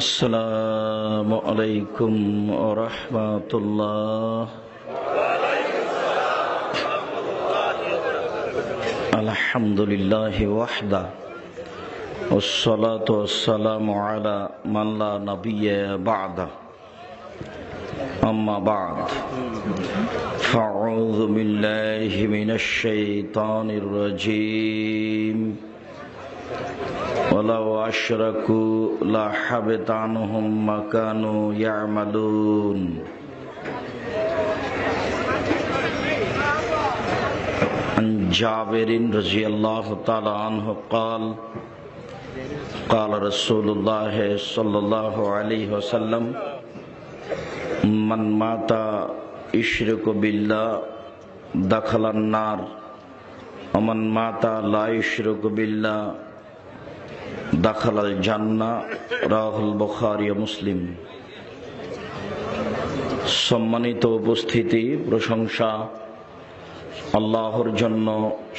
আসসালামু আলাইকুম ওয়া রাহমাতুল্লাহ। আলহামদুলিল্লাহি ওয়াহদা ওয়াসসালাতু ওয়াসসালামু আলা মান লা নাবিয়্যা বা'দা। আম্মা বা'দ, ফাআউযু বিল্লাহি মিনাশ শাইতানির রাজীম। ওয়ালাউ আশরাকু লাহাবিতা আনহুম মা কানু ইয়ামালুন। আন জাবিরিন রাদিয়াল্লাহু তাআলা আনহু قال قال رسول الله صلى الله عليه وسلم من مات يشرك بالله دخل النار ومن مات لا يشرك بالله দাখালাল জান্নাহ। রাহুল বুখারী ও মুসলিম। সম্মানিত উপস্থিতি, প্রশংসা আল্লাহর জন্য,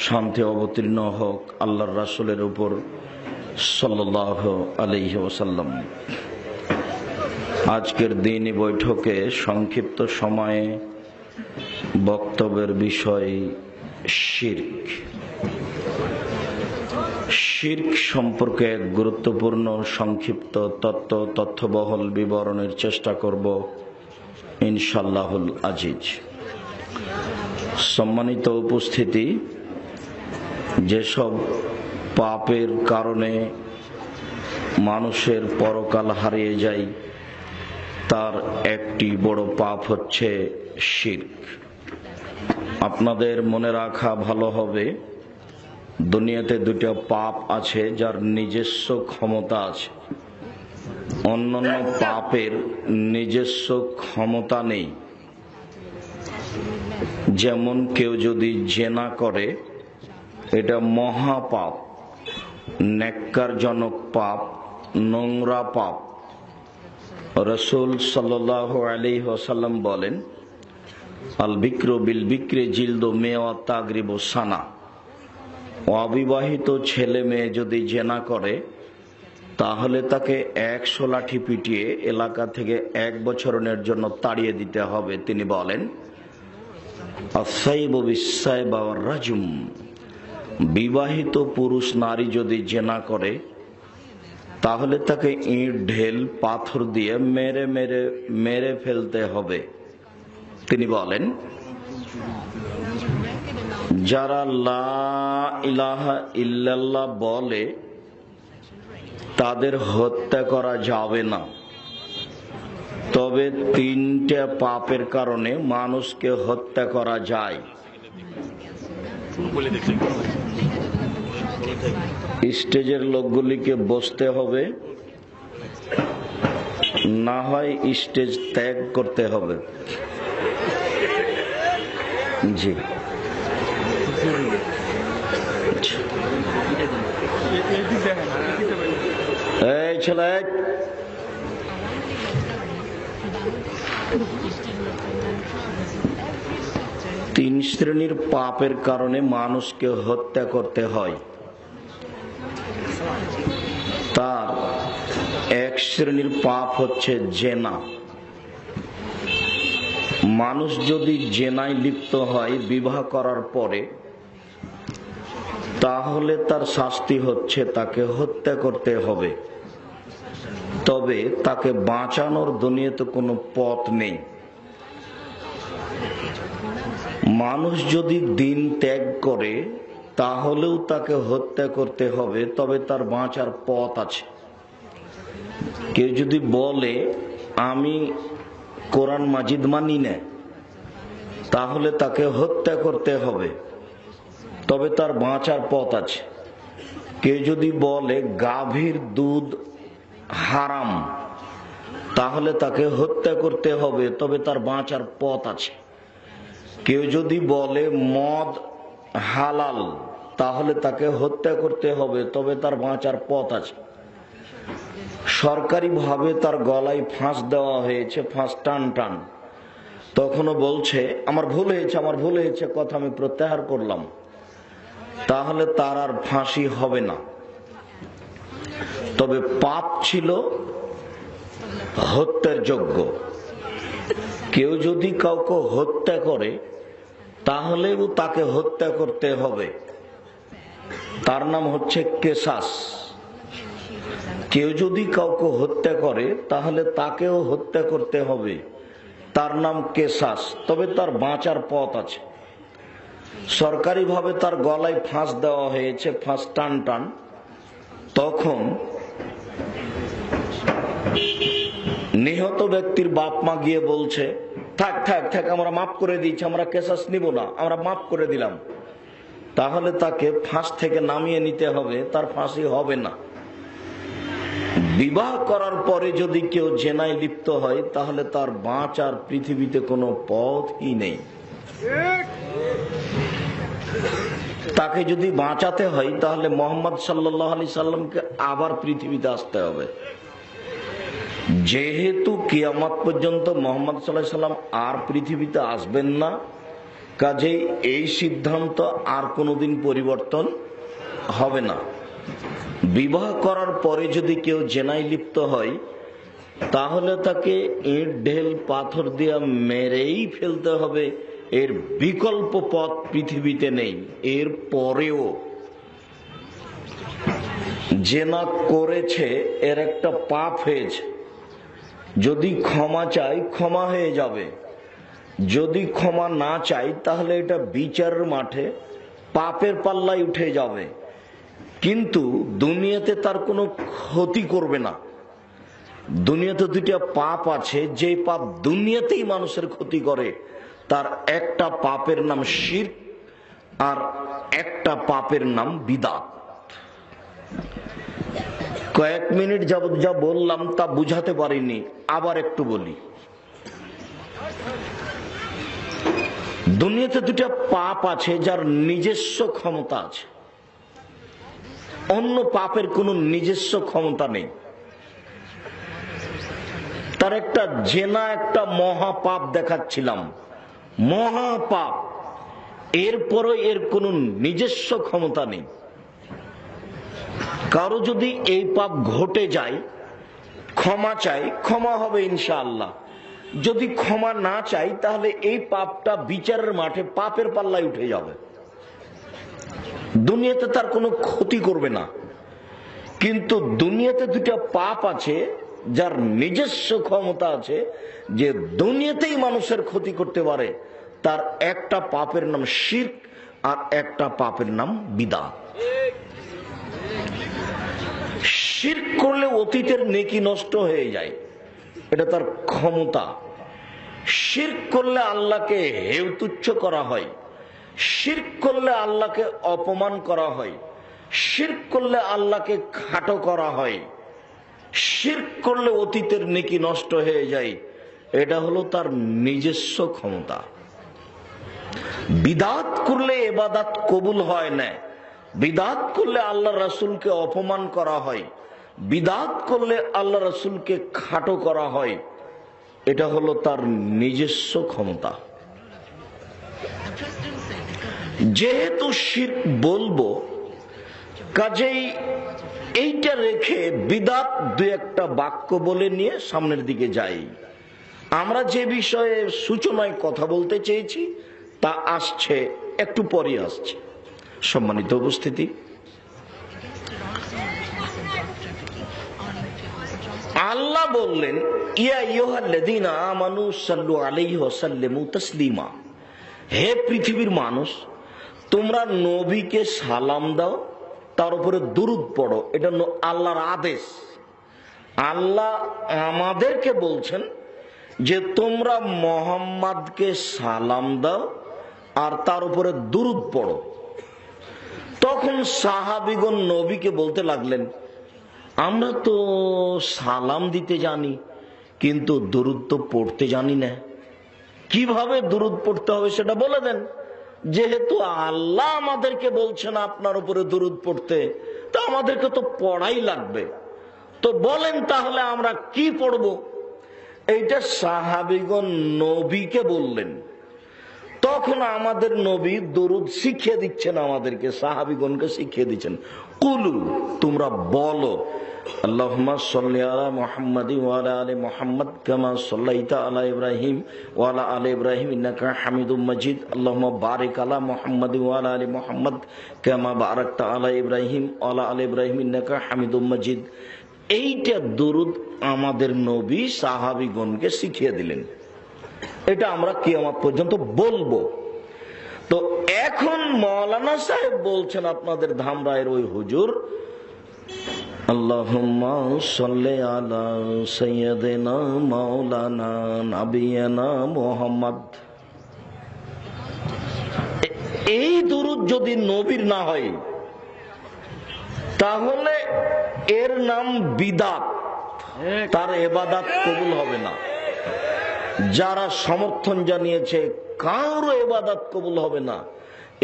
শান্তি অবতীর্ণ হোক আল্লাহর রাসূলের উপর সাল্লাল্লাহু আলাইহি ওয়াসাল্লাম। আজকের দিনী বৈঠকে সংক্ষিপ্ত সময়ে বক্তব্যের বিষয় শিরক। শিরক সম্পর্কে এক গুরুত্বপূর্ণ সংক্ষিপ্ত তথ্যবহুল বিবরণের চেষ্টা করব ইনশাআল্লাহুল আজিজ। সম্মানিত উপস্থিতি, যেসব পাপের কারণে মানুষের পরকাল হারিয়ে যায় তার একটি বড় পাপ হচ্ছে শিরক। আপনাদের মনে রাখা ভালো হবে, দুনিয়াতে দুটো পাপ আছে যার নিজস্ব ক্ষমতা আছে, অন্যান্য পাপের নিজস্ব ক্ষমতা নেই। যেমন কেউ যদি জিনা করে, এটা মহাপাপ, নেক্কারজনক পাপ, নোংরা পাপ। রাসূল সাল্লাল্লাহু আলাইহি ওয়াসাল্লাম বলেন, আল বিক্রু বিল বিক্রি জিলদু মেওয়া তাগরিবু সানা। অবিবাহিত ছেলে মেয়ে যদি জিনা করে তাহলে তাকে 100 লাঠি পিটিয়ে এলাকা থেকে 1 বছরের জন্য তাড়িয়ে দিতে হবে। তিনি বলেন, আস-সাইবু বিস-সাইবা ওয়ার-রাজম। বিবাহিত পুরুষ নারী যদি জিনা করে তাহলে তাকে ইট ঢেল পাথর দিয়ে মেরে মেরে মেরে ফেলতে হবে। তিনি বলেন, যারা লা ইলাহা ইল্লাল্লাহ বলে তাদের হত্যা করা যাবে না, তবে 3টা পাপের কারণে মানুষকে হত্যা করা যায়। স্টেজের লোকগুলিকে বসতে হবে, না হয় স্টেজ ত্যাগ করতে হবে। জি, এই ছেলে, 3 শ্রেণীর পাপের কারণে মানুষকে হত্যা করতে হয়। তার 1 শ্রেণীর পাপ হচ্ছে জেনা। মানুষ যদি জেনায় লিপ্ত হয় বিবাহ করার পরে, তাহলে তার শাস্তি হচ্ছে তাকে হত্যা করতে হবে। তবে তাকে বাঁচানোর দুনিয়াতে কোনো পথ নেই। মানুষ যদি দিন ত্যাগ করে তাহলেও তাকে হত্যা করতে হবে, তবে তার বাঁচার পথ আছে। কেউ যদি বলে আমি কোরআন মাজিদ মানি না, তাহলে তাকে হত্যা করতে হবে, তবে তার বাঁচার পথ আছে। কেউ যদি বলে গাভীর দুধ হারাম, তাহলে তাকে হত্যা করতে হবে, তবে তার বাঁচার পথ আছে। কেউ যদি বলে মদ হালাল, তাহলে তাকে হত্যা করতে হবে, তবে তার বাঁচার পথ আছে। সরকারিভাবে তার গলায় ফাঁস দেওয়া হয়েছে, ফাঁস টান টান, তখনও বলছে আমার ভুল হয়েছে, আমার ভুল হয়েছে, কথা আমি প্রত্যাহার করলাম, তাহলে তার আর ফাঁসি হবে না। তবে পাপ ছিল হত্যার যোগ্য। কেউ যদি কাউকে হত্যা করে তাহলেও তাকে হত্যা করতে হবে, তার নাম হচ্ছে কেসাস। কেউ যদি কাউকে হত্যা করে তাহলে তাকেও হত্যা করতে হবে, তার নাম কেসাস। তবে তার বাঁচার পথ আছে। সরকারিভাবে তার গলায় ফাঁস দেওয়া হয়েছে, ফাঁস টান টান। তখন নিহত ব্যক্তির বাপ মা গিয়ে বলছে, থাক থাক থাক, আমরা মাফ করে দিচ্ছি, আমরা কেসাস নিব না, আমরা মাফ করে দিলাম। তাহলে তাকে ফাঁস থেকে নামিয়ে নিতে হবে, তার ফাঁসি হবে না। বিবাহ করার পরে যদি কেউ জেনায় লিপ্ত হয় তাহলে তার বাঁচার পৃথিবীতে কোনো পথই নেই। তাকে যদি বাঁচাতে হয় তাহলে মোহাম্মদ সাল্লাল্লাহু আলাইহি সাল্লামকে আবার পৃথিবীতে আসতে হবে। যেহেতু কিয়ামত পর্যন্ত মোহাম্মদ সাল্লাল্লাহু আলাইহি সাল্লাম আর পৃথিবীতে আসবেন না, কাজেই এই সিদ্ধান্ত আর কোনোদিন পরিবর্তন হবে না। বিবাহ করার পরে যদি কেউ জেনায় লিপ্ত হয় তাহলে তাকে ইট ঢেল পাথর দিয়ে মেরেই ফেলতে হবে, এর বিকল্প পথ পৃথিবীতে নেই। এর পরেও জেনা করেছে, এর একটা পাপ হয়েছে, যদি ক্ষমা চাই ক্ষমা হয়ে যাবে, যদি ক্ষমা না চাই তাহলে এটা বিচারের মাঠে পাপের পাল্লায় উঠে যাবে, কিন্তু দুনিয়াতে তার কোনো ক্ষতি করবে না। দুনিয়াতে দুইটা পাপ আছে, যে পাপ দুনিয়াতেই মানুষের ক্ষতি করে, তার একটা পাপের নাম শিরক আর একটা পাপের নাম বিদআত। কয়েক মিনিট যাবত যা বললাম তা বুঝাতে পারিনি, আবার একটু বলি। দুনিয়াতে দুটা পাপ আছে যার নিজস্ব ক্ষমতা আছে, অন্য পাপের কোনো নিজস্ব ক্ষমতা নেই। তার একটা জেনা একটা মহাপাপ দেখাচ্ছিলাম, মহাপাপ, এরপরও এর কোনো নিজস্ব ক্ষমতা নেই। কারো যদি এই পাপ ঘটে যায়, ক্ষমা চাই, ক্ষমা হবে ইনশাআল্লাহ। যদি ক্ষমা না চাই তাহলে এই পাপটা বিচারের মাঠে পাপের পাল্লায় উঠে যাবে, দুনিয়াতে তার কোনো ক্ষতি করবে না। কিন্তু দুনিয়াতে দুটা পাপ আছে যার নিজস্ব ক্ষমতা আছে, যে দুনিয়াতেই মানুষের ক্ষতি করতে পারে। তার একটা পাপের নাম শিরক আর একটা পাপের নাম বিদআত। শিরক করলে অতীতের নেকি নষ্ট হয়ে যায়, এটা তার ক্ষমতা। শিরক করলে আল্লাহকে হেয় তুচ্ছ করা হয়, শিরক করলে আল্লাহকে অপমান করা হয়, শিরক করলে আল্লাহকে খাটো করা হয়, শিরক করলে অতীতের নেকি নষ্ট হয়ে যায়। এটা হলো তার নিজস্ব ক্ষমতা। বিদআত করলে ইবাদত কবুল হয় না, বিদআত করলে আল্লাহ রাসূলকে অপমান করা হয়, বিদআত করলে আল্লাহ রাসূলকে খাটো করা হয়। এটা হলো তার নিজস্ব ক্ষমতা। যেহেতু শিরক বলবো, কাজেই এইটা রেখে বিদআত দুই একটা বাক্য বলে নিয়ে সামনের দিকে যাই। আমরা যে বিষয়ে সূচনায় কথা বলতে চেয়েছি তা আসছে, একটু পরে আসছে। সম্মানিত উপস্থিতি, আল্লাহ বললেন, ইয়া আইয়ুহাল্লাযীনা আমানু সাল্লু আলাইহি ওয়া সাল্লিমু তাসলিমা, হে পৃথিবীর মানুষ, তোমরা নবীকে সালাম দাও, তার উপরে দুরূদ পড়ো। এটা আল্লাহর আদেশ। আল্লাহ আমাদেরকে বলছেন যে তোমরা মুহাম্মদকে সালাম দাও আর তার উপরে দুরূদ পড়ো। তখন সাহাবীগণ নবীকে বলতে লাগলেন, আমরা তো সালাম দিতে জানি কিন্তু দুরূদ তো পড়তে জানি না, কিভাবে দুরূদ পড়তে হবে সেটা বলে দেন। যেহেতু আল্লাহ আমাদেরকে বলছেন আপনার উপরে দুরূদ পড়তে, তা আমাদেরকে তো পড়াই লাগবে, তো বলেন তাহলে আমরা কি পড়ব। এইটা সাহাবীগণ নবীকে বললেন। তখন আমাদের নবী দরুদ শিখিয়ে দিচ্ছেন আমাদেরকে, সাহাবীগণকে শিখিয়ে দিচ্ছেন। কুলু, তোমরা বলো, আল্লাহুম্মা সাল্লি আলা মুহাম্মাদি ওয়া আলা আলি মুহাম্মাদ কামা সাল্লাইতা আলা ইব্রাহিম ওয়া আলা আলি ইব্রাহিম ইন্নাকা হামিদুম মাজিদ। আল্লাহুম্মা বারিক আলা মুহাম্মাদি ওয়া আলা আলি মুহাম্মাদ কামা বারাকতা আলা ইব্রাহিম ওয়া আলা আলি ইব্রাহিম ইন্নাকা হামিদুম মাজিদ। এইটা দুরূদ আমাদের নবী সাহাবীগণকে শিখিয়ে দিলেন। এটা আমরা কিয়ামত পর্যন্ত বলবো। তো এখন মাওলানা সাহেব বলছেন আপনাদের ধামরায়ের ওই হুজুর, আল্লাহুম্মা সাল্লি আলা সাইয়্যিদিনা মাওলানা নাবিয়ানা মুহাম্মদ। এই দুরূদ যদি নবীর না হয় তাহলে এর নাম বিদআত, তার ইবাদত কবুল হবে না। যারা সমর্থন জানিয়েছে কারো ইবাদত কবুল হবে না।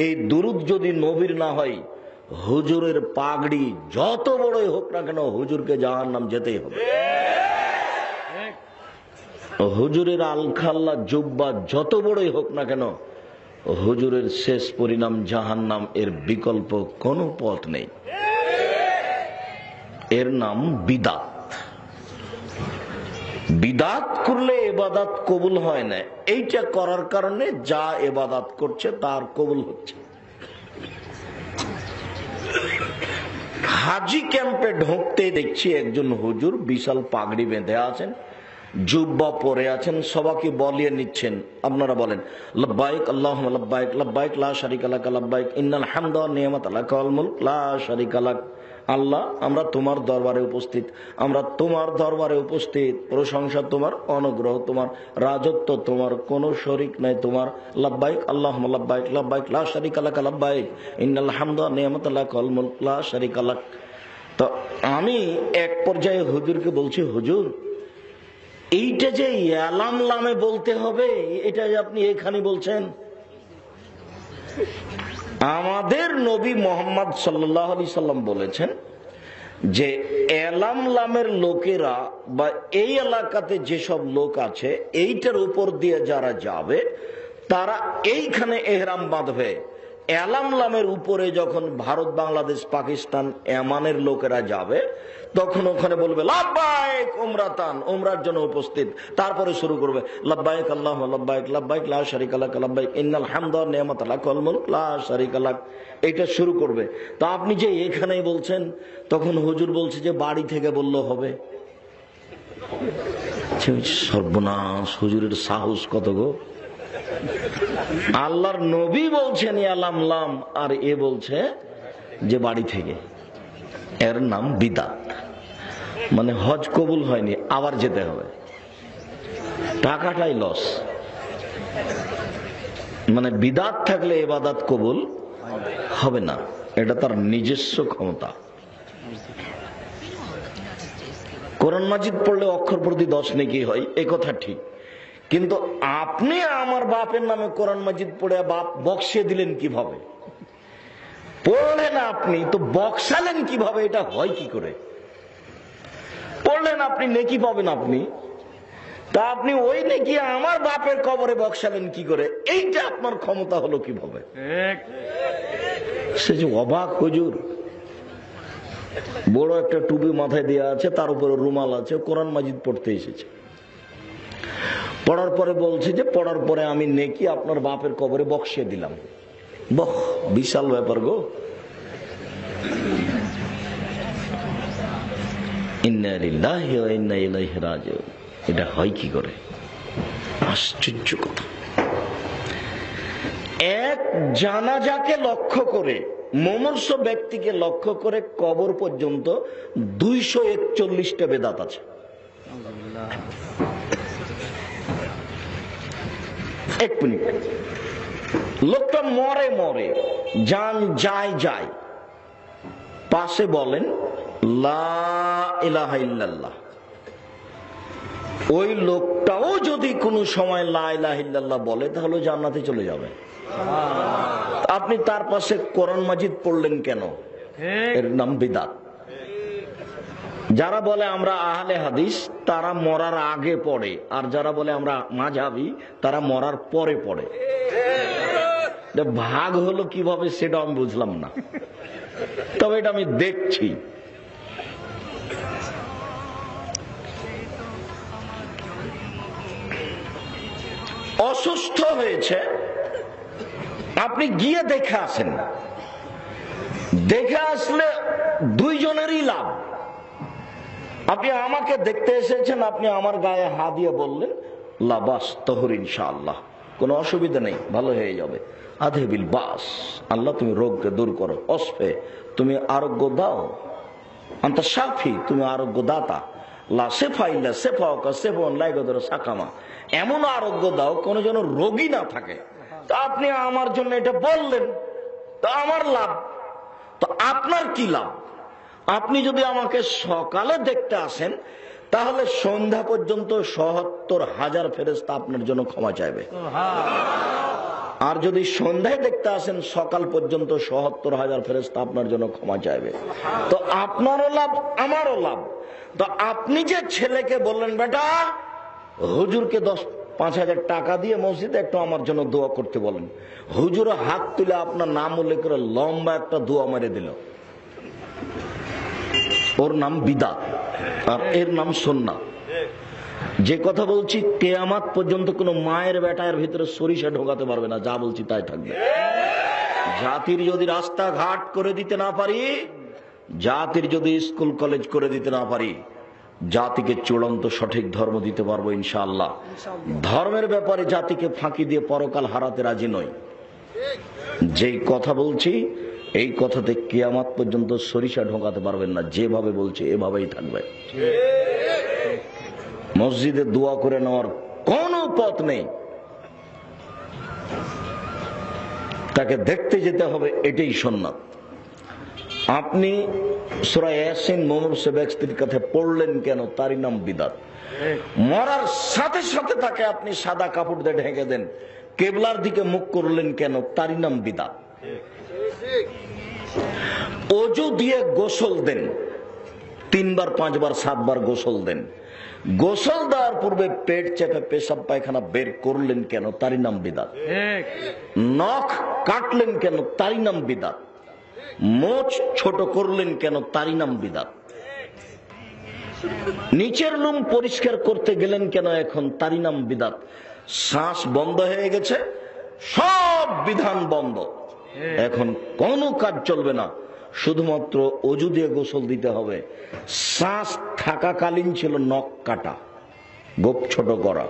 এই দুরূদ যদি নবীর না হয়, হুজুরের পাগড়ি যত বড়ই হোক না কেন, হুজুরকে জাহান্নাম যেতেই হবে। হুজুরের আলখাল্লা জুব্বা যত বড়ই হোক না কেন, হুজুরের শেষ পরিণাম জাহান্নাম, এর বিকল্প কোনো পথ নেই। এর নাম বিদআত। বিদআত করলে ইবাদত কবুল হয় না। এইটা করার কারণে যা ইবাদত করছে তার কবুল হচ্ছে। হাজি ক্যাম্পে ঢুকতে দেখছি একজন হুজুর বিশাল পাগড়ি বেঁধে আছেন, জুব্বা পরে আছেন, সবাইকে বলিয়ে নিচ্ছেন। আপনারা বলেন লাব্বাইক আল্লাহুম্মা লাব্বাইক, লাব্বাইক লা শারীকা লাক, লাব্বাইক ইন্নাল হামদা ওয়ান নি'মাতা লাক ওয়াল মুলক লা শারীকা লাক। আল্লাহ, আমরা তোমার দরবারে উপস্থিত, আমরা তোমার দরবারে উপস্থিত, প্রশংসা তোমার, অনুগ্রহ তোমার, রাজত্ব তোমার, কোনো শরীক নাই তোমার। লাব্বাইক আল্লাহুম্মা লাব্বাইক, লাব্বাইক লা শারীকা লাক, লাব্বাইক ইন্নাল হামদা ওয়ান নি'মাতা লাক ওয়াল মুলক লা শারীকা লাক। তো আমি এক পর্যায়ে হুজুরকে বলছি, হুজুর এইটা যে ইয়ালাম লামে বলতে হবে, এটা যে আপনি এখানে বলছেন। আমাদের নবী মুহাম্মদ সাল্লাল্লাহু আলাইহি সাল্লাম বলেছেন যে এলাম লামের লোকেরা বা এই এলাকাতে যেসব লোক আছে, এইটার উপর দিয়ে যারা যাবে তারা এইখানে এহরাম বাঁধবে। এলাম লামের উপরে যখন ভারত, বাংলাদেশ, পাকিস্তান, এমানের লোকেরা যাবে তখন ওখানে বলবে লাব্বাইক উমরাতান, উমরার জন্য উপস্থিত। তারপরে শুরু করবে লাব্বাইক আল্লাহুম্মা লাব্বাইক, লাব্বাইক লা শারীকা লাক, লাব্বাইক ইন্নাল হামদা ওয়ান নি'মাতা লাক ওয়াল মুলক লা শারীকা লাক। এটা শুরু করবে। তো আপনি যে এখানেই বলছেন, তখন হুজুর বলছে যে বাড়ি থেকে বললে হবে। সর্বনাশ, হুজুরের সাহস কত গো! আল্লাহর নবী বলছেন ইয়ালাম লাম, আর এ বলছে যে বাড়ি থেকে। এর নাম বিদআত। মানে হজ কবুল হয়নি, আবার যেতে হবে, টাকাটাই লস। মানে বিদআত থাকলে ইবাদত কবুল হবে না, এটা তার নিজস্ব ক্ষমতা। কোরআন মাজিদ পড়লে অক্ষর প্রতি 10 নেকি হয়, এ কথা ঠিক। কিন্তু আপনি আমার বাপের নামে কোরআন মাজিদ পড়ে বাপ বক্সিয়ে দিলেন কিভাবে? পড়লেন আপনি তো বক্সালেন কিভাবে? এটা হয় কি করে? পড়লেন আপনি, নেকি পাবেন আপনি, তা আপনি ওই নেকি আমার বাপের কবরে বক্সালেন কি করে? এইটা আপনার ক্ষমতা হলো কিভাবে? সে যে অবাক হুজুর, বড় একটা টুপি মাথায় দেওয়া আছে, তার উপরে রুমাল আছে, কোরআন মাজিদ পড়তে এসেছে। পড়ার পরে বলছে যে পড়ার পরে আমি নেকি আপনার বাপের কবরে বক্সিয়ে দিলাম। বাহ, বিশাল ব্যাপার গো। ইন্না লিল্লাহি ওয়া ইন্না ইলাইহি রাজিউন। এটা হয় কি করে? আশ্চর্য কথা। এক জানাজাকে লক্ষ্য করে, মুমূর্ষ ব্যক্তিকে লক্ষ্য করে কবর পর্যন্ত 241টা বেদাত আছে। এক মিনিট, লোকটা মরে মরে, জান যায় যায়, পাশে বলেন লা ইলাহা ইল্লাল্লাহ। ওই লোকটাও যদি কোনো সময় লা ইলাহা ইল্লাল্লাহ বলে তাহলে জান্নাতে চলে যাবে। আপনি তার পাশে কোরআন মাজিদ পড়লেন কেন? এর নাম বিদআত। যারা বলে আমরা আহলে হাদিস তারা মরার আগে পড়ে, আর যারা বলে আমরা মাযহাবী তারা মরার পরে পড়ে। ভাগ হলো কিভাবে সেটা আমি বুঝলাম না, তবে এটা আমি দেখছি। অসুস্থ হয়েছে, আপনি গিয়ে দেখে আসেন। দেখে আসলে দুইজনেরই লাভ। আপনি আমাকে দেখতে এসেছেন, আপনি আমার গায়ে হাত দিয়ে বললেন লাবাস তহর ইনশাআল্লাহ, কোনো অসুবিধা নেই, ভালো হয়ে যাবে। আধেবিল বাস, আল্লাহ তুমি রোগকে দূর করো। অসফে, তুমি আরোগ্য দাও। আন্তা সাফি, তুমি আরোগ্য দাতা। লা সেফা ইল্লা সেফাওকা সেফাউন লা ইয়াগদিরু সাকামা, এমন আরোগ্য দাও কোনো যেন রোগী না থাকে। তা আপনি আমার জন্য এটা বললেন, তা আমার লাভ। তো আপনার কি লাভ? আপনি যদি আমাকে সকালে দেখতে আসেন, তাহলে সন্ধ্যা পর্যন্ত ৭৭,০০০ ফেরেশতা আপনার জন্য ক্ষমা চাইবে। আর যদি সন্ধ্যায় দেখতে আসেন, সকাল পর্যন্ত ৭৭,০০০ ফেরেশতা আপনার জন্য ক্ষমা চাইবে। তো আপনারও লাভ, আমারও লাভ। তো আপনি যে ছেলেকে বললেন বেটা হুজুরকে ৫,০০০ টাকা দিয়ে মসজিদে একটু আমার জন্য দোয়া করতে বলেন, হুজুর হাত তুলে আপনার নাম উল্লেখ করে লম্বা একটা দোয়া মেরে দিল, ওর নাম বিদআত আর এর নাম সুন্নাত। যে কথা বলছি, কিয়ামত পর্যন্ত কোন মায়ের বেটার ভিতরে সরিষা ঢোকাতে পারবে না, যা বলছি তাই থাকবে। জাতির যদি রাস্তাঘাট করে দিতে না পারি, জাতির যদি স্কুল কলেজ করে দিতে না পারি, জাতিকে চূড়ান্ত সঠিক ধর্ম দিতে পারবো ইনশাআল্লাহ। ধর্মের ব্যাপারে জাতিকে ফাঁকি দিয়ে পরকাল হারাতে রাজি নই। যেই কথা বলছি এই কথাতে কিয়ামত পর্যন্ত সরিষা ঢোকাতে পারবেন না, যেভাবে বলছে এভাবেই থাকবে। মসজিদে দোয়া করে নেওয়ার কোনো পথ নেই, তাকে দেখতে যেতে হবে, এটাই সুন্নাত। আপনি সূরা ইয়াসিন মোহাম্মদ সাহেব স্ত্রীর কাছে পড়লেন কেন? তারই নাম বিদআত। মরার সাথে সাথে তাকে আপনি সাদা কাপড় দিয়ে ঢেকে দেন, কেবলার দিকে মুখ করলেন কেন? তারই নাম বিদআত। ওযু দিয়ে গোসল দেন, ৩ বার ৫ বার ৭ বার গোসল দেন। গোসল দেওয়ার পূর্বে পেট চেপে পেশাব পায়খানা বের করলেন কেন? তারই নাম বিদআত। নখ কাটলেন কেন? তারই নাম বিদআত। মোচ ছোট করলেন কেন? তারই নাম বিদআত। নিচের লোম পরিষ্কার করতে গেলেন কেন এখন? তারই নাম বিদআত। শ্বাস বন্ধ হয়ে গেছে, সব বিধান বন্ধ, এখন কোনো কাজ চলবে না, শুধুমাত্র ওযু দিয়ে গোসল দিতে হবে। শ্বাস থাকাকালীন ছিল নখ কাটা, গোপ ছোট করা,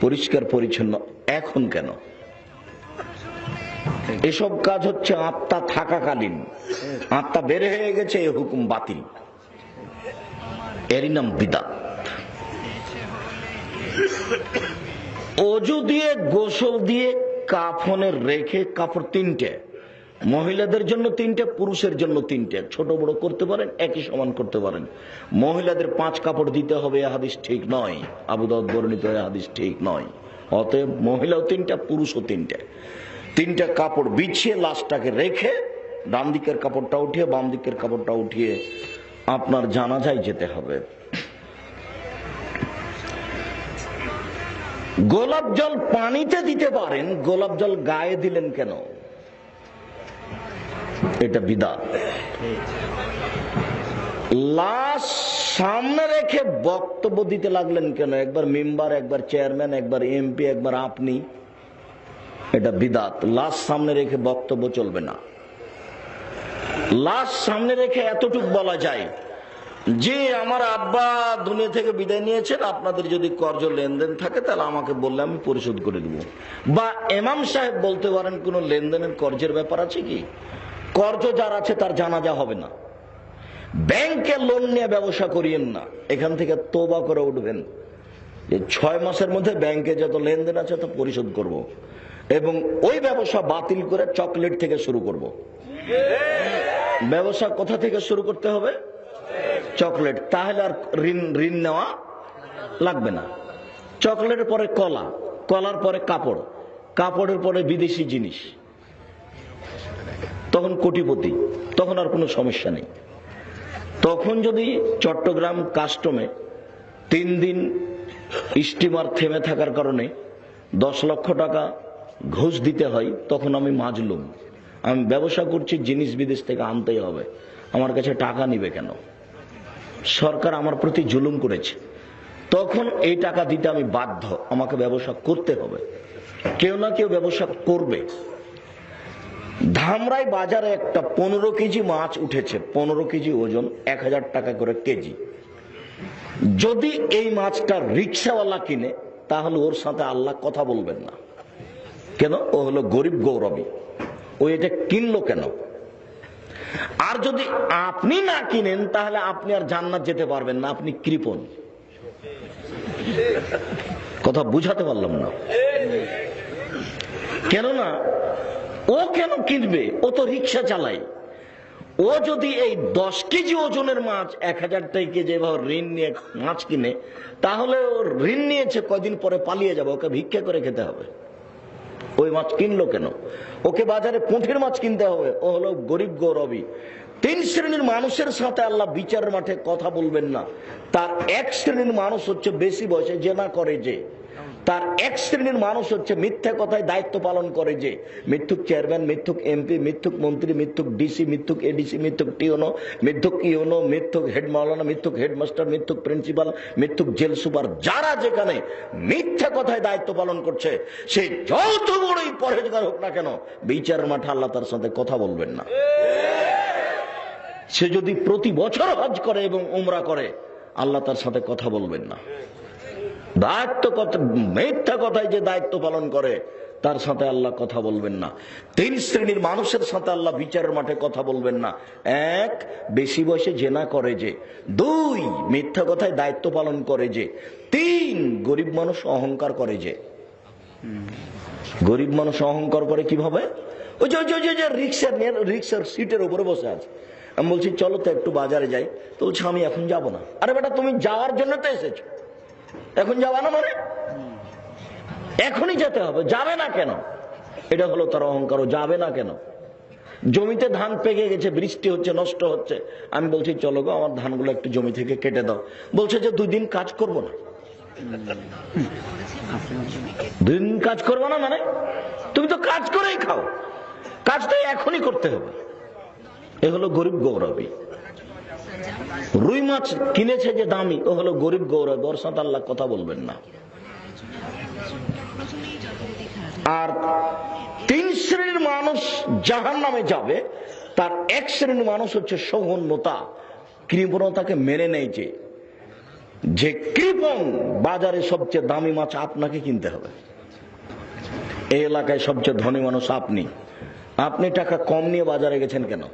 পরিষ্কার পরিচ্ছন্ন, এখন কেন? এসব কাজ হচ্ছে আত্মা থাকাকালীন, আত্মা বের হয়ে গেছে, এই হুকুম বাতিল, এরই নাম বিদআত। ওযু দিয়ে গোসল দিয়ে কাফনে রেখে, কাপড় ৩টে, মহিলাদের জন্য ৩টে, পুরুষের জন্য ৩টে, ছোট বড় করতে পারেন, একই সমান করতে পারেন। মহিলাদের ৫ কাপড় দিতে হবে, এ হাদিস ঠিক নয়, আবু দাউদ বর্ণিত এ হাদিস ঠিক নয়। অতএব মহিলাও ৩টা, পুরুষও ৩টে। ৩টা কাপড় বিছিয়ে লাশটাকে রেখে, ডান দিকের কাপড়টা উঠিয়ে বাম দিকের কাপড়টা উঠিয়ে আপনার জানাজায় যেতে হবে। গোলাপ জল পানিতে দিতে পারেন, গোলাপ জল গায়ে দিলেন কেন? এটা বিদআত। লাশ সামনে রেখে বক্তব্য দিতে লাগলেন কেন? একবার মেম্বার, একবার চেয়ারম্যান, একবার এমপি, একবার আপনি, এটা বিদআত। লাশ সামনে রেখে বক্তব্য চলবে না। লাশ সামনে রেখে এতটুকু বলা যায় যে আমার আব্বা দুনিয়া থেকে বিদায় নিয়েছেন, আপনাদের যদি কর্জ লেনদেন থাকে তাহলে আমাকে বললে আমি পরিশোধ করে দেব। বা ইমাম সাহেব বলতে পারেন কোন লেনদেনের কর্জের ব্যাপার আছে কি? কর্জ যার আছে তার জানাজা হবে না। ব্যাংকে লোন নিয়ে ব্যবসা করিয়েন না, এখান থেকে তওবা করে উঠবেন যে ৬ মাসের মধ্যে ব্যাংকে যত লেনদেন আছে তা পরিশোধ করব, এবং ওই ব্যবসা বাতিল করে চকলেট থেকে শুরু করব। ব্যবসা কোথা থেকে শুরু করতে হবে? চকলেট। তাহলে আর ঋণ নেওয়া লাগবে না। চকলেটের পরে কলা, কলার পরে কাপড়, কাপড়ের পরে বিদেশি জিনিস, তখন কোটিপতি, তখন আর কোনো সমস্যা নেই। তখন যদি চট্টগ্রাম কাস্টমে 3 দিন স্টিমার থেমে থাকার কারণে 10 লক্ষ টাকা ঘুষ দিতে হয়, তখন আমি মাজলুম। আমি ব্যবসা করছি, জিনিস বিদেশ থেকে আনতেই হবে, আমার কাছে টাকা নিবে কেন? সরকার আমার প্রতি জুলুম করেছে, তখন এই টাকা দিতে আমি বাধ্য, আমাকে ব্যবসা করতে হবে, কেউ না কেউ ব্যবসা করবে। ধামরাই বাজারে একটা 15 কেজি মাছ উঠেছে, 15 কেজি ওজন, 1000 টাকা করে কেজি। যদি এই মাছটা রিক্সাওয়ালা কিনে তাহলে ওর সাথে আল্লাহ কথা বলবেন না। কেন? ও হলো গরিব গৌরবী, ও এটা কিনলো কেন? আর যদি আপনি না কিনেন তাহলে আপনি আর জান্নাত যেতে পারবেন না, আপনি কৃপণ। কথা বুঝাতে পারলাম না? কেননা ও কেন কিনবে? ও তো রিক্সা চালায়। ও যদি এই 10 কেজি ওজনের মাছ 1000 টাকা যেভাবে ঋণ নিয়ে মাছ কিনে, তাহলে ও ঋণ নিয়েছে, কয়দিন পরে পালিয়ে যাবে, ওকে ভিক্ষা করে খেতে হবে। ওই মাছ কিনলো কেন? ওকে বাজারে পুঁটির মাছ কিনতে হবে। ও হলো গরিব গৌরবী। 3 শ্রেণীর মানুষের সাথে আল্লাহ বিচারের মাঠে কথা বলবেন না। তার এক শ্রেণীর মানুষ হচ্ছে বেশি বয়সে জেনা করে যে, তার এক শ্রেণীর মানুষ হচ্ছে মিথ্যা কথায় দায়িত্ব পালন করে যে, মিথ্যুক চেয়ারম্যান, মিথ্যুক এমপি, মিথ্যুক মন্ত্রী, মিথ্যুক ডিসি, মিথ্যুক এডিসি, মিথ্যুক টিওনো, মিথ্যুক ইউনো, মিথ্যুক হেড মাওলানা, মিথ্যুক হেডমাস্টার, মিথ্যুক প্রিন্সিপাল, মিথ্যুক জেল সুপার। যারা যেখানে মিথ্যা কথায় দায়িত্ব পালন করছে, সে যত বড়ই পরহেজগার হোক না কেন, বিচারের মাঠে আল্লাহ তার সাথে কথা বলবেন না। সে যদি প্রতি বছর হজ করে এবং উমরা করে, আল্লাহ তার সাথে কথা বলবেন না। দায়িত্ব কথা, মিথ্যা কথায় যে দায়িত্ব পালন করে, তার সাথে আল্লাহ কথা বলবেন না। 3 শ্রেণীর মানুষের সাথে আল্লাহ বিচারের মাঠে কথা বলবেন না। 1, বেশি বয়সে জেনা করে যে। 2, মিথ্যা কথায় দায়িত্ব পালন করে যে। 3, গরিব মানুষ অহংকার করে যে। গরিব মানুষ অহংকার করে কিভাবে? ওই যে রিক্সার সিটের উপরে বসে আছে। আমি বলছি চলো তো একটু বাজারে যাই, তো বলছে আমি এখন যাব না। আরে বেটা, তুমি যাওয়ার জন্য তো এসেছো, এখন যাবা না মানে? এখনই যেতে হবে, যাবে না কেন? এটা হলো তার অহংকার। যাবে না কেন? জমিতে ধান পেকে গেছে, বৃষ্টি হচ্ছে, নষ্ট হচ্ছে। আমি বলছি চলো গো, আমার ধানগুলো একটু জমি থেকে কেটে দাও। বলছে যে 2 দিন কাজ করব না। 2 দিন কাজ করবো না মানে? তুমি তো কাজ করেই খাও, কাজ তো এখনই করতে হবে। এ হলো গরিব গৌরবী। রুই মাছ কিনেছে যে দামি, ও হলো গরিব গৌরব, ওর সাথে আল্লাহ কথা বলবেন না। আর 3 শ্রেণীর মানুষ জাহান্নামে যাবে। তার 1 শ্রেণীর মানুষ হচ্ছে সহনতা, কৃপণতাকে মেনে নেয় যে কৃপণ, বাজারে সবচেয়ে দামি মাছ আপনাকে কিনতে হবে। এই এলাকায় সবচেয়ে ধনী মানুষ আপনি। আপনি টাকা কম নিয়ে বাজারে গেছেন কেন?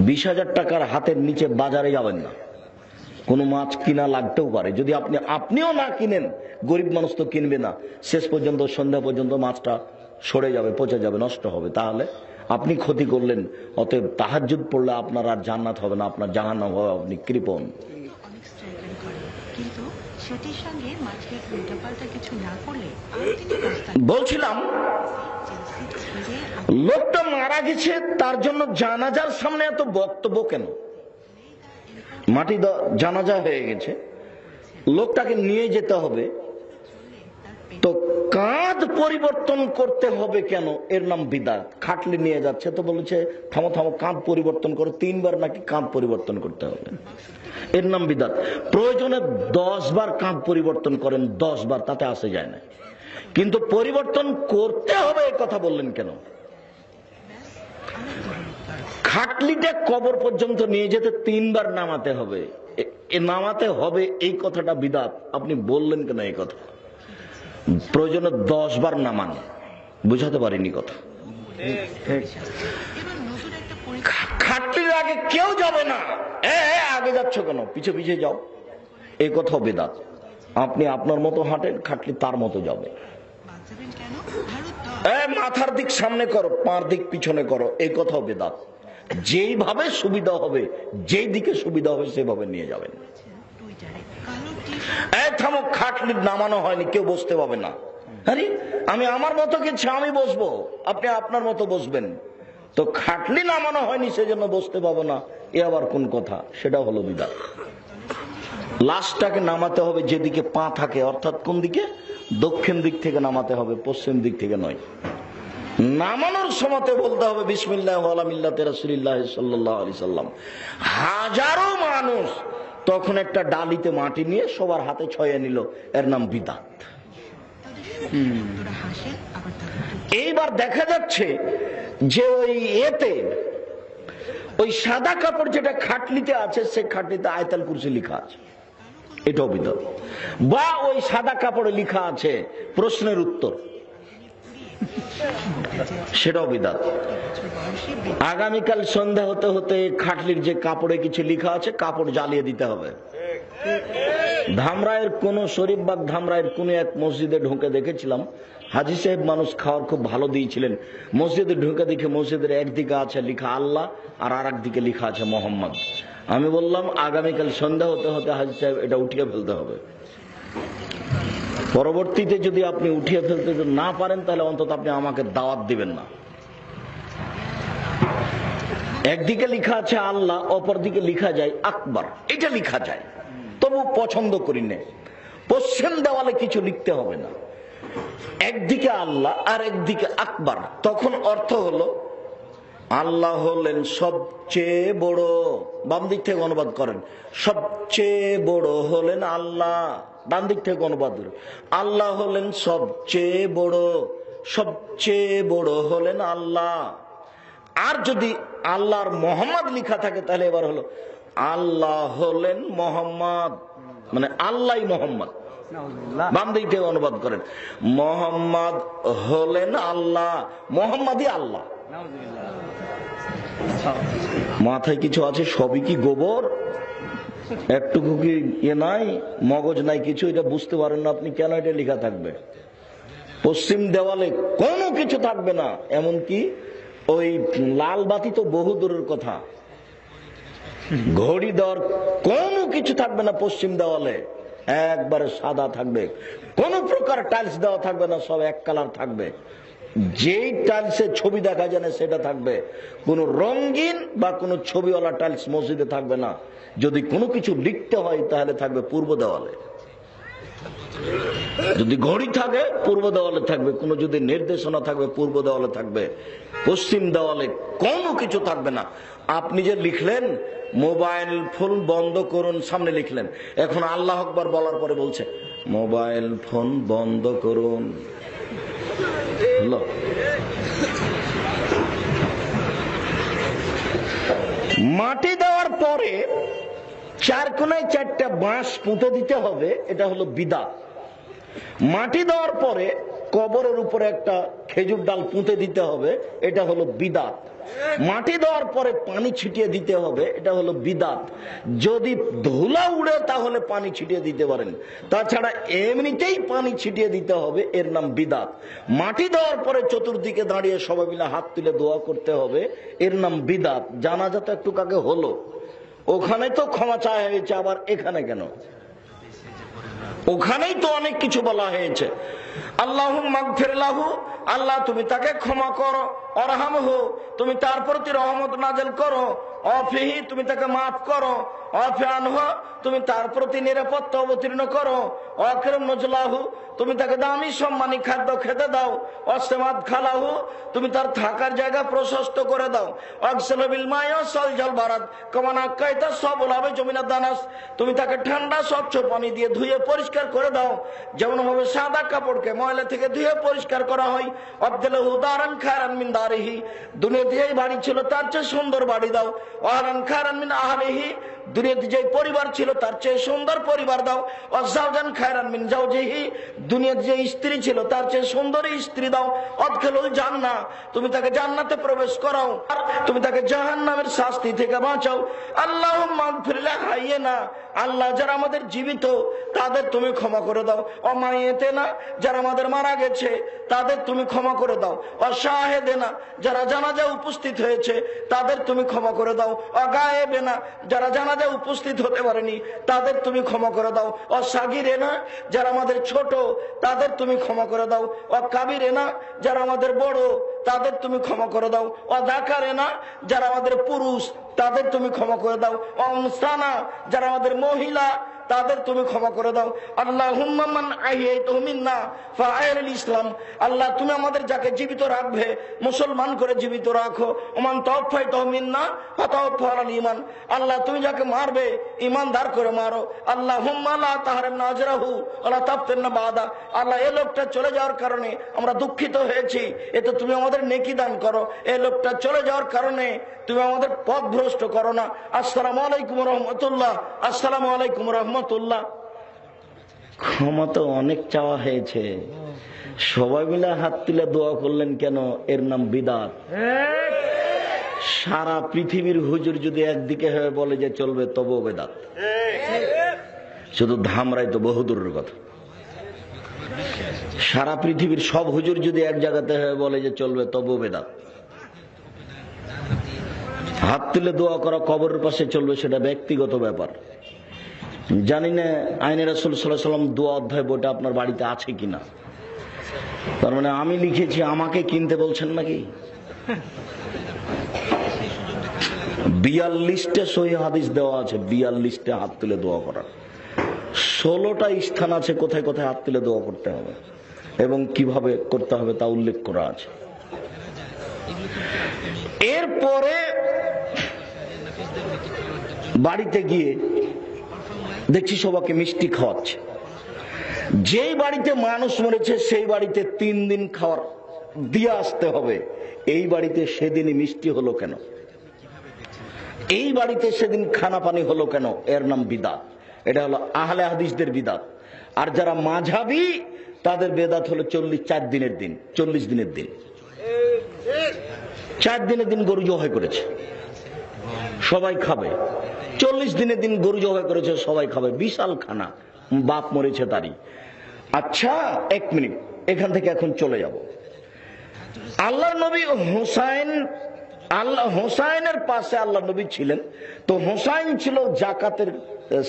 20,000 টাকার হাতের নিচে বাজারে যাবেন না। কোনো মাছ কিনা লাগতেও পারে, যদি আপনিও না কিনেন, গরিব মানুষ তো কিনবে না। শেষ পর্যন্ত সন্ধ্যা পর্যন্ত মাছটা সরে যাবে, পচে যাবে, নষ্ট হবে। তাহলে আপনি ক্ষতি করলেন। অতএব তাহাজ্জুদ পড়লে আপনার আর জান্নাত হবে না, আপনার জাহান্নাম হবে। আপনি কৃপণ। বলছিলাম লোকটা মারা গেছে, তার জন্য জানাজার সামনে এত বক্তব্য কেন? মাটি জানাজা হয়ে গেছে, লোকটাকে নিয়ে যেতে হবে, তো কাঁধ পরিবর্তন করতে হবে কেন? এর নাম বিদআত। খাটলি নিয়ে যাচ্ছে তো বলেছে থামো থামো, কাঁধ পরিবর্তন করো। 3 বার নাকি কাঁধ পরিবর্তন করতে হবে, এর নাম বিদআত। প্রয়োজনে 10 বার কাঁধ পরিবর্তন করেন, 10 বার, তাতে আসে যায় না। কিন্তু পরিবর্তন করতে হবে এ কথা বললেন কেন? খাটলিটা কবর পর্যন্ত নিয়ে যেতে 3 বার নামাতে হবে, নামাতে হবে, এই কথাটা বিদআত। আপনি বললেন কেন এই কথা? প্রয়োজনে 10 বার নামান। বুঝাতে পারিনি কথা? খাটলির আগে কেউ যাবে না। আগে যাচ্ছ কেন? পিছে পিছে যাও, এই কথা বিদআত। আপনি আপনার মতো হাঁটেন, খাটলি তার মতো যাবে। মাথার দিক সামনে করো, পার দিক পিছনে করো, এই কথা বিদআত। যেইভাবে সুবিধা হবে, যেই দিকে সুবিধা হবে সেভাবে নিয়ে যাবেন। থামো, খাটলি নামানো হয়নি, কেউ বসতে পাবে না। আরে আমি আমার মতো গেছি, আমি বসবো, আপনি আপনার মতো বসবেন। তো খাটলি নামানো হয়নি সেজন্য বসতে পাবো না, এ আবার কোন কথা? সেটা হলো বিদআত। লাশটাকে নামাতে হবে যেদিকে পা থাকে, অর্থাৎ কোন দিকে? দক্ষিণ দিক থেকে নামাতে হবে, পশ্চিম দিক থেকে নয়। নামানোর সময় বলতে হবে বিসমিল্লাহ ওয়া আলা মিল্লাতি রাসূলিল্লাহ সাল্লাল্লাহু আলাইহি সাল্লাম। হাজারো মানুষ তখন একটা ডালিতে মাটি নিয়ে সবার হাতে ছয়ে নিল, এর নাম বিদাত। এইবার দেখা যাচ্ছে যে ওই এতে ওই সাদা কাপড় যেটা খাটলিতে আছে, সে খাটলিতে আয়াতুল কুরসি লেখা আছে, এটাও বিদাত। বা ওই সাদা কাপড়ে লেখা আছে প্রশ্নের উত্তর, সেটাও বিদাত। আগামীকাল সন্ধ্যা হতে হতে খাটলির যে কাপড়ে কিছু লেখা আছে, কাপড় জ্বালিয়ে দিতে হবে। ধামরাইয়ের কোন শরীফবাগ ধামরাইয়ের কোন এক মসজিদে ঢুকে দেখেছিলাম, হাজী সাহেব মানুষ খাওয়ার খুব ভালো দিয়েছিলেন। মসজিদে ঢুকে দেখে মসজিদের একদিকে আছে লেখা আল্লাহ আর আর একদিকে লেখা আছে মোহাম্মদ। আমি বললাম আগামীকাল সন্ধ্যা হতে হতে হাজী সাহেব এটা উঠিয়ে ফেলতে হবে। পরবর্তীতে যদি আপনি উঠিয়ে ফেলতে না পারেন তাহলে অন্তত আপনি আমাকে দাওয়াত দিবেন না। একদিকে লেখা আছে আল্লাহ, অপর দিকে লেখা যায় আকবর, এটা লেখা যায়, তবু পছন্দ করি না। পশ্চিম দেওয়ালে কিছু লিখতে হবে না, একদিকে আল্লাহ আর একদিকে আকবর। তখন অর্থ হলো আল্লাহ হলেন সবচেয়ে বড়। বাম দিক থেকে অনুবাদ করেন, সবচেয়ে বড় হলেন আল্লাহ। ডান দিক থেকে অনুবাদ করেন, আল্লাহ হলেন সবচেয়ে বড়, সবচেয়ে বড় হলেন আল্লাহ। আর যদি আল্লাহর মোহাম্মদ লেখা থাকে তাহলে এবার হলো আল্লাহ হলেন মোহাম্মদ, মানে আল্লাহ মোহাম্মদ। বাম দিক থেকে অনুবাদ করেন, মোহাম্মদ হলেন আল্লাহ, মোহাম্মদই আল্লাহ। মাথায় কিছু আছে, সবই কি গোবর? একটুকু কি ইয়ে নাই, মগজ নাই কিছু? এটা বুঝতে পারেন না আপনি, কেন এটা লেখা থাকবে? পশ্চিম দেওয়ালে কোনো কিছু থাকবে না, এমনকি ওই লাল বাতি তো বহু দূরের কথা, ঘড়ি দেওয়ার কোনো কিছু থাকবে না পশ্চিম দেওয়ালে, একবারে সাদা থাকবে, কোন প্রকার টাইলস দেওয়া থাকবে না, সব এক কালার থাকবে। যেই টাইলসে ছবি দেখা যায় না সেটা থাকবে, কোন রঙিন বা কোন ছবিওয়ালা টাইলস মসজিদে থাকবে না। যদি কোনো কিছু লিখতে হয় তাহলে থাকবে পূর্ব দেওয়ালে, যদি ঘড়ি থাকে পূর্ব দেওয়ালে থাকবে, কোন যদি নির্দেশনা থাকবে পূর্ব দেওয়ালে থাকবে, পশ্চিম দেওয়ালে কোনো কিছু থাকবে না। আপনি যে লিখলেন মোবাইল ফোন বন্ধ করুন, সামনে লিখলেন, এখন আল্লাহ আকবার বলার পরে বলছে মোবাইল ফোন বন্ধ করুন। মাটি দেওয়ার পরে চার কোনায় চারটা বাঁশ পুঁতে দিতে হবে, এটা হলো বিদাত। মাটি দেওয়ার পরে কবরের উপরে একটা খেজুর ডাল পুঁতে দিতে হবে, এটা হলো বিদাত। মাটি দেওয়ার পরে পানি ছিটিয়ে দিতে হবে, এটা হলো বিদাত। যদি ধুলা উড়ে তাহলে পানি ছিটিয়ে দিতে পারেন, তাছাড়া এমনিতেই পানি ছিটিয়ে দিতে হবে, এর নাম বিদাত। মাটি দেওয়ার পরে চতুর্দিকে দাঁড়িয়ে সবাই মিলে হাত তুলে দোয়া করতে হবে, এর নাম বিদাত। জানাজা তো একটু আগে হলো, ওখানে তো ক্ষমা চাওয়া হয়েছে, আবার এখানে কেন? ওখানেই তো অনেক কিছু বলা হয়েছে, আল্লাহুম্মা গফির লাহু, আল্লাহ তুমি তাকে ক্ষমা করো, অরহামহু তুমি তার প্রতি রহমত নাযিল করো, অফিহি তুমি তাকে মাফ করো, অফি আনহু তুমি তার প্রতি নিরাপত্তা অবতীর্ণ করো, অকরম নজলাহু তুমি তাকে দামি সম্মানী খাদ্য খেতে দাও, অসমাদ খালাহু তুমি তার থাকার জায়গা প্রশস্ত করে দাও, অকসল বিল মায়া সলজল ভারত কমানা কাইতা সবল হবে জমিনা দানাস তুমি তাকে ঠান্ডা স্বচ্ছ পানি দিয়ে ধুয়ে পরিষ্কার করে দাও, যেমন ভাবে সাদা কাপড়কে ময়লা থেকে ধুয়ে পরিষ্কার করা হয়। আব্দুল্লাহু দারান খায়রান মিন দারিহি দুনিয়াতে যেই বাড়ি ছিল তার চেয়ে সুন্দর বাড়ি দাও, ওয়াহারান খায়রান মিন আহলিহি দুনিয়াতে যে পরিবার ছিল তার চেয়ে সুন্দর পরিবার দাও, ওয়াজাওজান খায়রান মিন জাওজিহি দুনিয়াতে যে স্ত্রী ছিল তার চেয়ে সুন্দর স্ত্রী দাও, আদখিলুল জান্নাহ তুমি তাকে জান্নাতে প্রবেশ করাও, আর তুমি তাকে জাহান্নামের শাস্তি থেকে বাঁচাও। আল্লাহুম্মা গফির লিহাইয়িনা আল্লাহ যারা আমাদের জীবিত তাদের তুমি ক্ষমা করে দাও, অমাইয়াতিনা যারা আমাদের মারা গেছে তাদের তুমি ক্ষমা করে দাও, অশাহিদিনা যারা জানাজা উপস্থিত হয়েছে তাদের তুমি ক্ষমা করে দাও, অগায়েবিনা যারা জানাজা উপস্থিত হতে পারেনি তাদের তুমি ক্ষমা করে দাও, অসাগিরিনা যারা আমাদের ছোট তাদের তুমি ক্ষমা করে দাও, অকাবিরিনা যারা আমাদের বড় তাদের তুমি ক্ষমা করে দাও, অযাকারিনা যারা আমাদের পুরুষ তাদের তুমি ক্ষমা করে দাও, অনসানা যারা আমাদের মহিলা তাদের তুমি ক্ষমা করে দাও। আল্লাহুম্মা মান আহইয়াতাহু মিন্না ফাআইল ইসলাম, আল্লাহ তুমি আমাদের যাকে জীবিত রাখবে মুসলমান করে জীবিত রাখো। ওমান তাওফাইতাহু মিন্না ফাতাওফা আলাল ঈমান, আল্লাহ তুমি যাকে মারবে ঈমানদার করে মারো। আল্লাহুম্মা লা তাহরিমনা আজরাহু ওয়ালা তাফতিরনা বাদা, আল্লাহ এই লোকটা চলে যাওয়ার কারণে আমরা দুঃখিত হয়েছি, এতে তুমি আমাদের নেকি দান করো। এই লোকটা চলে যাওয়ার কারণে তুমি আমাদের পথ ভ্রষ্ট করো না। আসসালামু আলাইকুম রহমতুল্লাহ, আসসালামু আলাইকুম রহমতুল্লাহ। ক্ষমা তো অনেক চাওয়া হয়েছে, সবাই মিলে হাত তুলে দোয়া করলেন কেন? এর নাম বিদআত। সারা পৃথিবীর হুজুর যদি একদিকে হয়ে বলে যে চলবে তবুও বেদাত। শুধু ধামরাই তো বহুদূরের কথা। সারা পৃথিবীর সব হুজুর যদি এক জায়গাতে হয়ে বলে যে চলবে তবুও বেদাত। হাত তুলে দোয়া করা কবরের পাশে চলবে সেটা ব্যক্তিগত ব্যাপার। জানি না আইনে রাসূল সাল্লাল্লাহু আলাইহি ওয়াসাল্লাম দোয়া অধ্যায় বইটা আপনার বাড়িতে আছে কিনা। তার মানে আমি লিখেছি, আমাকে কিনতে বলছেন নাকি? 42টা সহিহ হাদিস দেওয়া আছে, 42টা হাত তুলে দোয়া করার। 16টা স্থান আছে কোথায় কোথায় হাত তুলে দোয়া করতে হবে এবং কিভাবে করতে হবে তা উল্লেখ করা আছে। এরপরে বাড়িতে গিয়ে দেখছি সবাইকে মিষ্টি খাওয়াচ্ছে। যেই বাড়িতে মানুষ মরেছে সেই বাড়িতে 3 দিন খাওয়ার দিয়ে আসতে হবে। এই বাড়িতে সেদিনই মিষ্টি হলো কেন? এই বাড়িতে সেদিন খানা পানি হলো কেন? এর নাম বিদআত। এটা হলো আহলে হাদিসদের বিদআত। আর যারা মাযহাবী তাদের বেদাত হলো 4 দিনের দিন, 40 দিনের দিন। 4 দিনের দিন গরু জবাই করেছে, সবাই খাবে। 40 দিনের দিন গরু জবাই করেছে, সবাই খাবে। বিশাল খানা, বাপ মরেছে তারই। আচ্ছা 1 মিনিট, এখান থেকে এখন চলে যাব। আল্লাহর নবী হোসাইনের পাশে আল্লাহ নবী ছিলেন। তো হোসাইন ছিল জাকাতের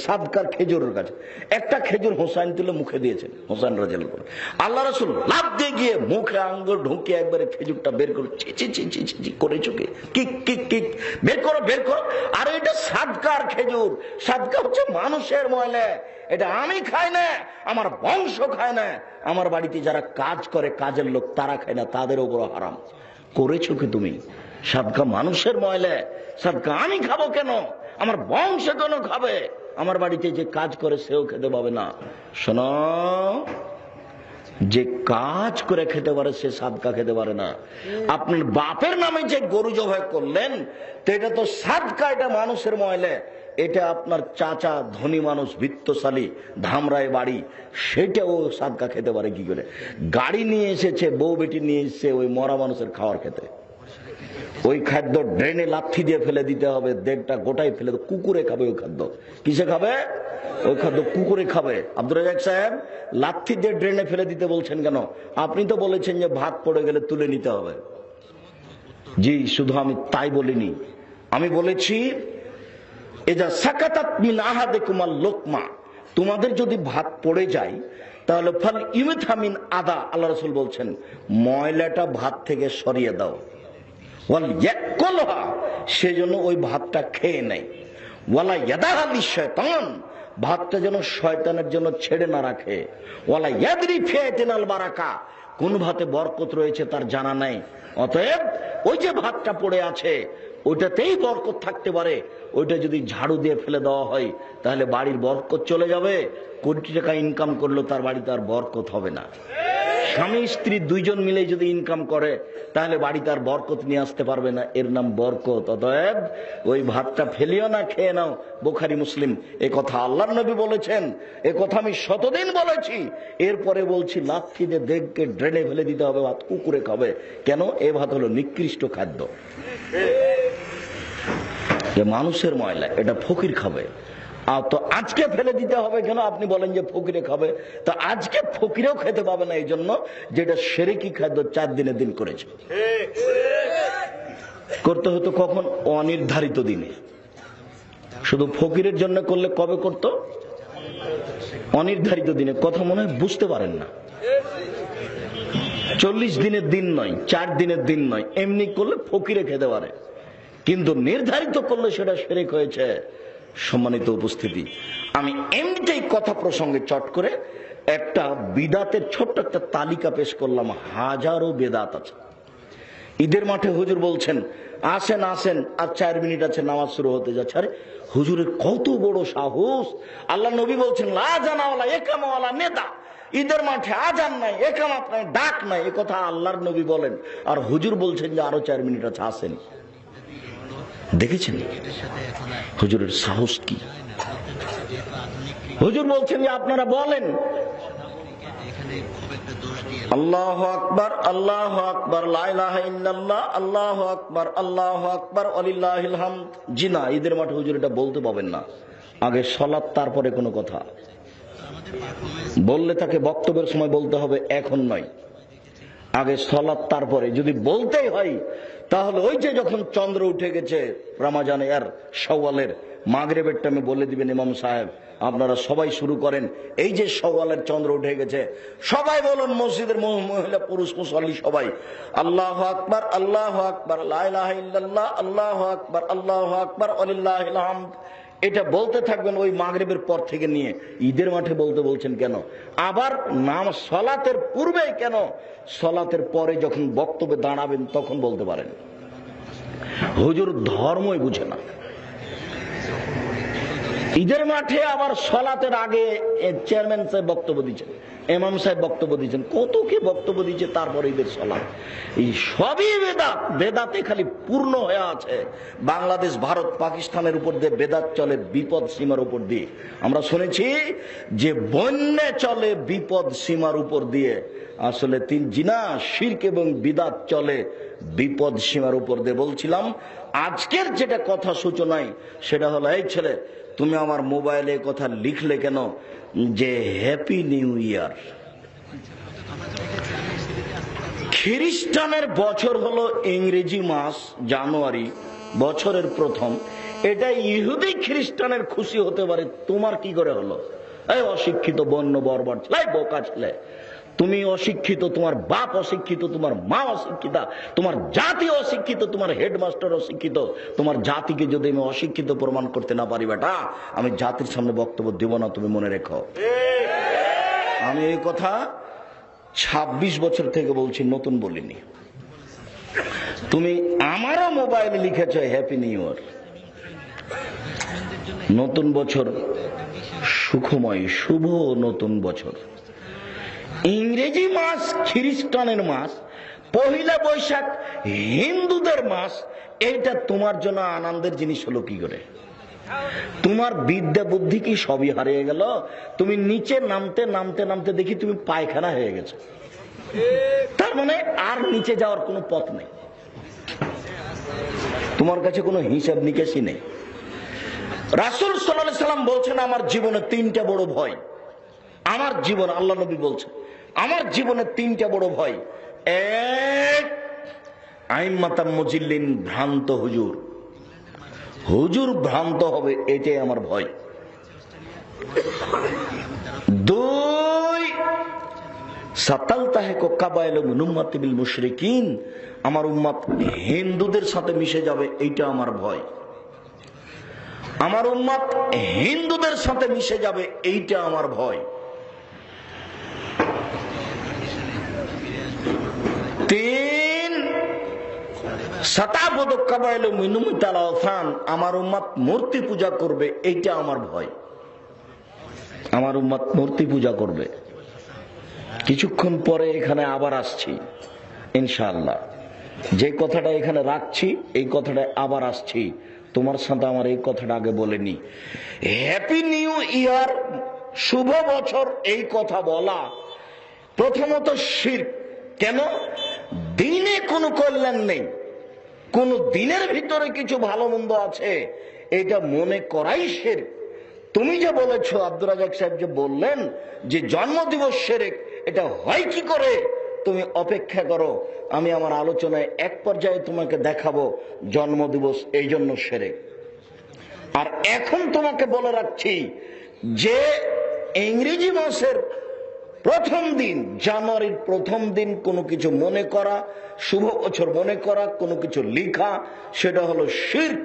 সাদকার খেজুরের কাছে। একটা খেজুর হোসাইন তুলে মুখে দিয়েছেন, হোসাইন রাদিয়াল্লাহু আনহু। আল্লাহ রাসূল লাফ দিয়ে গিয়ে মুখে আঙ্গুল ঢুকিয়ে একবারে খেজুরটা বের করে চি চি চি চি চি করেছো কি, কিক কিক কিক, বের করো বের করো। আর এটা সাদকার খেজুর, সাদকা হচ্ছে মানুষের ময়লা। এটা আমি খাই না, আমার বংশ খায় না, আমার বাড়িতে যারা কাজ করে কাজের লোক তারা খায় না, তাদের উপর হারাম। করেছো কি তুমি? সাদকা মানুষের ময়লা, সাদকা আমি খাবো কেন? আমার বংশ কেন খাবে? আমার বাড়িতে যে কাজ করে সেও খেতে পাবে না। শোনো, যে কাজ করে খেতে পারে সে সাদকা খেতে পারে না। আপনার বাপের নামে যে গরু জবাই করলেন তো এটা তো সাদকা, এটা মানুষের ময়লা। এটা আপনার চাচা ধনী মানুষ, বিত্তশালী, ধামরায় বাড়ি, সেটাও সাদকা খেতে পারে কি করে? গাড়ি নিয়ে এসেছে, বউ বেটি নিয়ে এসেছে ওই মরা মানুষের খাওয়ার খেতে। ওই খাদ্য ড্রেনে লাথি দিয়ে ফেলে দিতে হবে, দেড়টা গোটাই ফেলে। কুকুরে খাবে ওই খাদ্য। কিসে খাবে? ওই খাদ্য কুকুরে খাবে। আব্দুর রাজ্জাক সাহেব, লাথি দিয়ে ড্রেনে ফেলে দিতে বলছেন কেন? আপনি তো বলেছেন যে ভাত পড়ে গেলে তুলে নিতে হবে। জি, শুধু আমি তাই বলিনি, আমি বলেছি এজা সাকাতাত মিন আহাদিকুমাল লোকমা, তোমাদের যদি ভাত পড়ে যায় তাহলে ফাল ইউমিথা মিন আদা, আল্লাহ রাসূল বলছেন ময়লাটা ভাত থেকে সরিয়ে দাও। ওয়াল ইয়াকুলহা, সেজন্য ওই ভাতটা খেয়ে নেয়। ওয়ালা ইয়াদাহা লিশাইতান, ভাতটা যেন শয়তানের জন্য ছেড়ে না রাখে। ওয়ালা ইয়াদরি ফিয়াতিনাল বারাকা, কোন ভাতে বরকত রয়েছে তার জানা নাই। অতএব ওই যে ভাতটা পড়ে আছে ওইটাতেই বরকত থাকতে পারে। ওইটা যদি ঝাড়ু দিয়ে ফেলে দেওয়া হয় তাহলে বাড়ির বরকত চলে যাবে। কোটি টাকা ইনকাম করলো তার বাড়িতে আর বরকত হবে না। স্বামী স্ত্রী 2 জন মিলে যদি ইনকাম করে তাহলে বাড়িতে আর বরকত নিয়ে আসতে পারবে না, এর নাম বরকত। অতএব ওই ভাতটা ফেলিও না, খেয়ে নাও। বুখারী মুসলিম। এ কথা আল্লাহর নবী বলেছেন, এ কথা আমি শতদিন বলেছি। এরপরে বলছি লাথি দিয়ে দেখকে ড্রেনে ফেলে দিতে হবে, ভাত কুকুরে খাবে কেন? এ ভাত হলো নিকৃষ্ট খাদ্য, যে মানুষের ময়লা, এটা ফকির খাবে। তো আজকে ফেলে দিতে হবে কেন? আপনি বলেন যে ফকিরে খাবে, তো আজকে ফকিরেও খেতে পাবে না, এই জন্য যেটা শিরকি খাদ্য 4 দিনে দিন করেছে। করতে হতো কখন? অনির্ধারিত দিনে। শুধু ফকিরের জন্য করলে কবে করত? অনির্ধারিত দিনে। কথা মনে হয় বুঝতে পারেন না। 40 দিনের দিন নয়, 4 দিনের দিন নয়, এমনি করলে ফকিরে খেতে পারে, কিন্তু নির্ধারিত করলে সেটা শিরক হয়েছে। সম্মানিত উপস্থিতি, আমি এমনিতেই কথা প্রসঙ্গে চট করে একটা বিদাতের ছোট্ট একটা তালিকা পেশ করলাম। হাজারো বেদাত আছে। ঈদের মাঠে হুজুর বলছেন আসেন আসেন, আর 4 মিনিট আছে নামাজ শুরু হতে যাচ্ছে। আরে হুজুরের কত বড় সাহস! আল্লাহ নবী বলছেন লা জানাওয়ালা একামাওয়ালা নেতা, ঈদের মাঠে আজান নাই, একামাত নাই, ডাক নাই, এ কথা আল্লাহর নবী বলেন, আর হুজুর বলছেন যে আরো 4 মিনিট আছে, আসেন। দেখেছেন হুজুরের সাহস কি? হুজুর বলছেন যে আপনারা বলেন আল্লাহু আকবার, আল্লাহু আকবার, লা ইলাহা ইল্লাল্লাহ, আল্লাহু আকবার, আল্লাহু আকবার, ওয়ালিল্লাহিল হামদ। জি না, ঈদের মাঠে হুজুর এটা বলতে পাবেন না। আগে সালাত, তারপরে কোনো কথা বললে তাকে বক্তব্যের সময় বলতে হবে, এখন নয়। আগে সালাত, তারপরে যদি বলতেই হয় তাহলে ওই যে যখন চন্দ্র উঠে গেছে রমজানে আর শাওয়ালের মাগরিবের টাইমে বলে দিবেন ইমাম সাহেব আপনারা সবাই শুরু করেন, এই যে শাওয়ালের চন্দ্র উঠে গেছে, সবাই বলুন, মসজিদের মহিলা পুরুষ মুসল্লি সবাই আল্লাহু আকবার, আল্লাহু আকবার, লা ইলাহা ইল্লাল্লাহ, আল্লাহু আকবার, আল্লাহু আকবার, ওয়ালিল্লাহিল হামদ। এটা বলতে থাকবেন ওই মাগরিবের পর থেকে নিয়ে। ঈদের মাঠে বলতে বলছেন কেন? আবার নাম সালাতের পূর্বে কেন? সালাতের পরে যখন বক্তব্যে দাঁড়াবেন তখন বলতে পারেন। হুজুর ধর্মই বুঝে না। ঈদের মাঠে আবার সালাতের আগে চেয়ারম্যান সাহেব বক্তব্য দিচ্ছেন, ইমাম সাহেব বক্তব্য দিচ্ছেন, কত কে বক্তব্য দিচ্ছে, তারপরে ঈদের সালাত। এই সবই বেদাত। বেদাতে খালি পূর্ণ হয়ে আছে। বাংলাদেশ, ভারত, পাকিস্তানের উপর দিয়ে বেদাত চলে বিপদ সীমার উপর দিয়ে। আমরা শুনেছি যে বন্যে চলে বিপদ সীমার উপর দিয়ে। আসলে জিনা, শিরক এবং বিদাত চলে বিপদ সীমার উপর দিয়ে। বলছিলাম আজকের যেটা কথা সূচনায়, সেটা হলো এই ছেলে তুমি আমার মোবাইলে কথা লিখলে কেন যে হ্যাপি নিউ ইয়ার? খ্রিস্টানের বছর হলো ইংরেজি মাস জানুয়ারি, বছরের প্রথম। এটা ইহুদি খ্রিস্টানের খুশি হতে পারে, তোমার কি করে হলো? এই অশিক্ষিত বন্য বর্বর ছেলে, বোকা ছেলে, তুমি অশিক্ষিত, তোমার বাপ অশিক্ষিত, তোমার মা অশিক্ষিতা, তোমার জাতি অশিক্ষিত, তোমার হেডমাস্টার অশিক্ষিত। তোমার জাতিকে যদি আমি অশিক্ষিত প্রমাণ করতে না পারি বেটা, আমি জাতির সামনে বক্তব্য দেব না, তুমি মনে রেখো। আমি এই কথা 26 বছর থেকে বলছি, নতুন বলিনি। তুমি আমারও মোবাইলে লিখেছ হ্যাপি নিউ ইয়ার। নতুন বছর সুখময়, শুভ নতুন বছর। ইংরেজি মাস খ্রিস্টানের মাস, পহিলা বৈশাখ হিন্দুদের মাস। এইটা তোমার জন্য আনন্দের জিনিস হলো কি করে? তোমার বিদ্যা বুদ্ধি কি সবই হারিয়ে গেল? তুমি নিচে নামতে নামতে নামতে দেখি তুমি পায়খানা হয়ে গেছে, তার মানে আর নিচে যাওয়ার কোনো পথ নেই, তোমার কাছে কোনো হিসাব নিকাশই নেই। রাসূল সাল্লাল্লাহু আলাইহি সাল্লাম বলছেন আমার জীবনে 3টা বড় ভয়। আমার জীবন, আল্লাহ নবী বলছেন আমার জীবনে 3টা বড় ভয়। এক, আইম্মাতাম মুজিল্লিন, ভ্রান্ত হুজুর। হুজুর ভ্রান্ত হবে, এটাই আমার ভয়। 2, সাতালতাহে কাবাইল মিন উম্মতি বিল মুশরিকিন, আমার উম্মত হিন্দুদের সাথে মিশে যাবে, এইটা আমার ভয়। আমার উম্মত হিন্দুদের সাথে মিশে যাবে, এইটা আমার ভয়। 3, সাতাবুদু কাবাইল মিন উম্মাতিল আওসান, আমার উম্মত মূর্তি পূজা করবে, এইটা আমার ভয়। আমার উম্মত মূর্তি পূজা করবে। কিছুক্ষণ পরে এখানে আবার আসছি ইনশাআল্লাহ। যে কথাটা এখানে রাখছি, এই কথাটা আবার আসছি। তোমার সাথে আমার এই কথাটা আগে বলেনি। হ্যাপি নিউ ইয়ার, শুভ বছর, এই কথা বলা প্রথমত শিরক। কেন? দিনে কোনো কল্যাণ নেই, কোন দিনের ভিতরে কিছু ভালো মন্দ আছে, এটা মনে করাই শিরক। তুমি যে বলেছো, আব্দুর রাজাক সাহেব যে বললেন যে জন্মদিবস শিরক, এটা হয় কি করে? তুমি অপেক্ষা করো, আমি আমার আলোচনায় এক পর্যায়ে তোমাকে দেখাবো জন্মদিবস এই জন্য শিরক। আর এখন তোমাকে বলে রাখছি যে ইংরেজি মাসের প্রথম দিন, জানুয়ারির প্রথম দিন কোনো কিছু মনে করা, শুভ বছর মনে করা, কোনো কিছু লেখা, সেটা হলো শিরক।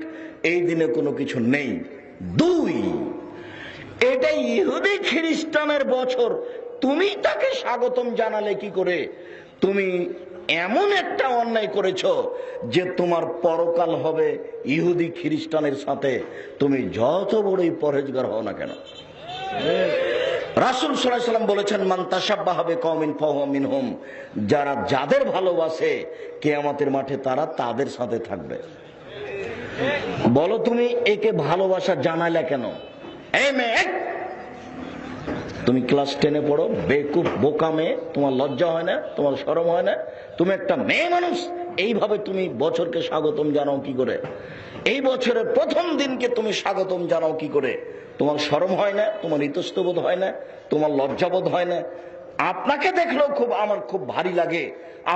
এই দিনে কোনো কিছু নেই। দুই, এটা ইহুদি খ্রিস্টানের বছর, তুমি তাকে স্বাগতম জানালে কি করে? তুমি এমন একটা অন্যায় করেছো যে তোমার পরকাল হবে ইহুদি খ্রিস্টানের সাথে, তুমি যত বড়ই পরহেজগার হও না কেন। রাসূল সাল্লাল্লাহু আলাইহি ওয়াসাল্লাম বলেছেন, মান তাশাব্বাহা বিকওমিন ফাহুয়া মিনহুম, যারা যাদের ভালোবাসে কিয়ামতের মাঠে তারা তাদের সাথে থাকবে। বলো তুমি একে ভালোবাসা জানাইলা কেন? এই মেয়ে, তুমি ক্লাস 10-এ পড়ো, বেকুব বোকা মেয়ে, তোমার লজ্জা হয় না? তোমার শরম হয় না? তুমি একটা মেয়ে মানুষ, এইভাবে তুমি বছরকে স্বাগতম জানাও কি করে? এই বছরের প্রথম দিনকে তুমি স্বাগতম জানাও কি করে? তোমার শরম হয় না? তোমার ইতস্তবোধ হয় না? তোমার লজ্জাবোধ হয় না? আপনাকে দেখলেও আমার খুব ভারী লাগে,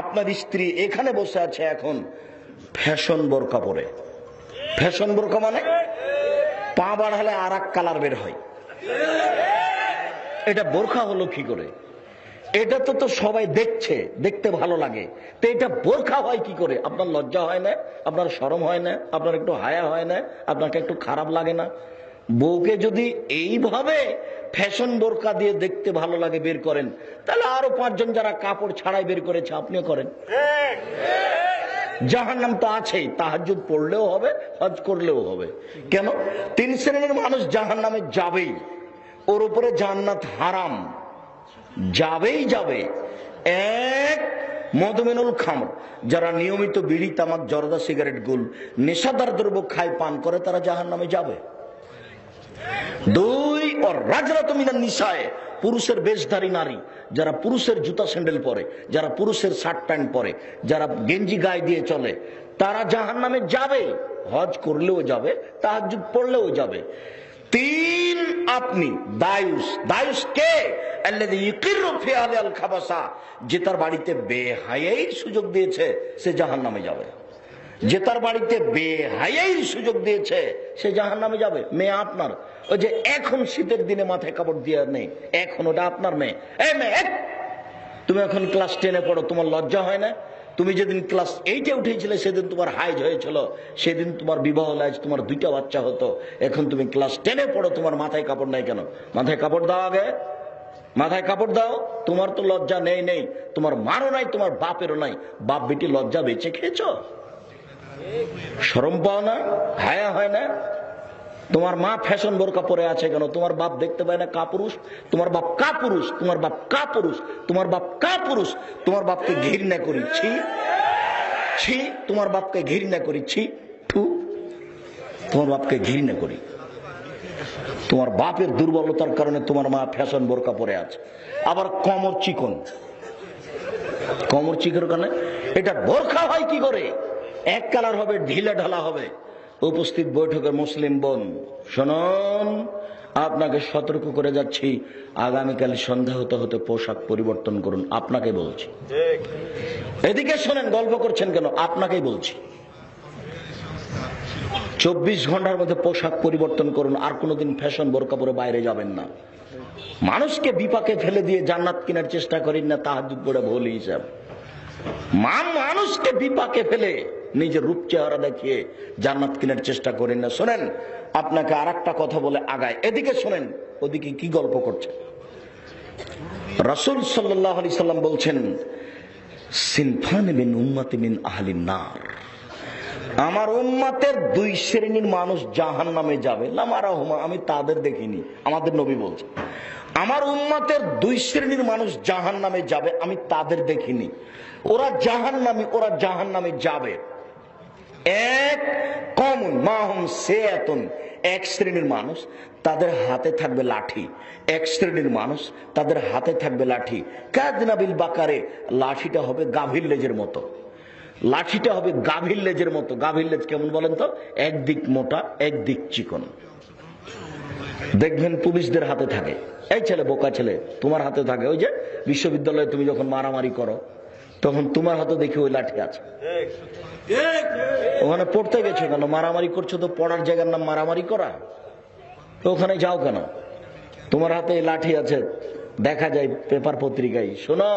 আপনার স্ত্রী এখানে বসে আছে এখন ফ্যাশন বোরকা পরে। ফ্যাশন বোরকা মানে পা বাড়ালে আর এক কালার বের হয়, এটা বোরখা হলো কি করে? এটা তো সবাই দেখছে, দেখতে ভালো লাগে, তো এটা বোরখা হয় কি করে? আপনার লজ্জা হয় না? আপনার শরম হয় না? আপনার একটু হায়া হয় না? আপনাকে একটু খারাপ লাগে না? বউকে যদি এইভাবে ফ্যাশন বোরকা দিয়ে দেখতে ভালো লাগে বের করেন, তাহলে আরো 5 জন যারা কাপড় ছাড়াই বের করেছে আপনিও করেন। জাহান্নাম তো আছেই, তাহাজ্জুদ পড়লেও হবে, হজ করলেও হবে। কেন? 3 শ্রেণীর মানুষ জাহান্নামে যাবেই, ওর উপরে জান্নাত হারাম, যাবেই যাবে। এক, মদমিনুল খামর, যারা নিয়মিত বিড়ি তামাক জর্দা সিগারেট গুল নেশাদার দ্রব্য খায় পান করে তারা জাহান্নামে যাবে। 2, ওর রাজরাতু মিনান নিসায়ে, পুরুষের বেশধারী নারী, যারা পুরুষের জুতা স্যান্ডেল পরে, যারা পুরুষের শার্ট প্যান্ট পরে, যারা গেঞ্জি গায়ে দিয়ে চলে, তারা জাহান্নামে যাবে, হজ করলেও যাবে, তাহাজ্জুদ পড়লেও যাবে। 3, আপনি দায়ুস। দায়ুস কে? আল্লাযী ইকিরু ফি আহলিল খাবাসা, যে তার বাড়িতে বেহায়াইর সুযোগ দিয়েছে সে জাহান্নামে যাবে। যে তার বাড়িতে বেহায়াইর সুযোগ দিয়েছে সে জাহান্নামে যাবে। মেয়ে আপনার, ওই যে এখন শীতের দিনে মাথায় কাপড় দিয়ে নেই, এখন ওটা আপনার মেয়ে। এই মেয়ে, তুমি এখন ক্লাস 10-এ পড়ো, তোমার লজ্জা হয় না? তুমি যেদিন ক্লাস 8-এ উঠেছিলে সেদিন তোমার হাইজ হয়েছিল, সেদিন তোমার বিবাহ লাইজ, তোমার 2টা বাচ্চা হতো। এখন তুমি ক্লাস 10-এ পড়ো, তোমার মাথায় কাপড় নাই কেন? মাথায় কাপড় দাও আগে, মাথায় কাপড় দাও। তোমার তো লজ্জা নেই, তোমার মারও নাই, তোমার বাপেরও নাই। বাপ বেটি লজ্জা বেঁচে খেয়েছো? শরম পাও না? হায়া হয় না? তোমার মা ফ্যাশন বোরকা পরে আছে কেন? তোমার বাপ দেখতে পায় না কাপুরুষ? তোমার বাপ কাপুরুষ, তোমার বাপ কাপুরুষ, তোমার বাপ কাপুরুষ। তোমার বাপকে ঘৃণা করি, ছি ছি, তোমার বাপকে ঘৃণা করি, ছি থু, তোমার বাপকে ঘৃণা করি। তোমার বাপের দুর্বলতার কারণে তোমার মা ফ্যাশন বোরকা পরে আছে। আবার কোমর চিকন, কোমর চিকন কারণে এটা বোরখা হয় কি করে? এক কালার হবে, ঢিলে ঢালা হবে। উপস্থিত বৈঠকের মুসলিম বোন শুনুন, আপনাকে সতর্ক করে যাচ্ছি, আগামীকাল সন্ধ্যা হতে হতে পোশাক পরিবর্তন করুন। আপনাকে বলছি, এদিকে শোনেন, গল্প করছেন কেন? আপনাকেই বলছি, 24 ঘন্টার মধ্যে পোশাক পরিবর্তন করুন। আর কোনোদিন ফ্যাশন বোরকা পরে বাইরে যাবেন না। মানুষকে বিপাকে ফেলে দিয়ে জান্নাত কেনার চেষ্টা করেন না, তাহাজ্জুদ পড়ে ভুল হিসাব। মানুষকে বিপাকে ফেলে নিজের রূপ চেহারা দেখিয়ে জান্নাত কেনার চেষ্টা করেন না। শোনেন, আপনাকে আর একটা কথা বলে আগায়, এদিকে শোনেন, ওদিকে কি গল্প করছে। রাসূল সাল্লাল্লাহু আলাইহি সাল্লাম বলছেন, সিনফান মিন উম্মতি মিন আহলিন নার, আমার উম্মতের 2 শ্রেণীর মানুষ জাহান্নামে যাবে। লামারাহুমা, আমি তাদের দেখিনি। আমাদের নবী বলছেন, আমার উম্মতের 2 শ্রেণীর মানুষ জাহান্নামে যাবে, আমি তাদের দেখিনি। ওরা জাহান্নামী, ওরা জাহান্নামে যাবে। এক, কমন মাহুম সেয়াতুন, এক শ্রেণীর মানুষ তাদের হাতে থাকবে লাঠি। এক শ্রেণীর মানুষ তাদের হাতে থাকবে লাঠি, কাযনাবিল বাকারে, লাঠিটা হবে গাভীর লেজের মতো। লাঠিটা হবে গাভীর লেজের মতো। গাভীর লেজ কেমন বলেন তো? একদিক মোটা, একদিক চিকন। দেখবেন পুলিশদের হাতে থাকে। এই ছেলে, বোকা ছেলে, তোমার হাতে থাকে। ওই যে বিশ্ববিদ্যালয়ে তুমি যখন মারামারি করো তখন তোমার হাতে দেখি ওই লাঠি আছে। ওখানে পড়তে গেছো কেন? মারামারি করছো তো, পড়ার জায়গার নাম মারামারি করা, তো ওখানে যাও কেন? তোমার হাতে এই লাঠি আছে, দেখা যায় পেপার পত্রিকায়। শোনো,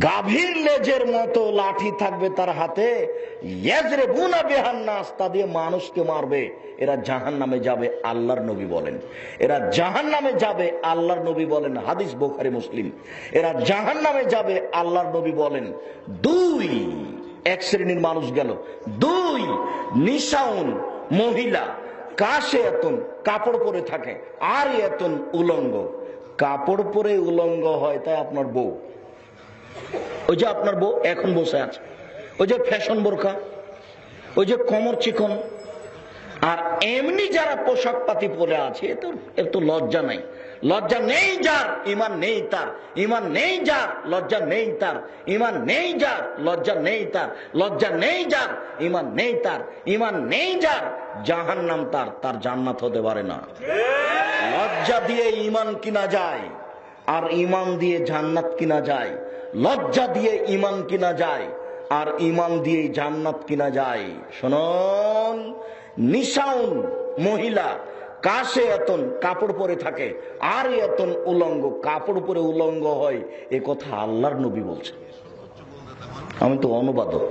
গাভীর লেজের মতো লাঠি থাকবে তার হাতে, ইয়াজরিবুনা বিহান নাস, তা দিয়ে মানুষকে মারবে। এরা জাহান্নামে যাবে, আল্লাহর নবী বলেন। এরা জাহান্নামে যাবে, আল্লাহর নবী বলেন। হাদিস বুখারী মুসলিম। এরা জাহান্নামে যাবে, আল্লাহর নবী বলেন। দুই, এক শ্রেণীর মানুষ গেল। দুই, নিসাউন, মহিলা, কাশে এতন, কাপড় পরে থাকে, আর এতন, উলঙ্গ। কাপড় পরে উলঙ্গ হয় তাই আপনার বউ, ওই যে আপনার বউ এখন বসে আছে, ওই যে ফ্যাশন বোরকা, ওই যে কোমর চিকন। আর এমনি যারা পোশাক পাতি পরে আছে, এর তো লজ্জা নাই। লজ্জা নেই যার, ইমান নেই তার। ইমান নেই যার, লজ্জা নেই তার। ইমান নেই যার, লজ্জা নেই তার। লজ্জা নেই যার, ইমান নেই তার। ইমান নেই যার, জাহান্নাম তার, তার জান্নাত হতে পারে না। লজ্জা দিয়ে ইমান কিনা যায়, আর ইমান দিয়ে জান্নাত কিনা যায়। লজ্জা দিয়ে ইমান কিনা যায়, আর ইমান দিয়ে জান্নাত কিনা যায়। শুনুন, নিসাউন, মহিলা, কাশে এতন, কাপড় পরে থাকে, আর এতন, উলঙ্গ। কাপড় পরে উলঙ্গ হয়, এ কথা আল্লাহর নবী বলছেন। আমি তো অনুবাদক।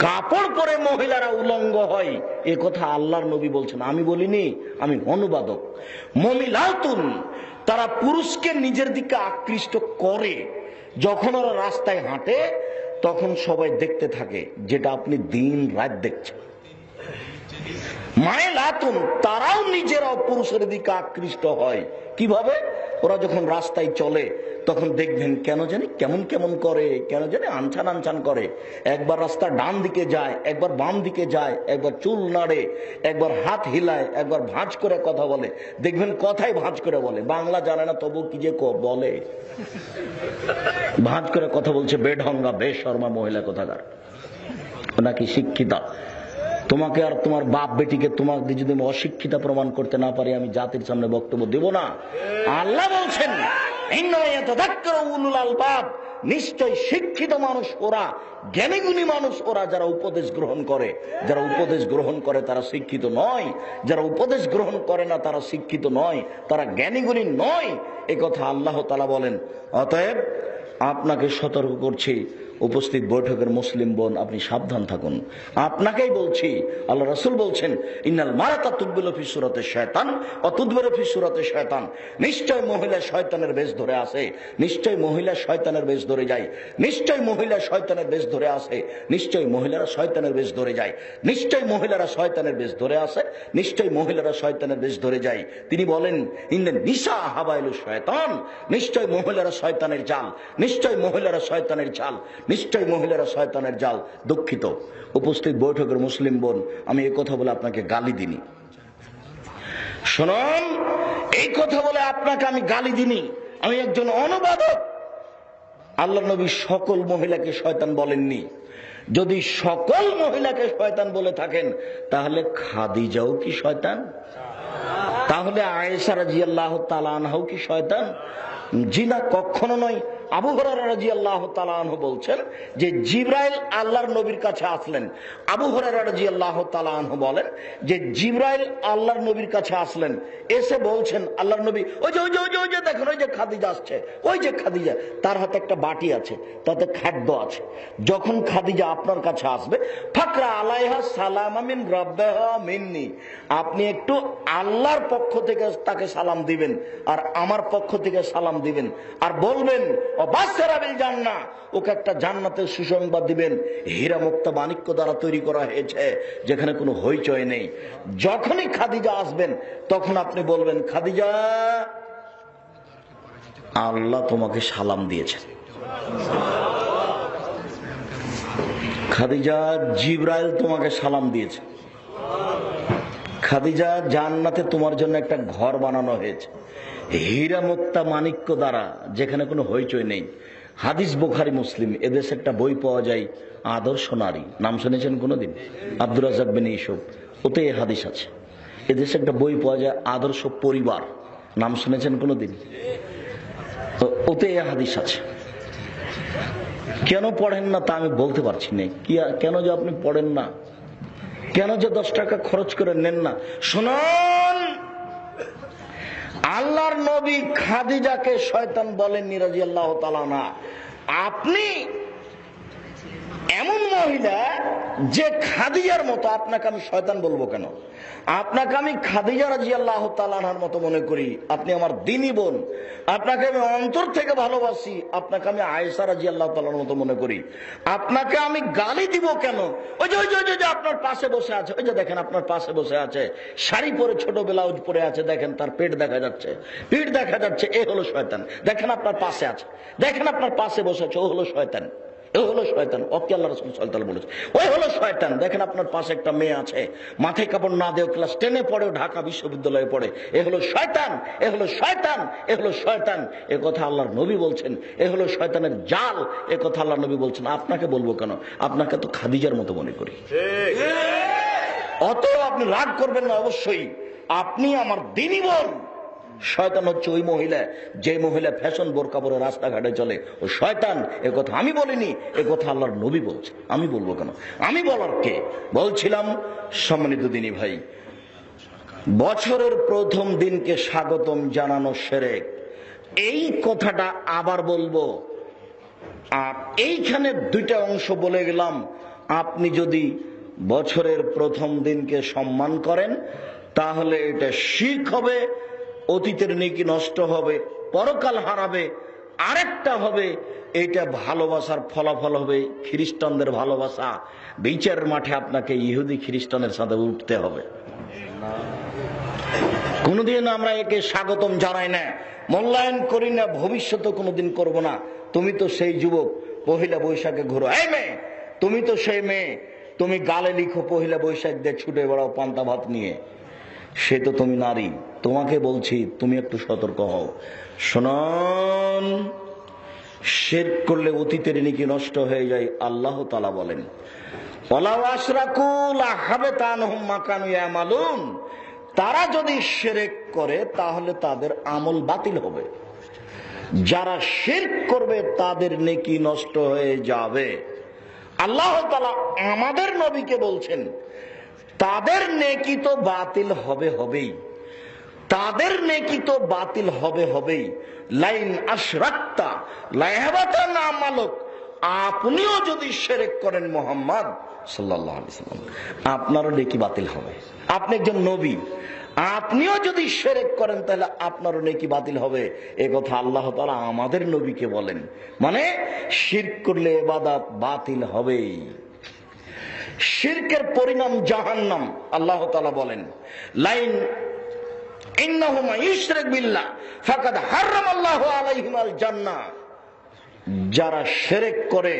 কাপড় পরে মহিলারা উলঙ্গ হয়, এ কথা আল্লাহর নবী বলছেন, আমি বলিনি, আমি অনুবাদক। মুমিলাতুন, তারা পুরুষকে নিজের দিকে আকৃষ্ট করে। যখন ওরা রাস্তায় হাঁটে তখন সবাই দেখতে থাকে, যেটা আপনি দিন রাত দেখছেন। মাইলাতুন, তারাও নিজেরাও পুরুষের দিকে আকৃষ্ট হয়। কিভাবে? ওরা যখন রাস্তায় চলে তখন দেখবেন কেন জানি কেমন কেমন করে, কেন জানি আনছান আনছান করে। একবার রাস্তা ডান দিকে যায়, একবার বাম দিকে যায়, একবার চুল নাড়ে, একবার হাত হিলায়, একবার ভাঁজ করে কথা বলে। দেখবেন কথাই ভাঁজ করে বলে, বাংলা জানে না তবু কি যে বলে, ভাঁজ করে কথা বলছে। বেঢঙ্গা বেশর্মা মহিলা কোথাকার, নাকি শিক্ষিতা। তোমাকে আর তোমার বাপ বেটিকে তোমাকে যদি আমি অশিক্ষিতা প্রমাণ করতে না পারি, আমি জাতির সামনে বক্তব্য দেব না। আল্লাহ বলছেন, নিশ্চয় শিক্ষিত মানুষ ওরা, জ্ঞানীগুণী মানুষ ওরা, যারা উপদেশ গ্রহণ করে। যারা উপদেশ গ্রহণ করে তারা শিক্ষিত নয়, যারা উপদেশ গ্রহণ করে না তারা শিক্ষিত নয়, তারা জ্ঞানীগুণী নয়, এ কথা আল্লাহ তাআলা বলেন। অতএব আপনাকে সতর্ক করছি, উপস্থিত বৈঠকের মুসলিম বোন, আপনি সাবধান থাকুন। আপনাকেই বলছি, আল্লাহ রাসূল বলছেন, ইন্নাল মারাতা তুকবিলু ফি সূরাতি শয়তান ওয়া তুদবিরু ফি সূরাতি শয়তান। নিশ্চয় মহিলা শয়তানের বেশ ধরে আসে, নিশ্চয় মহিলা শয়তানের বেশ ধরে যায়, নিশ্চয় মহিলা শয়তানের বেশ ধরে আসে, নিশ্চয় মহিলারা শয়তানের বেশ ধরে যায়, নিশ্চয় মহিলারা শয়তানের বেশ ধরে আসে, নিশ্চয় মহিলারা শয়তানের বেশ ধরে যায়। তিনি বলেন, ইন্নান নিসা হাবাইলু শয়তান, নিশ্চয় মহিলারা শয়তানের জাল, নিশ্চয় মহিলারা শয়তানের জাল, নিশ্চয় মহিলারা শয়তানের জাল। দুঃখিত উপস্থিত বৈঠকের মুসলিম বোন, আমি এই কথা বলে আপনাকে গালি দিনি। শুনুন, এই কথা বলে আপনাকে আমি গালি দিনি। আমি একজন অনুবাদক। আল্লাহ নবী সকল মহিলাকে শয়তান বলেননি। যদি সকল মহিলাকে শয়তান বলে থাকেন, তাহলে খাদিজাও কি শয়তান? তাহলে আয়েশা রাদিয়াল্লাহু তাআলা আনহাও কি শয়তান? জি না, কখনো নয়। আবু হুরায়রা রাদিয়াল্লাহু তাআলা আনহু বলছেন যে জিবরাইল আল্লাহর নবীর কাছে আসলেন। আবু হুরায়রা রাদিয়াল্লাহু তাআলা আনহু বলেন যে জিবরাইল আল্লাহর নবীর কাছে আসলেন, এসে বলছেন, আল্লাহর নবী ওই যে ওই যে ওই যে ওই যে দেখেন, ওই যে খাদিজা আসছে, ওই যে খাদিজা, তার হাতে একটা বাটি আছে, তাতে খাদ্য আছে। যখন খাদিজা আপনার কাছে আসবে, ফাকরা আলাইহা সালামা মিন রাব্বিহা মিন্নি, আপনি একটু আল্লাহর পক্ষ থেকে তাকে সালাম দিবেন, আর আমার পক্ষ থেকে সালাম দিবেন, আর বলবেন অবাসরা বিল জান্নাহ, ওকে একটা জান্নাতের সুসংবাদ দিবেন, হীরা মুক্তা মাণিক্য দ্বারা তৈরি করা হয়েছে, যেখানে কোনো হইচই নেই। যখনই খাদিজা আসবেন তখন আপনি বলবেন, খাদিজা, আল্লাহ তোমাকে সালাম দিয়েছেন। খাদিজা, জিবরাইল তোমাকে সালাম দিয়েছে। খাদিজা, জান্নাতে তোমার জন্য একটা ঘর বানানো হয়েছে হীরা মুক্তা মাণিক্য দ্বারা, যেখানে কোনো হইচই নেই। হাদিস বুখারী মুসলিম, এদেশে একটা বই পাওয়া যায়, আদর্শ নারী। নাম শুনেছেন কোনোদিন? আব্দুর রাজ্জাক বিন ইউসুফ, ওতে এই হাদিস আছে। এদেশে একটা বই পাওয়া যায়, আদর্শ পরিবার। নাম শুনেছেন কোনোদিন? ওতে এই হাদিস আছে। কেন পড়েন না তা আমি বলতে পারছি না। কেন যে আপনি পড়েন না, কেন যে 10 টাকা খরচ করে নেন না। শুনুন, আল্লাহর নবী খাদিজাকে শয়তান বলেননি রাদিয়াল্লাহু তাআলা না। আপনি এমন মহিলা যে খাদিজার মতো, আপনাকে আমি শয়তান বলবো কেন? আপনাকে আমি খাদিজা রাদিয়াল্লাহু তাআলা আনহার মতো মনে করি, আপনি আমার দ্বীনী বোন, আপনাকে আমি অন্তর থেকে ভালোবাসি, আপনাকে আমি আয়েশা রাদিয়াল্লাহু তাআলার মতো মনে করি। আপনাকে আমি গালি দিব কেন? ওই যে ওই যে ওই যে আপনার পাশে বসে আছে, ওই যে দেখেন আপনার পাশে বসে আছে, শাড়ি পরে ছোট ব্লাউজ পরে আছে, দেখেন তার পেট দেখা যাচ্ছে, পিঠ দেখা যাচ্ছে, এ হলো শয়তান। দেখেন আপনার পাশে আছে, দেখেন আপনার পাশে বসে আছে, ও হলো শয়তান, ও হলো শয়তান। ওকে আল্লাহ রাসূল সাল্লাল্লাহু আলাইহি ওয়াসাল্লাম বলেছে ওই হলো শয়তান। দেখেন আপনার পাশে একটা মেয়ে আছে, মাথায় কাপড় না দেও, ক্লাস 10-এ পড়ে, ঢাকা বিশ্ববিদ্যালয়ে পড়ে, এ হলো শয়তান, এ হলো শয়তান, এ হলো শয়তান। এ কথা আল্লাহর নবী বলছেন। এ হলো শয়তানের জাল, এ কথা আল্লাহর নবী বলছেন। আপনাকে বলবো কেন? আপনাকে তো খাদিজার মতো মনে করি। অত আপনি রাগ করবেন না, অবশ্যই আপনি আমার দ্বীনী বোন। শয়তান হচ্ছে ওই মহিলা, যে মহিলা ফ্যাশন বোরকা পরে রাস্তাঘাটে চলে, ও শয়তান। এ কথা আমি বলিনি, এ কথা আল্লাহর নবী বলছে। আমি বলবো কেন? আমি বলার কে? বলছিলাম, সম্মানিত দ্বীনী ভাই, বছরের প্রথম দিনকে স্বাগতম জানানো শিরক, এই কথাটা আবার বলবো। আর এইখানে দুইটা অংশ বলে গেলাম। আপনি যদি বছরের প্রথম দিনকে সম্মান করেন, তাহলে এটা শিরক হবে, অতীতের নেকি নষ্ট হবে, পরকাল হারাবে। আরেকটা হবে, এটা ভালোবাসার ফলাফল হবে খ্রিস্টানদের ভালোবাসা। বিচারের মাঠে আপনাকে ইহুদি খ্রিস্টানের সাথে উঠতে হবে। কোনদিন আমরা একে স্বাগতম জানাই না, মূল্যায়ন করি না, ভবিষ্যতে কোনোদিন করব না। তুমি তো সেই যুবক, পহিলা বৈশাখে ঘুরো। এই মেয়ে, তুমি তো সেই মেয়ে, তুমি গালে লিখো পহিলা বৈশাখ দিয়ে ছুটে বেড়াও পান্তা ভাত নিয়ে। সে তো তুমি নারী। তোমাকে বলছি, তুমি একটু সতর্ক হও। শুনুন, শিরক করলে অতীতের নেকি নষ্ট হয়ে যায়। আল্লাহ তাআলা বলেন, ওয়ালাউ আশরাকু লাহাবাতা আনহুম মা কানু ইয়ামালুন। তারা যদি শিরক করে তাহলে তাদের আমল বাতিল হবে। যারা শিরক করবে তাদের নেকি নষ্ট হয়ে যাবে। আল্লাহ তাআলা আমাদের নবীকে বলছেন, তাদের নেকি তো বাতিল হবে হবেই, তাদের নেকি তো বাতিল হবে হবেই। লাইন আশরাকতা লায়াহবাতান আমালুক। আপনিও যদি শিরক করেন মুহাম্মদ সাল্লাল্লাহু আলাইহি ওয়াসাল্লাম, আপনারও নেকি বাতিল হবে। আপনি একজন নবী, আপনিও যদি শিরক করেন তাহলে আপনারও নেকি বাতিল হবে। এ কথা আল্লাহ তাআলা আমাদের নবীকে বলেন। মানে শিরক করলে ইবাদত বাতিল হবেই। শিরকের পরিণাম জাহান্নাম। আল্লাহ তাআলা বলেন, লাইন ইন্নাহু মান ইউশরিক বিল্লাহ ফাকাদ হারামাল্লাহু আলাইহিমাল জান্নাহ। যারা শিরক করে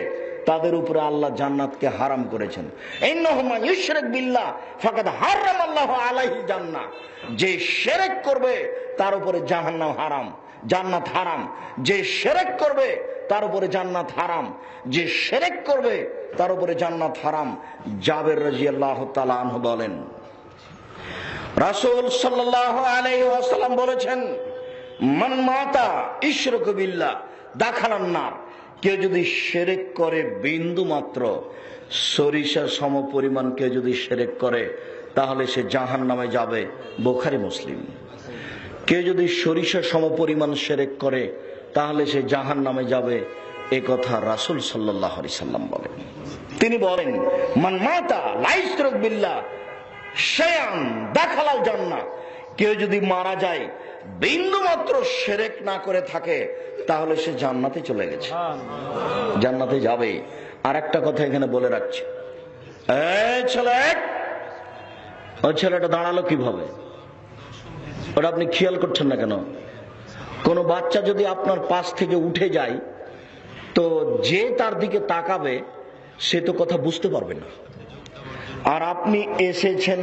তাদের উপরে আল্লাহ জান্নাতকে হারাম করেছেন। ইন্নাহু মান ইউশরিক বিল্লাহ ফাকাদ হারামাল্লাহু আলাইহি জান্নাহ। যে শিরক করবে তার উপরে জাহান্নাম হারাম, জান্নাত হারাম। যে শিরক করবে তার উপরে জান্নাত হারাম, যে শিরক করবে তার উপরে জান্নাত হারাম। জাবের রাদিয়াল্লাহু তাআলা আনহু বলেন, রাসূল সাল্লাল্লাহু আলাইহি ওয়াসাল্লাম বলেছেন, মান মাতা ইশরাকু বিল্লাহ দাখালান নার। কেউ যদি শিরক করে বিন্দু মাত্র, সরিষার সমপরিমাণ কেউ যদি শিরক করে তাহলে সে জাহান্নামে যাবে। বুখারী মুসলিম। কেউ যদি সরিষার সমপরিমাণ শিরক করে তাহলে সে জাহান্নামে যাবে। এ কথা রাসূল সাল্লাল্লাহু আলাইহি সাল্লাম বলেন। তিনি বলেন, মান মাতা লা ইশরাক বিল্লাহ শাইআন দাখালাল জান্নাহ। কেউ যদি মারা যায় বিন্দু মাত্র শিরক না করে থাকে তাহলে সে জান্নাতে চলে গেছে, জান্নাতে যাবে। আর একটা কথা এখানে বলে রাখছি, এই ছেলে, ওই ছেলেটা দাঁড়ালো কিভাবে? ওটা আপনি খেয়াল করছেন না কেন? কোন বাচ্চা যদি আপনার পাশ থেকে উঠে যায় তো যে তার দিকে তাকাবে সে তো কথা বুঝতে পারবে না। আর আপনি এসেছেন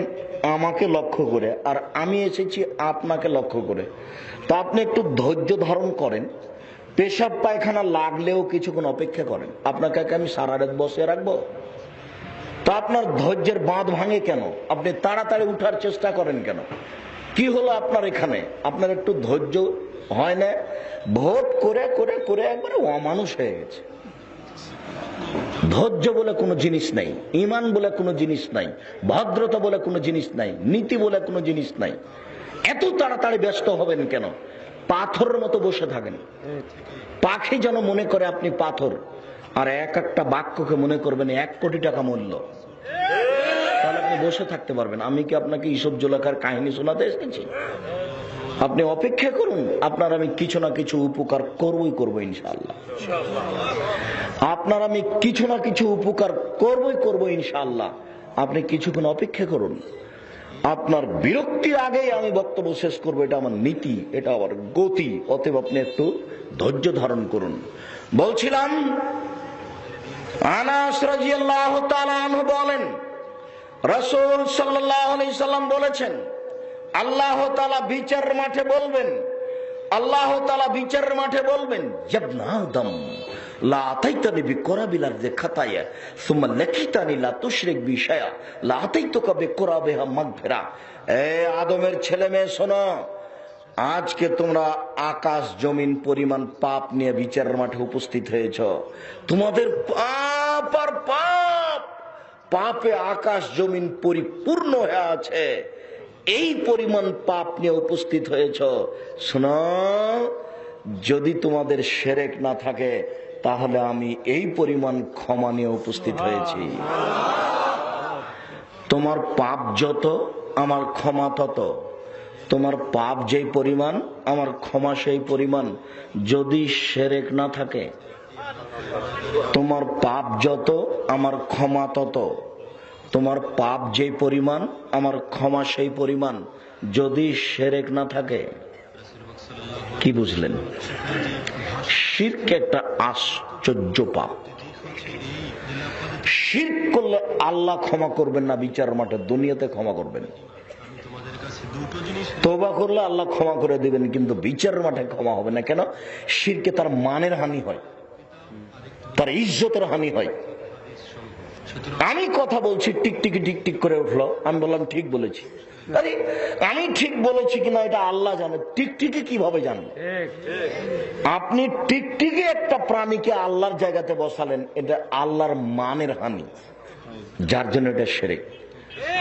আমাকে লক্ষ্য করে, আর আমি এসেছি আপনাকে লক্ষ্য করে, তা আপনি একটু ধৈর্য ধারণ করেন। পেশাব পায়খানা লাগলেও কিছুক্ষণ অপেক্ষা করেন। আপনাকে আমি সারা রাত বসে রাখবো? তা আপনার ধৈর্যের বাঁধ ভাঙে কেন? আপনি তাড়াতাড়ি উঠার চেষ্টা করেন কেন? কি হলো আপনার এখানে? আপনার একটু ধৈর্য হয় না? ভোট করে করে করে একবারে অমানুষ হয়ে গেছে। ধৈর্য বলে কোনো জিনিস নাই, ঈমান বলে কোনো জিনিস নাই, ভদ্রতা বলে কোনো জিনিস নাই, নীতি বলে কোনো জিনিস নাই। এত তাড়াতাড়ি ব্যস্ত হবেন কেন? পাথরের মতো বসে থাকেন। পাখি যেন মনে করে আপনি পাথর, আর এক একটা বাক্যকে মনে করবেন 1 কোটি টাকা মূল্য, তাহলে আপনি বসে থাকতে পারবেন। আমি কি আপনাকে ইসব জোলাকার কাহিনী শোনাতে এসেছি? আপনি অপেক্ষা করুন, আপনার আমি কিছু না কিছু উপকার করবই করবো ইনশাআল্লাহ। আপনার আমি কিছু না কিছু উপকার করবই করবো ইনশাআল্লাহ। আপনি কিছুক্ষণ অপেক্ষা করুন। আপনার বিরক্তির আগেই আমি বক্তব্য শেষ করবো, এটা আমার নীতি, এটা আমার গতি। অতএব আপনি একটু ধৈর্য ধারণ করুন। বলছিলাম, আনাস রাদিয়াল্লাহু তাআলা আনহু বলেন, রাসূল সাল্লাল্লাহু আলাইহি সাল্লাম বলেছেন, আল্লাহ তাআলা বিচারের মাঠে বলবেন, আল্লাহ তাআলা বিচারের মাঠে বলবেন, ইবনা আদম লা আতাইতানি বিকরাবিল আরদি খাতায়া সুম্মা লাকিতানি লা তুশরিক বি শাইআ লা আতাইতুকা বিকরাবিহা মাগফিরা। এ আদমের ছেলে মেয়ে শোনো, আজকে তোমরা আকাশ জমিন পরিমাণ পাপ নিয়ে বিচারের মাঠে উপস্থিত হয়েছ। তোমাদের পাপ আর পাপ, পাপে আকাশ জমিন পরিপূর্ণ হয়ে আছে। এই পরিমাণ পাপ নিয়ে উপস্থিত হয়েছ। শোনো, যদি তোমাদের শিরক না থাকে তাহলে আমি এই পরিমাণ ক্ষমা নিয়ে উপস্থিত হয়েছি। তোমার পাপ যত আমার ক্ষমা তত। তোমার পাপ যেই পরিমাণ আমার ক্ষমা সেই পরিমাণ। যদি শিরক না থাকে, তোমার পাপ যত আমার ক্ষমা তত। তোমার পাপ যেই পরিমাণ আমার ক্ষমা সেই পরিমাণ। যদি শিরক না থাকে। কি বুঝলেন? শিরক একটা আশ্চর্য পাপ। শিরক করলে আল্লাহ ক্ষমা করবেন না বিচার মাঠে, দুনিয়াতে ক্ষমা করবেন। তওবা করলে আল্লাহ ক্ষমা করে দিবেন, কিন্তু বিচারের মাঠে ক্ষমা হবে না। কেন? শিরকে তার মানের হানি হয়, তার ইজ্জতের হানি হয়। আমি কথা বলছি, টিকটিকি টিকটিক করে উঠলো, আমি বললাম ঠিক বলেছি। আরে আমি ঠিক বলেছি কিনা এটা আল্লাহ জানে, টিকটিকি কিভাবে জানবে? আপনি টিকটিকি একটা প্রাণীকে আল্লাহর জায়গাতে বসালেন, এটা আল্লাহর মানের হানি, যার জন্য এটা শিরক।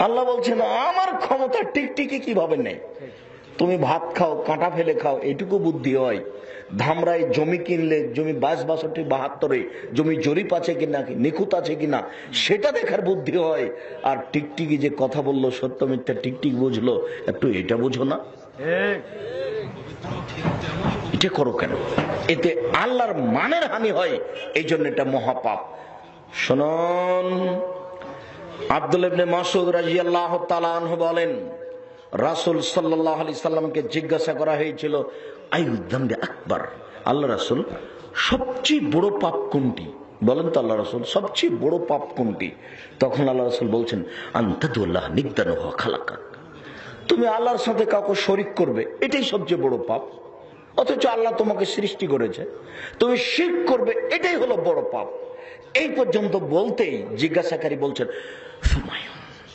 আল্লাহ বলছেন আমার ক্ষমতা টিকটিকি কিভাবে নেই। তুমি ভাত খাও, কাঁটা ফেলে খাও, এটুকু বুদ্ধি হয়। ধামরায় জমি কিনলে জমি 22-62-72 জমি জরিপ আছে কিনা, নিখুঁত আছে কিনা, সেটা দেখার বুদ্ধি হয়। আর টিকটিকি যে কথা বললো, সত্য মিথ্যা টিকটিক বুঝলো, একটু এটা বুঝো না? এটা করো কেন? এতে আল্লাহর মানের হানি হয়, এই জন্য এটা মহাপাপ। শুনুন, আব্দুল্লাহ ইবনে মাসউদ রাদিয়াল্লাহু তাআলা আনহু বলেন, রাসূল সাল্লাল্লাহু আলাইহি সাল্লামকে জিজ্ঞাসা করা হয়েছিল, আইয়ুদ যামবি আকবার, আল্লাহ রাসূল সবচেয়ে বড় পাপ কোনটি? বলেন তো আল্লাহ রাসূল, সবচেয়ে বড় পাপ কোনটি? তখন আল্লাহ রাসূল বলছেন, আনতাদুল্লাহ নিদান ওয়া খালাকাক, তুমি আল্লাহর সাথে কাউকে শরীক করবে, এটাই সবচেয়ে বড় পাপ। অথচ আল্লাহ তোমাকে সৃষ্টি করেছে, তুমি শিরক করবে, এটাই হলো বড় পাপ। এই পর্যন্ত বলতেই জিজ্ঞাসাকারী বলছেন,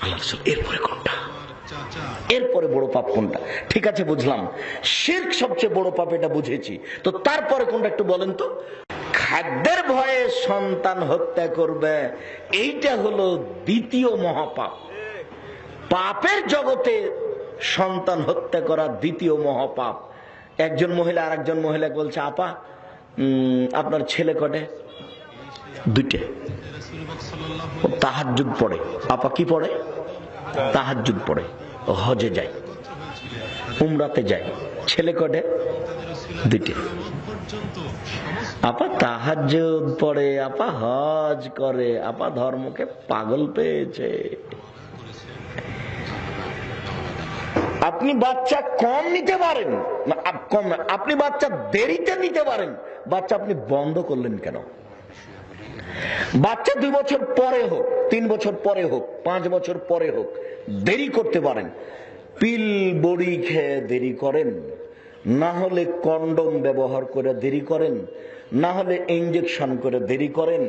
আল্লাহ রাসূল এরপরে কোনটা? এরপরে বড় পাপ কোনটা? ঠিক আছে বুঝলাম, শিরক সবচেয়ে বড় পাপ, এটা বুঝেছি, তো তারপরে কোনটা একটু বলেন তো? খাদ্যের ভয়ে সন্তান হত্যা করবে, এইটা হলো দ্বিতীয় মহাপাপ। পাপের জগতে সন্তান হত্যা করা দ্বিতীয় মহাপাপ। একজন মহিলা আর একজন মহিলাকে বলছে, আপা আপনার ছেলে কটে? 2টে। তাহাজ্জুদ পড়ে। আপা কি পড়ে? তাহাজ্জুদ পড়ে, হজে যায়, উমরাতে যায়। ছেলে কটে? 2টে। আপা তাহাজ্জুদ পড়ে, আপা হজ করে, আপা ধর্মকে পাগল পেয়েছে। আপনি বাচ্চা কম নিতে পারেন, কম না, আপনি বাচ্চা দেরিতে নিতে পারেন, বাচ্চা আপনি বন্ধ করলেন কেন? বাচ্চা 2 বছর পরে হোক, 3 বছর পরে হোক, 5 বছর পরে হোক, দেরি করতে পারেন। পিল বড়ি খেয়ে দেরি করেন, না হলে কন্ডম ব্যবহার করে দেরি করেন, না হলে ইনজেকশন করে দেরি করেন,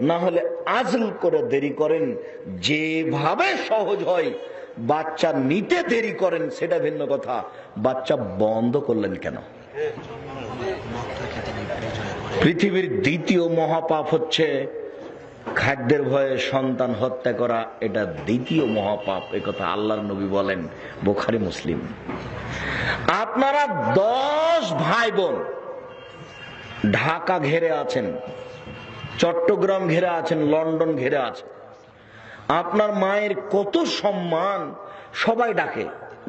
না হলে আজল করে দেরি করেন। যেভাবে সহজ হয় বাচ্চা নিতে দেরি করেন, সেটা ভিন্ন কথা। বাচ্চা বন্ধ করলেন কেন? পৃথিবীর দ্বিতীয় মহাপাপ হচ্ছে খাদ্যের ভয়ে সন্তান হত্যা করা এটা দ্বিতীয় মহাপাপ, একথা আল্লাহর নবী বলেন, বুখারী মুসলিম। আপনারা 10 ভাই বোন ঢাকা ঘেরে আছেন, চট্টগ্রাম ঘেরে আছেন, লন্ডন ঘেরে আছেন। আপনার মায়ের কত সম্মান, সবাই ডাকে।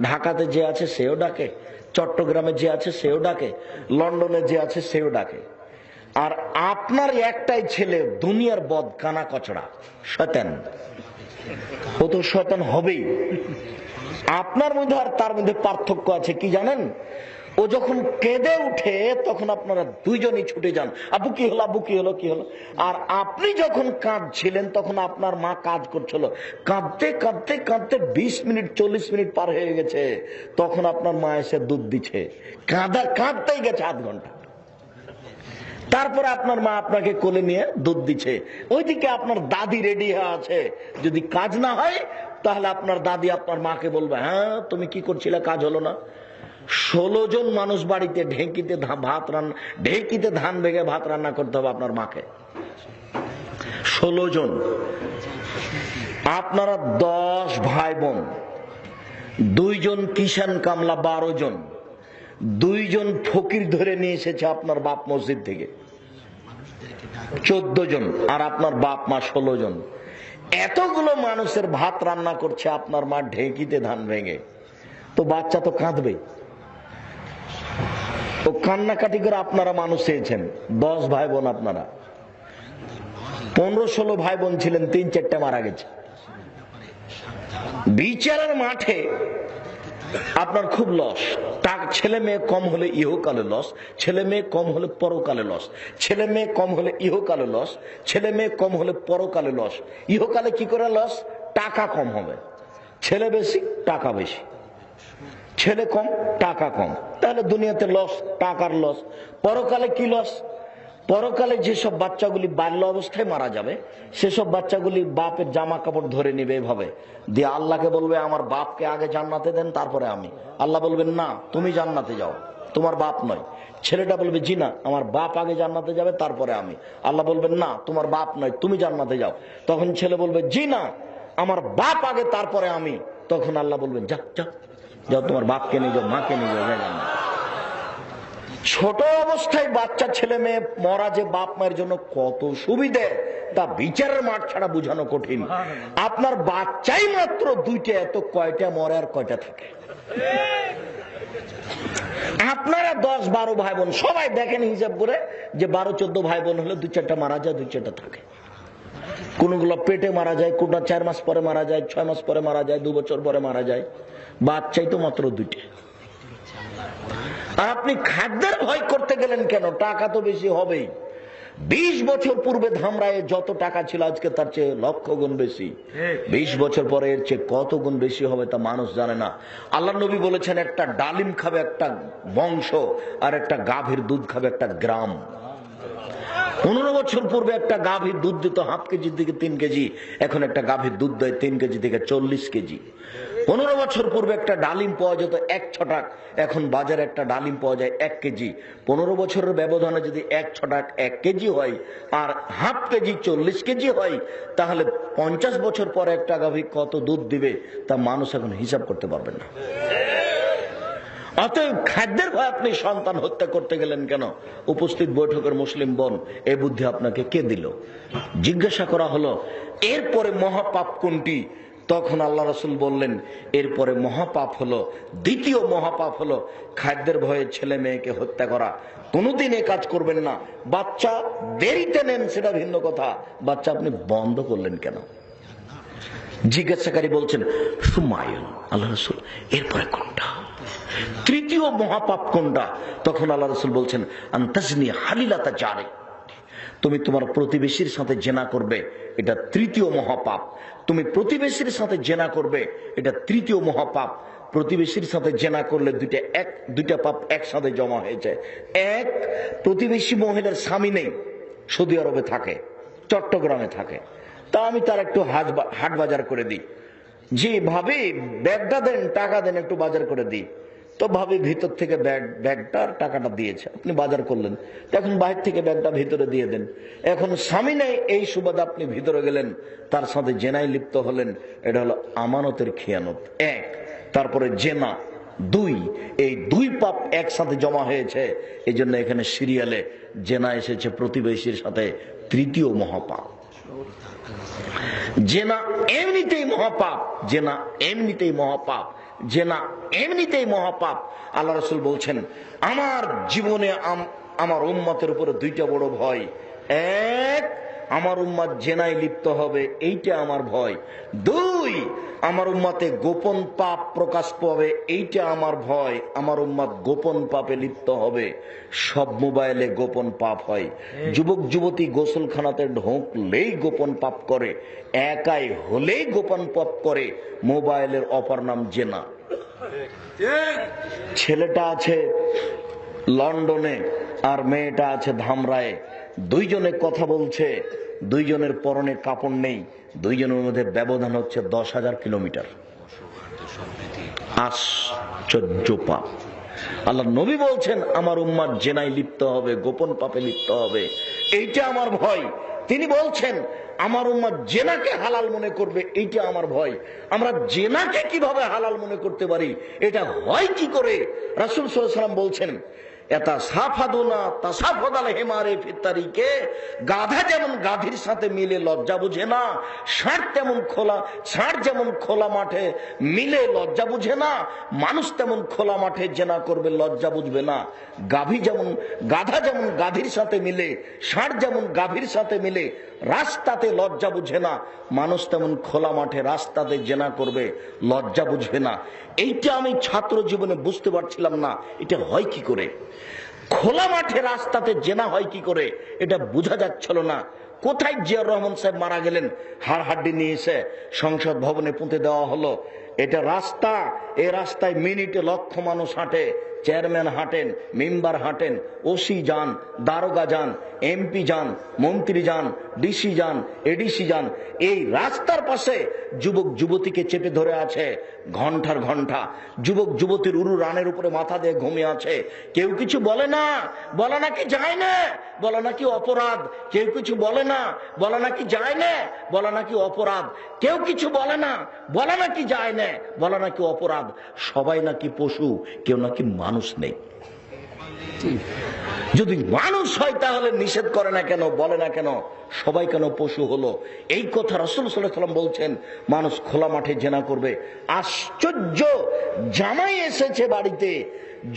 ঢাকাতে যে আছে সেও ডাকে, চট্টগ্রামে যে আছে সেও ডাকে, লন্ডনে যে আছে সেও ডাকে। আর আপনার একটাই ছেলে দুনিয়ার বদ কানা কচড়া শয়তান, ও তো শয়তান হবেই। আপনার মধ্যে আর তার মধ্যে পার্থক্য আছে কি জানেন? ও যখন কেঁদে উঠে তখন আপনারা দুইজনই ছুটে যান, আব্বু কি হলো, আব্বু কি হলো, কি হলো। আর আপনি যখন কাঁদছিলেন তখন আপনার মা কাজ করছিল, কাঁদতে কাঁদতে কাঁদতে 20 মিনিট 40 মিনিট পার হয়ে গেছে, তখন আপনার মা এসে দুধ দিচ্ছে, কাঁদতেই গেছে আধ ঘন্টা। তারপরে আপনার মা আপনাকে কোলে নিয়ে দুধ দিচ্ছে, ওইদিকে আপনার দাদি রেডি হয়ে আছে। যদি কাজ না হয় তাহলে আপনার দাদি আপনার মাকে বলবে, হ্যাঁ তুমি কি করছিলে, কাজ হলো না। 16 জন মানুষ বাড়িতে, ঢেঁকিতে ধান ভেঙে ভাত রান্না করতে হবে আপনার মাকে, 16 জন। আপনারা 10 ভাই বোন, 2 জন কিষান কামলা 12 জন, 2 জন ফকির ধরে নিয়ে এসেছে আপনার বাপ মসজিদ থেকে 14 জন, আর আপনার বাপ মা 16 জন। এতগুলো মানুষের ভাত রান্না করছে আপনার মা ঢেঁকিতে ধান ভেঙে, তো বাচ্চা তো কাঁদবে। ও কান্নাকাটি করে আপনারা মানুষ চেয়েছেন। 10 ভাই বোন আপনারা, 15-16 ভাই বোন ছিলেন, 3-4টা মারা গেছে। বিচারের মাঠে আপনার খুব লস। ছেলে মেয়ে কম হলে ইহকালে লস, ছেলে মেয়ে কম হলে পরকালে লস, ছেলে মেয়ে কম হলে ইহকালে লস, ছেলে মেয়ে কম হলে পরকালে লস। ইহকালে কি করে লস? টাকা কম হবে, ছেলে বেশি টাকা বেশি, ছেলে কম টাকা কম, তাহলে দুনিয়াতে লস, টাকার লস। পরকালে কি লস? পরকালে যেসব বাচ্চাগুলি বাল্য অবস্থায় মারা যাবে, সেসব বাচ্চাগুলি বাপের জামা কাপড় ধরে নিবে এভাবে দিয়ে, আল্লাহকে বলবে আমার বাপকে আগে জান্নাতে দেন তারপরে আমি। আল্লাহ বলবেন না, তুমি জান্নাতে যাও, তোমার বাপ নয়। ছেলেটা বলবে জি না, আমার বাপ আগে জান্নাতে যাবে তারপরে আমি। আল্লাহ বলবেন না, তোমার বাপ নয়, তুমি জান্নাতে যাও। তখন ছেলে বলবে জি না, আমার বাপ আগে তারপরে আমি। তখন আল্লাহ বলবেন যা যা যাও, তোমার বাপকে নিয়ে যাও, মাকে নিয়ে যাও, জান্নাতে। ছোট অবস্থায় বাচ্চা ছেলে মেয়ে মরা যে বাপ মায়ের জন্য কত সুবিধে, তা বিচারের মাঠ ছাড়া বোঝানো কঠিন। আপনার বাচ্চাই মাত্র 2টা, এত কয়টা মরে আর কয়টা থাকে? আপনারা 10-12 ভাই বোন, সবাই দেখেন হিসাব করে যে 12-14 ভাই বোন হলে 2-4টা মারা যায়, 2-4টা থাকে। কোনগুলো পেটে মারা যায়, কোনটা 4 মাস পরে মারা যায়, 6 মাস পরে মারা যায়, 2 বছর পরে মারা যায়। বাচ্চাই তো মাত্র 2টা। আর আপনি খাদ্যের ভয় করতে গেলেন কেন? টাকা তো বেশি হবেই। 20 বছর পূর্বে ধামরায়ে যত টাকা ছিল আজকে তার চেয়ে লক্ষ গুণ বেশি। 20 বছর পরে এর চেয়ে কত গুণ বেশি হবে তা মানুষ জানে না। আল্লাহ নবী বলেছেন, একটা ডালিম খাবে একটা বংশ, আর একটা গাভীর দুধ খাবে একটা গ্রাম। 15 বছর পূর্বে একটা গাভীর দুধ দিত ½ কেজি থেকে 3 কেজি, এখন একটা গাভীর দুধ দেয় 3 কেজি থেকে 40 কেজি। 15 বছর পূর্বে একটা ডালিম পাওয়া যেত 1 ছটাক, এখন বাজারে একটা ডালিম পাওয়া যায় 1 কেজি। 15 বছরের ব্যবধানে যদি 1 ছটাক 1 কেজি হয় আর ½ কেজি 40 কেজি হয়, তাহলে 50 বছর পরে একটা গাভী কত দুধ দিবে তা মানুষ এখন হিসাব করতে পারবেন না। অতএব খাদ্যের ভয় আপনি সন্তান হত্যা করতে গেলেন কেন? উপস্থিত বৈঠকের মুসলিম বোন, এই বুদ্ধি আপনাকে কে দিল? জিজ্ঞাসা করা হলো এরপরে মহাপাপ কোনটি? তখন আল্লাহ রাসূল বললেন, এরপরে মহাপাপ হলো, দ্বিতীয় মহাপাপ হলো খাদ্যের ভয়ে ছেলে মেয়েকে হত্যা করা। কোনোদিন এ কাজ করবেন না। বাচ্চা দেরিতে নেন সেটা ভিন্ন কথা, বাচ্চা আপনি বন্ধ করলেন কেন? জিজ্ঞাসাকারী বলছেন সুমায়ুন, আল্লাহ রাসূল এরপরে কোনটা? তৃতীয় মহাপাপ কোনটা? তখন আল্লাহ রাসূল বলছেন আনতাজনি হালিলাতা জারি, তুমি তোমার প্রতিবেশীর সাথে জেনা করবে, এটা তৃতীয় মহাপাপ। তুমি প্রতিবেশীর সাথে জেনা করবে, এটা তৃতীয় মহাপাপ। প্রতিবেশীর সাথে জেনা করলে দুইটা পাপ একসাথে জমা হয়েছে। এক, প্রতিবেশী মহিলার স্বামী নেই, সৌদি আরবে থাকে, চট্টগ্রামে থাকে, তা আমি তার একটু হাট বাজার করে দিই। জি ভাবি, ব্যাগটা দেন, টাকা দেন, একটু বাজার করে দিই। তো ভাবি ভিতর থেকে ব্যাগটা আর টাকাটা দিয়েছে, আপনি বাজার করলেন, এখন বাইরে থেকে ব্যাগটা ভিতরে দিয়ে দেন। এখন স্বামী নেই, এই সুবাদে আপনি ভিতরে গেলেন, তার সাথে জেনায় লিপ্ত হলেন। এটা হলো আমানতের খেয়ানত এক। তারপরে জেনা দুই। এই দুই পাপ একসাথে জমা হয়েছে, এই জন্য এখানে সিরিয়ালে জেনা এসেছে প্রতিবেশীর সাথে তৃতীয় মহাপাপ। জেনা এমনিতেই মহাপাপ, জেনা এমনিতেই মহাপাপ, জেনা এমনিতেই মহাপাপ। আল্লাহ রাসূল বলছেন, আমার জীবনে আমার উম্মতের উপরে দুইটা বড় ভয়। এক, আমার উম্মত জেনায় লিপ্ত হবে, এইটা আমার ভয়। দুই, আমার উম্মতে গোপন পাপ প্রকাশ পাবে, এইটা আমার ভয়। আমার উম্মত গোপন পাপে লিপ্ত হবে। সব মোবাইলে গোপন পাপ হয়। যুবক যুবতী গোসলখানাতে ঢোকলেই গোপন পাপ করে, একাই হলেই গোপন পাপ করে। মোবাইলের অপর নাম জেনা। ছেলেটা আছে লন্ডনে আর মেয়েটা আছে ধামরায়ে, দুইজনে কথা বলছে, দুইজনের পরনে কাপড় নেই, দুইজনের মধ্যে ব্যবধান হচ্ছে 10,000 কিলোমিটার। আশ্চর্য পাপ। আল্লাহ নবী বলছেন, আমার উম্মাত জেনায় লিপ্ত হবে, গোপন পাপে লিপ্ত হবে, এইটা আমার ভয়। তিনি বলছেন, আমার উম্মাত জেনাকে হালাল মনে করবে, এইটা আমার ভয়। আমরা জেনাকে কিভাবে হালাল মনে করতে পারি? এটা হয় কি করে? রাসূল সাল্লাল্লাহু আলাইহি ওয়াসাল্লাম বলছেন, গাধা যেমন গাধীর সাথে মিলে লজ্জা বুঝে না, ষাঁড় যেমন খোলা মাঠে মিলে লজ্জা বুঝে না, মানুষ তেমন খোলা মাঠে জেনা করবে, লজ্জা বুঝবে না। গাধা যেমন গাধীর সাথে মিলে, ষাঁড় যেমন গাভীর সাথে মিলে রাস্তাতে লজ্জা বুঝে না, মানুষ তেমন খোলা মাঠে রাস্তাতে জেনা করবে, লজ্জা বুঝবে না। এইটা আমি ছাত্র জীবনে বুঝতে পারছিলাম না, এটা হয় কি করে? খোলা মাঠে রাস্তাতে জেনা হয় কি করে, এটা বোঝা যাচ্ছিল না। কোথায় জিয়াউর রহমান সাহেব মারা গেলেন, হাড় হাড্ডি নিয়ে এসে সংসদ ভবনে পুঁতে দেওয়া হলো। এটা রাস্তা, এই রাস্তায় মিনিটে লক্ষ মানুষ হাঁটে, চেয়ারম্যান হাঁটেন, মেম্বার হাঁটেন, ওসি যান, দারোগা যান, এমপি যান, মন্ত্রী যান, ডিসি যান, এডিসি যান। এই রাস্তার পাশে যুবক যুবতীকে চেপে ধরে আছে ঘন্টার ঘন্টা। যুবক যুবতীর উরু রানের উপরে মাথা দিয়ে ঘুমিয়ে আছে। কেউ কিছু বলে না, বলা নাকি যায় না, বলা নাকি অপরাধ। কেউ কিছু বলে না, বলা নাকি যায় না, বলা নাকি অপরাধ। কেউ কিছু বলে না, বলা নাকি যায় না, বলা নাকি অপরাধ। সবাই নাকি পশু, কেউ নাকি মানুষ নেই। যদি মানুষ হয় তাহলে নিষেধ করে না কেন, বলে না কেন, সবাই কেন পশু হলো? এই কথা রাসূল সাল্লাল্লাহু আলাইহি ওয়াসাল্লাম বলছেন, মানুষ খোলা মাঠে জেনা করবে। আশ্চর্য, জামাই এসেছে বাড়িতে,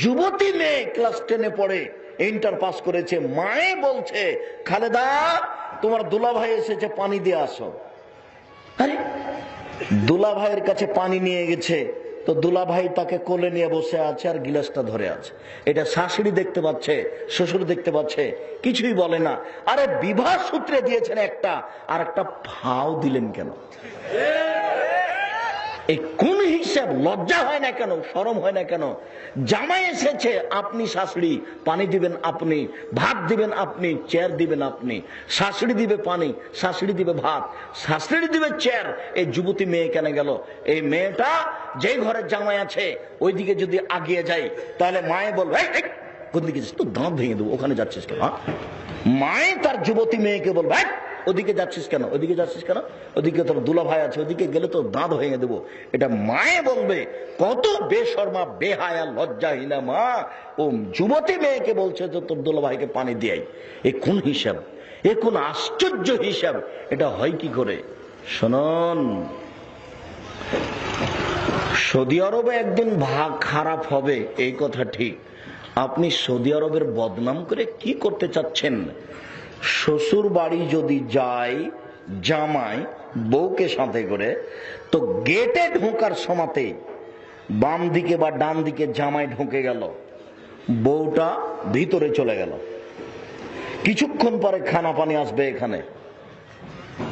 যুবতী মেয়ে ক্লাস 10-এ পড়ে, ইন্টার পাস করেছে, মায়ে বলছে, খালেদা তোমার দুলা ভাই এসেছে, পানি দিয়ে আসো। আরে দুলা ভাইয়ের কাছে পানি নিয়ে গেছে, তো দুলা ভাই তাকে কোলে নিয়ে বসে আছে আর গিলাসটা ধরে আছে। এটা শাশুড়ি দেখতে পাচ্ছে, শ্বশুর দেখতে পাচ্ছে, কিছুই বলে না। আরে বিবাহ সূত্রে দিয়েছেন একটা, আর একটা ফাও দিলেন কেন? এই কোন হিসাব? লজ্জা হয় না কেন, শরম হয় না কেন? জামাই এসেছে, আপনি শাশুড়ি, পানি দিবেন আপনি, ভাত দিবেন আপনি, চেয়ার দিবেন আপনি। শাশুড়ি দিবে পানি, শাশুড়ি দিবে ভাত, শাশুড়ি দিবে চেয়ার। এই যুবতী মেয়ে কেন গেল? এই মেয়েটা যে ঘরের জামাই আছে ওইদিকে যদি আগিয়ে যায়, তাহলে মায়ে বলবে, কোন দিকে যাচ্ছিস? তো দাঁত ভেঙে দেবো, ওখানে যাচ্ছিস কেন? মায়ে তার যুবতী মেয়েকে বলবে, ওদিকে যাচ্ছিস কেন, ওদিকে যাচ্ছিস কেন, ওদিকে তোর দুলা ভাই আছে, ওদিকে গেলে তো দাঁত ভেঙে দেবো। এটা মায়ে বলবে। কত বেশরমা, বেহায়া, লজ্জাহীনা মা ও যুবতী মেয়েকে বলছে যে তোর দুলা ভাইকে পানি দিয়াই। এ কোন হিসাব? এ কোন আশ্চর্য হিসাব? এটা হয় কি করে? শুনুন, সৌদি আরবে একদিন ভাগ খারাপ হবে, এই কথা ঠিক। আপনি সৌদি আরবের বদনাম করে কি করতে চাচ্ছেন? শ্বশুর বাড়ি যদি যায় জামাই বউকে সাথে করে, তো গেটে ঢোকার সময়তে বাম দিকে বা ডান দিকে জামাই ঢুকে গেল, বউটা ভিতরে চলে গেল। কিছুক্ষণ পরে খানা পানি আসবে এখানে,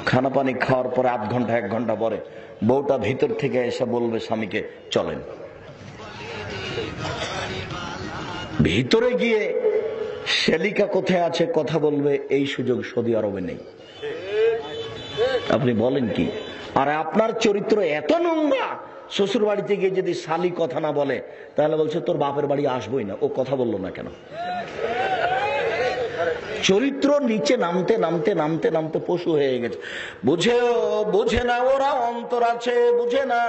খানা পানি খাওয়ার পরে আধ ঘন্টা 1 ঘন্টা পরে বউটা ভিতর থেকে এসে বলবে স্বামীকে, চলেন। ভিতরে গিয়ে শালিকা কোথায় আছে কথা বলবে, এই সুযোগ সৌদি আরবে নেই। আপনি বলেন কি? আর আপনার চরিত্র এত নোংরা, শ্বশুর বাড়িতে গিয়ে যদি শালি কথা না বলে তাহলে বলছে তোর বাপের বাড়ি আসবোই না। ও কথা বললো না কেন? চরিত্র নিচে নামতে নামতে নামতে নামতে পশু হয়ে গেছে। বুঝে না ওরা অন্তর আছে, বুঝে না,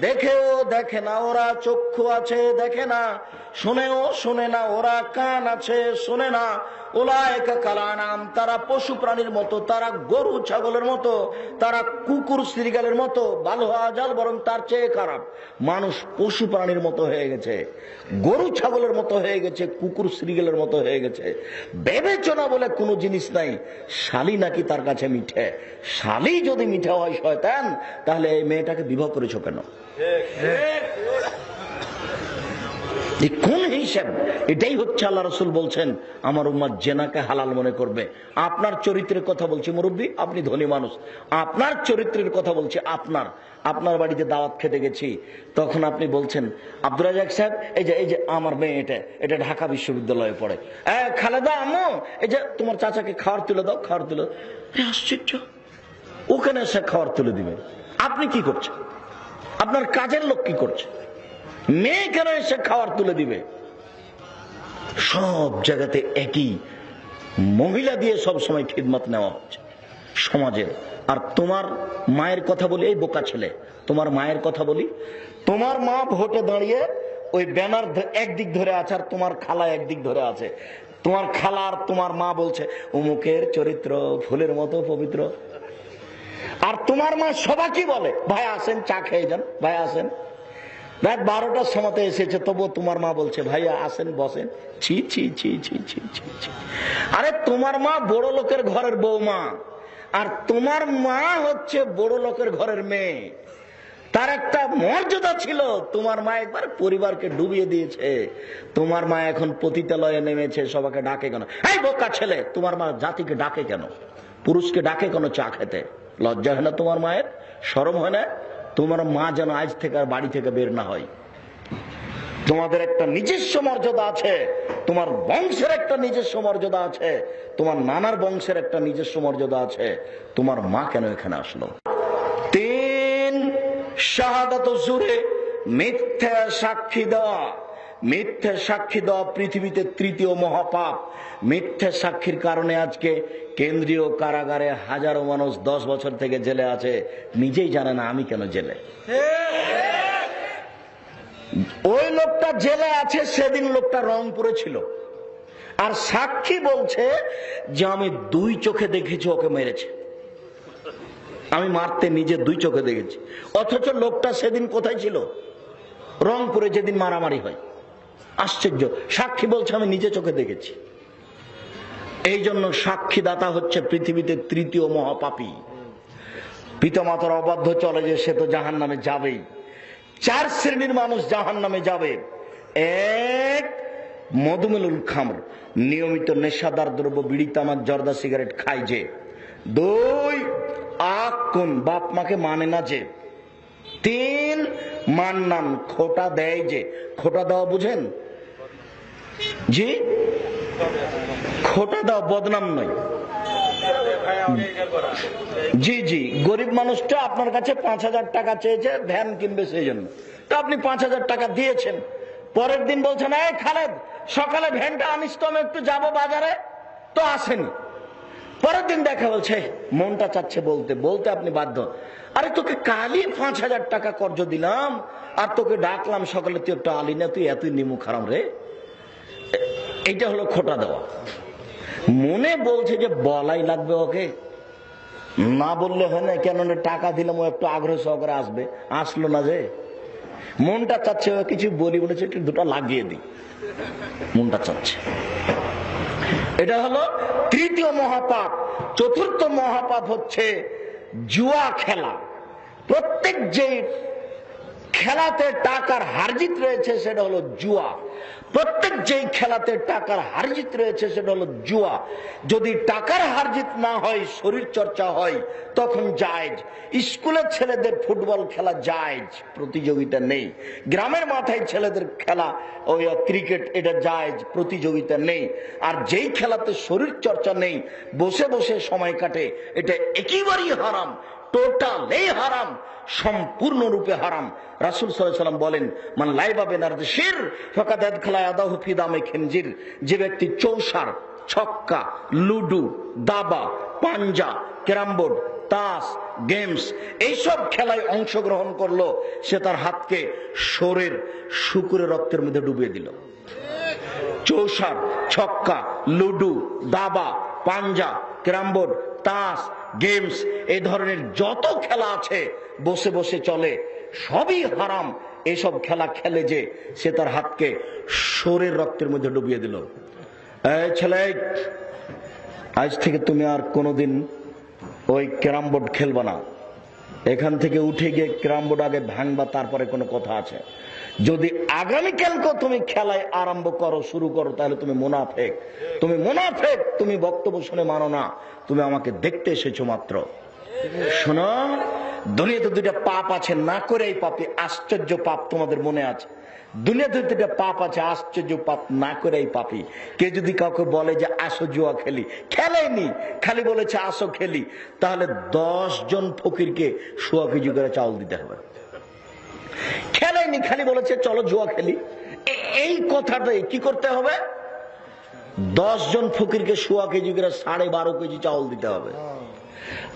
দেখেও দেখে না ওরা চক্ষু আছে, দেখে না, শুনেও শুনে না ওরা কান আছে, শুনে না। ওলায়েকা কালানাম, তারা পশু প্রাণীর মতো, তারা গরু ছাগলের মতো, তারা কুকুর শ্রীগালের মতো, ভালো হওয়া যাল বরং তার চেয়ে খারাপ। মানুষ পশু প্রাণীর মতো হয়ে গেছে, গরু ছাগলের মতো হয়ে গেছে, কুকুর শ্রীগালের মতো হয়ে গেছে। বিবেচনা বলে কোনো জিনিস নাই। শালি নাকি তার কাছে মিঠে? শালি যদি মিঠে হয় শয়তান, তাহলে এই মেয়েটাকে বিবাহ করেছো কেন? কোন হিসাব? এটাই হচ্ছে আল্লাহ রাসূল বলছেন আমার উম্মত জেনাকে হালাল মনে করবে। আপনার চরিত্রের কথা বলছি মুরব্বী, আপনি ধনী মানুষ, আপনার চরিত্রের কথা বলছি। আপনার বাড়িতে দাওয়াত খেতে গেছি, তখন আপনি বলছেন আব্দুর রাজ্জাক সাহেব, এই যে আমার মেয়ে, এটা ঢাকা বিশ্ববিদ্যালয়ে পড়ে। খালেদা আম্মু, এই যে তোমার চাচাকে খাবার তুলে দাও, খাবার তুলে দাও। আশ্চর্য, ওখানে এসে খাবার তুলে দিবে। আপনি কি করছেন? আপনার কাজের লোক কি করছে? মেয়ে কেন এসে খাবার তুলে দিবে? সব জায়গাতে একই মহিলা দিয়ে সব সময় খিদমত নেওয়া হচ্ছে সমাজের। আর তোমার মায়ের কথা বলি, এই বোকা ছেলে, তোমার মায়ের কথা বলি। তোমার মা ভোটে দাঁড়িয়ে ওই ব্যানার একদিক ধরে আছে, আর তোমার খালা একদিক ধরে আছে। তোমার খালা আর তোমার মা বলছে অমুকের চরিত্র ফুলের মতো পবিত্র। আর তোমার মা সবাইকে বলে ভাই আসেন, চা খেয়ে যান, ভাই আসেন। রাত 12টার সময়তে এসেছে, তবুও তোমার মা বলছে ভাইয়া আসেন, বসেন। ছি ছি ছি ছি ছি ছি ছি। আরে তোমার মা বড় লোকের ঘরের বৌমা, আর তোমার মা হচ্ছে বড় লোকের ঘরের মেয়ে। তার একটা মর্যাদা ছিল। তোমার মা একবার পরিবারকে ডুবিয়ে দিয়েছে। তোমার মা এখন পতিতালয়ে নেমেছে, সবাইকে ডাকে কেন? এই বোকা ছেলে, তোমার মা জাতিকে ডাকে কেন? পুরুষকে ডাকে কেন চা খেতে? লজ্জা হয় না তোমার মায়ের? শরম হয় না? তোমার মা যেন আজ থেকে আর বাড়ি থেকে বের না হয়। তোমাদের একটা নিজস্ব মর্যাদা আছে, তোমার বংশের একটা নিজস্ব মর্যাদা আছে, তোমার নানার বংশের একটা নিজস্ব মর্যাদা আছে। তোমার মা কেন এখানে আসলো? 3 শাহাদাত জুরে, মিথ্যা সাক্ষী দেওয়া। মিথ্যা সাক্ষী দেওয়া পৃথিবীতে 3য় মহাপাপ। মিথ্যা সাক্ষীর কারণে আজকে কেন্দ্রীয় কারাগারে হাজারো মানুষ 10 বছর থেকে জেলে আছে, নিজেই জানে না আমি কেন জেলে। ওই লোকটা জেলে আছে, সেদিন লোকটা রংপুরে ছিল, আর সাক্ষী বলছে যে আমি 2 চোখে দেখেছি ওকে মেরেছে, আমি মারতে নিজে 2 চোখে দেখেছি। অথচ লোকটা সেদিন কোথায় ছিল? রংপুরে, যেদিন মারামারি হয়। আশ্চর্য, সাক্ষী বলছে আমি নিজে চোখে দেখেছি। এই জন্য সাক্ষীদাতা হচ্ছে পৃথিবীতে 3য় মহাপাপী। পিতামাতার অবাধ্য চলে যে সে তো জাহান্নামে যাবেই। 4 শ্রেণীর মানুষ জাহান্নামে যাবে। 1, মধুমেলুল খামর, নিয়মিত নেশাদার দ্রব্য, বিড়ি তামাক জর্দা সিগারেট খায় যে। 2, আকুন, বাপ মাকে মানে না যে। 3, মান্নান, খোটা দেয় যে। খোটা দেওয়া বুঝেন? জি, খোটা দেওয়া বদনাম নয়। জি জি, গরিব মানুষটা আপনার কাছে 5000 টাকা চেয়েছে, ভ্যান কিনবে সেই জন্য, তো আপনি 5000 টাকা দিয়েছেন। পরের দিন বলছেন এই খালেদ, সকালে ভ্যানটা আনিস তো, আমি একটু যাবো বাজারে, তো আসেনি। পরের দিন দেখা বলছে মনটা চাচ্ছে বলতে বলতে আপনি বাধ্য, আরে তোকে কালই 5000 টাকা কর্জ দিলাম, আর তোকে ডাকলাম সকালে, তুই একটু আলি না, তুই এতই নিমু খারাম রে। এইটা হলো খোটা দেওয়া। মনে বলছে যে বলাই লাগবে ওকে, না বললে হয় না, কেন টাকা দিলাম, ও একটু আগ্রহ সহকারে আসবে, আসলো না যে। মনটা চাচ্ছে কিছু বলি বলেছে, একটু 2টা লাগিয়ে দিই, মনটা চাচ্ছে। এটা হলো 3য় মহাপাপ। 4র্থ মহাপাপ হচ্ছে জুয়া খেলা। প্রত্যেক যে খেলাতে টাকার হারজিত রয়েছে সেটা হলো জুয়া। প্রত্যেক যেই খেলাতে টাকার হারজিত রয়েছে সেটা হলো জুয়া। যদি টাকার হারজিত না হয়, শরীর চর্চা হয়, তখন জায়েজ। স্কুলের ছেলেদের ফুটবল খেলা জায়েজ, প্রতিযোগিতা নেই। গ্রামের মাথায় ছেলেদের খেলা ওই ক্রিকেট, এটা জায়েজ, প্রতিযোগিতা নেই। আর যেই খেলাতে শরীর চর্চা নেই, বসে বসে সময় কাটে, এটা একেবারেই হারাম। টোটালি হারাম, সম্পূর্ণরূপে হারাম। রাসূল সাল্লাল্লাহু আলাইহি ওয়াসাল্লাম বলেন, মান লাইবা বিনারদ শির ফাকাদ আদখালা ইয়াদাহু ফি দামে খিনজির। যে ব্যক্তি চৌসার, ছক্কা, লুডু, দাবা, পাঞ্জা, ক্যারাম বোর্ড, তাস, গেমস এইসব খেলায় অংশগ্রহণ করলো, সে তার হাতকে শরীর শুকুরের রক্তের মধ্যে ডুবিয়ে দিল। চৌসার, ছক্কা, লুডু, দাবা, পাঞ্জা, ক্যারাম বোর্ড, তাস, গেমস এই ধরনের যত খেলা আছে বসে বসে চলে, সবই হারাম। এইসব খেলা খেলে যে সে তার হাতকে শরীর রক্তের মধ্যে ডুবিয়ে দিল। এই ছেলে, আজ থেকে তুমি আর কোনোদিন ওই ক্যারাম বোর্ড খেলবা না। এখান থেকে উঠে গিয়ে ক্যারাম বোর্ড আগে ভাঙবা, তারপরে কোনো কথা আছে। যদি আগামীকালকে তুমি খেলায় আরম্ভ করো, শুরু করো, তাহলে তুমি মুনাফেক। তুমি মুনাফেক, তুমি বক্তব্য শুনে মানো না, তুমি আমাকে দেখতে এসেছো মাত্র। শোনো, দুনিয়াতে দুইটা পাপ আছে, না করে এই পাপে আশ্চর্য পাপ তোমাদের মনে আছে। দুনিয়াতে দুইটা পাপ আছে, আশ্চর্য পাপ, না করে এই পাপি। কে যদি কাউকে বলে যে আসো জুয়া খেলি, খেলেনি, খালি বলেছে আসো খেলি, তাহলে 10 জন ফকিরকে 100 কেজি করে চাউল দিতে হবে। খেলেনি, খালি বলেছে চলো জুয়া খেলি, এই কথাটাই কি করতে হবে? 10 জন ফকিরকে 100 কেজি করে 12.5 কেজি চাউল দিতে হবে।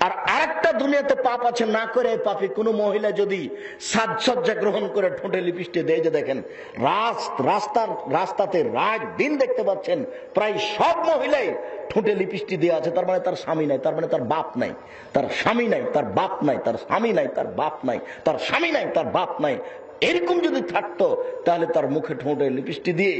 আর আরেকটা দুনিয়াতে পাপ আছে, না করে পাপি। কোন মহিলা যদি সাজসজ্জা গ্রহণ করে ঠোঁটে লিপস্টিক দেয়, যে দেখেন রাস্তাতে রাত দিন দেখতে পাচ্ছেন প্রায় সব মহিলাই ঠোঁটে লিপস্টিক দিয়ে আছে, তার মানে তার স্বামী নাই, তার মানে তার বাপ নাই, তার স্বামী নাই, তার বাপ নাই, তার স্বামী নাই, তার বাপ নাই, তার স্বামী নাই, তার বাপ নাই। এরকম যদি থাকতো তাহলে তার মুখে ঠোঁটে লিপস্টিক দিয়ে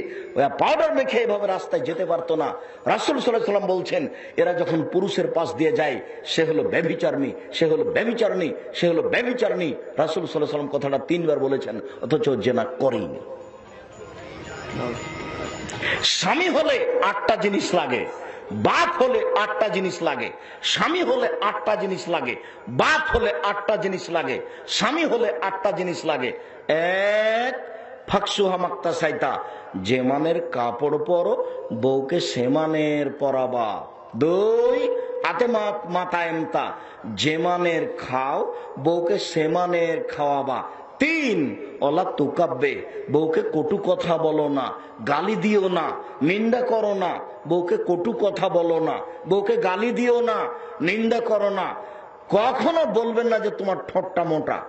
পাউডার মেখে এভাবে রাস্তায় যেতে পারতো না। রাসূল সাল্লাল্লাহু আলাইহি ওয়াসাল্লাম বলছেন, এরা যখন পুরুষের পাশ দিয়ে যায়, সে হলো ব্যভিচারিণী, সে হলো ব্যভিচারিণী, সে হলো ব্যভিচারিণী। রাসূল সাল্লাল্লাহু আলাইহি ওয়াসাল্লাম কথাটা 3 বার বলেছেন, অথচ জেনা করেনি। স্বামী হলে 8টা জিনিস লাগে, বাপ হলে 8টা জিনিস লাগে। স্বামী হলে 8টা জিনিস লাগে, বাপ হলে 8টা জিনিস লাগে, স্বামী হলে 8টা জিনিস লাগে। 1, ফাকসুহা মাক্তাসাইতা, যে মানের কাপড় পরো বউকে সে মানের পরাবা। 2, আতে মাতা এমতা, যে মানের খাও বউকে সে মানের খাওয়াবা। 3, অলা তুকাব্বে, বউকে কটু কথা বলো না, গালি দিও না, নিন্দা করো না। বউকে কটু কথা বলো না, বউকে গালি দিও না, নিন্দা করো না। কখনো বলবেন না যে তোমার ঠোঁটটা মোটা।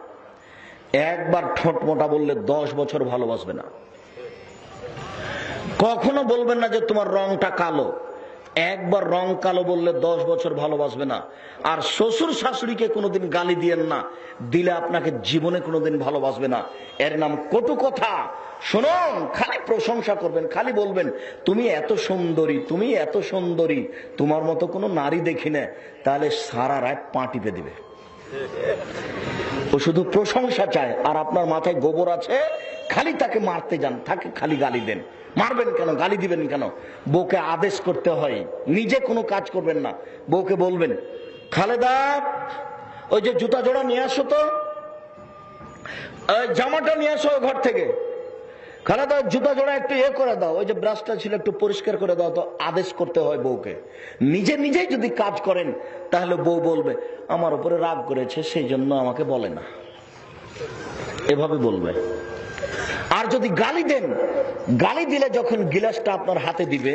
একবার ঠোঁট মোটা বললে 10 বছর ভালোবাসবে না। কখনো বলবেন না যে তোমার রংটা কালো। একবার রং কালো বললে 10 বছর ভালোবাসবে না। আর শ্বশুর শাশুড়িকে কোনোদিন গালি দিয়েন না, দিলে আপনাকে জীবনে কোনোদিন ভালোবাসবে না। এর নাম কটু কথা। শুনুন, খালি প্রশংসা করবেন, খালি বলবেন তুমি এত সুন্দরী, তুমি এত সুন্দরী, তোমার মতো কোনো নারী দেখি না, তাহলে সারা রাত পা টিপে দিবে। ও শুধু প্রশংসা চায়, আর আপনার মাথায় গোবর আছে, খালি তাকে মারতে যান, তাকে খালি গালি দেন। মারবেন কেন, গালি দিবেন কেন? বউকে আদেশ করতে হয়, নিজে কোনো কাজ করবেন না। বউকে বলবেন, খালেদা ওই যে জুতা জোড়া নিয়ে আসো তো, জামাটা নিয়ে আসো ঘর থেকে। খালেদা জুতা জোড়া একটু করে দাও, ওই যে ব্রাশটা ছিল একটু পরিষ্কার করে দাও তো। আদেশ করতে হয় বউকে। নিজে নিজেই যদি কাজ করেন তাহলে বউ বলবে আমার উপরে রাগ করেছে, সেই জন্য আমাকে বলে না, এভাবে বলবে। আর যদি গালি দেন, গালি দিলে যখন গিলাসটা আপনার হাতে দিবে,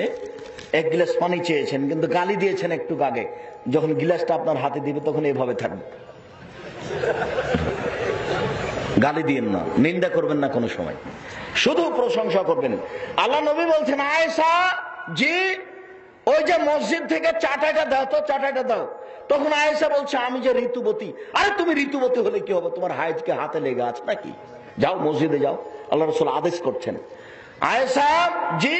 1 গ্লাস পানি চেয়েছেন কিন্তু গালি দিয়েছেন একটু আগে, যখন গিলাসটা আপনার হাতে দিবে তখন এভাবে থাকবে। গালি দিয়েন না, নিন্দা করবেন না কোনো সময়, শুধু প্রশংসা করবেন। আল্লাহ নবী বলছেন, আয়েশা জি ওই যে মসজিদ থেকে চাটাইটা দাও তো, চাটাইটা দাও। তখন আয়েশা বলছে আমি যে ঋতুবতী। আরে তুমি ঋতুবতী হলে কি হবে, তোমার হাইজকে হাতে লেগে আছে নাকি? যাও মসজিদে যাও, আল্লাহ রাসূল আদেশ করছেন। আয়েশা জি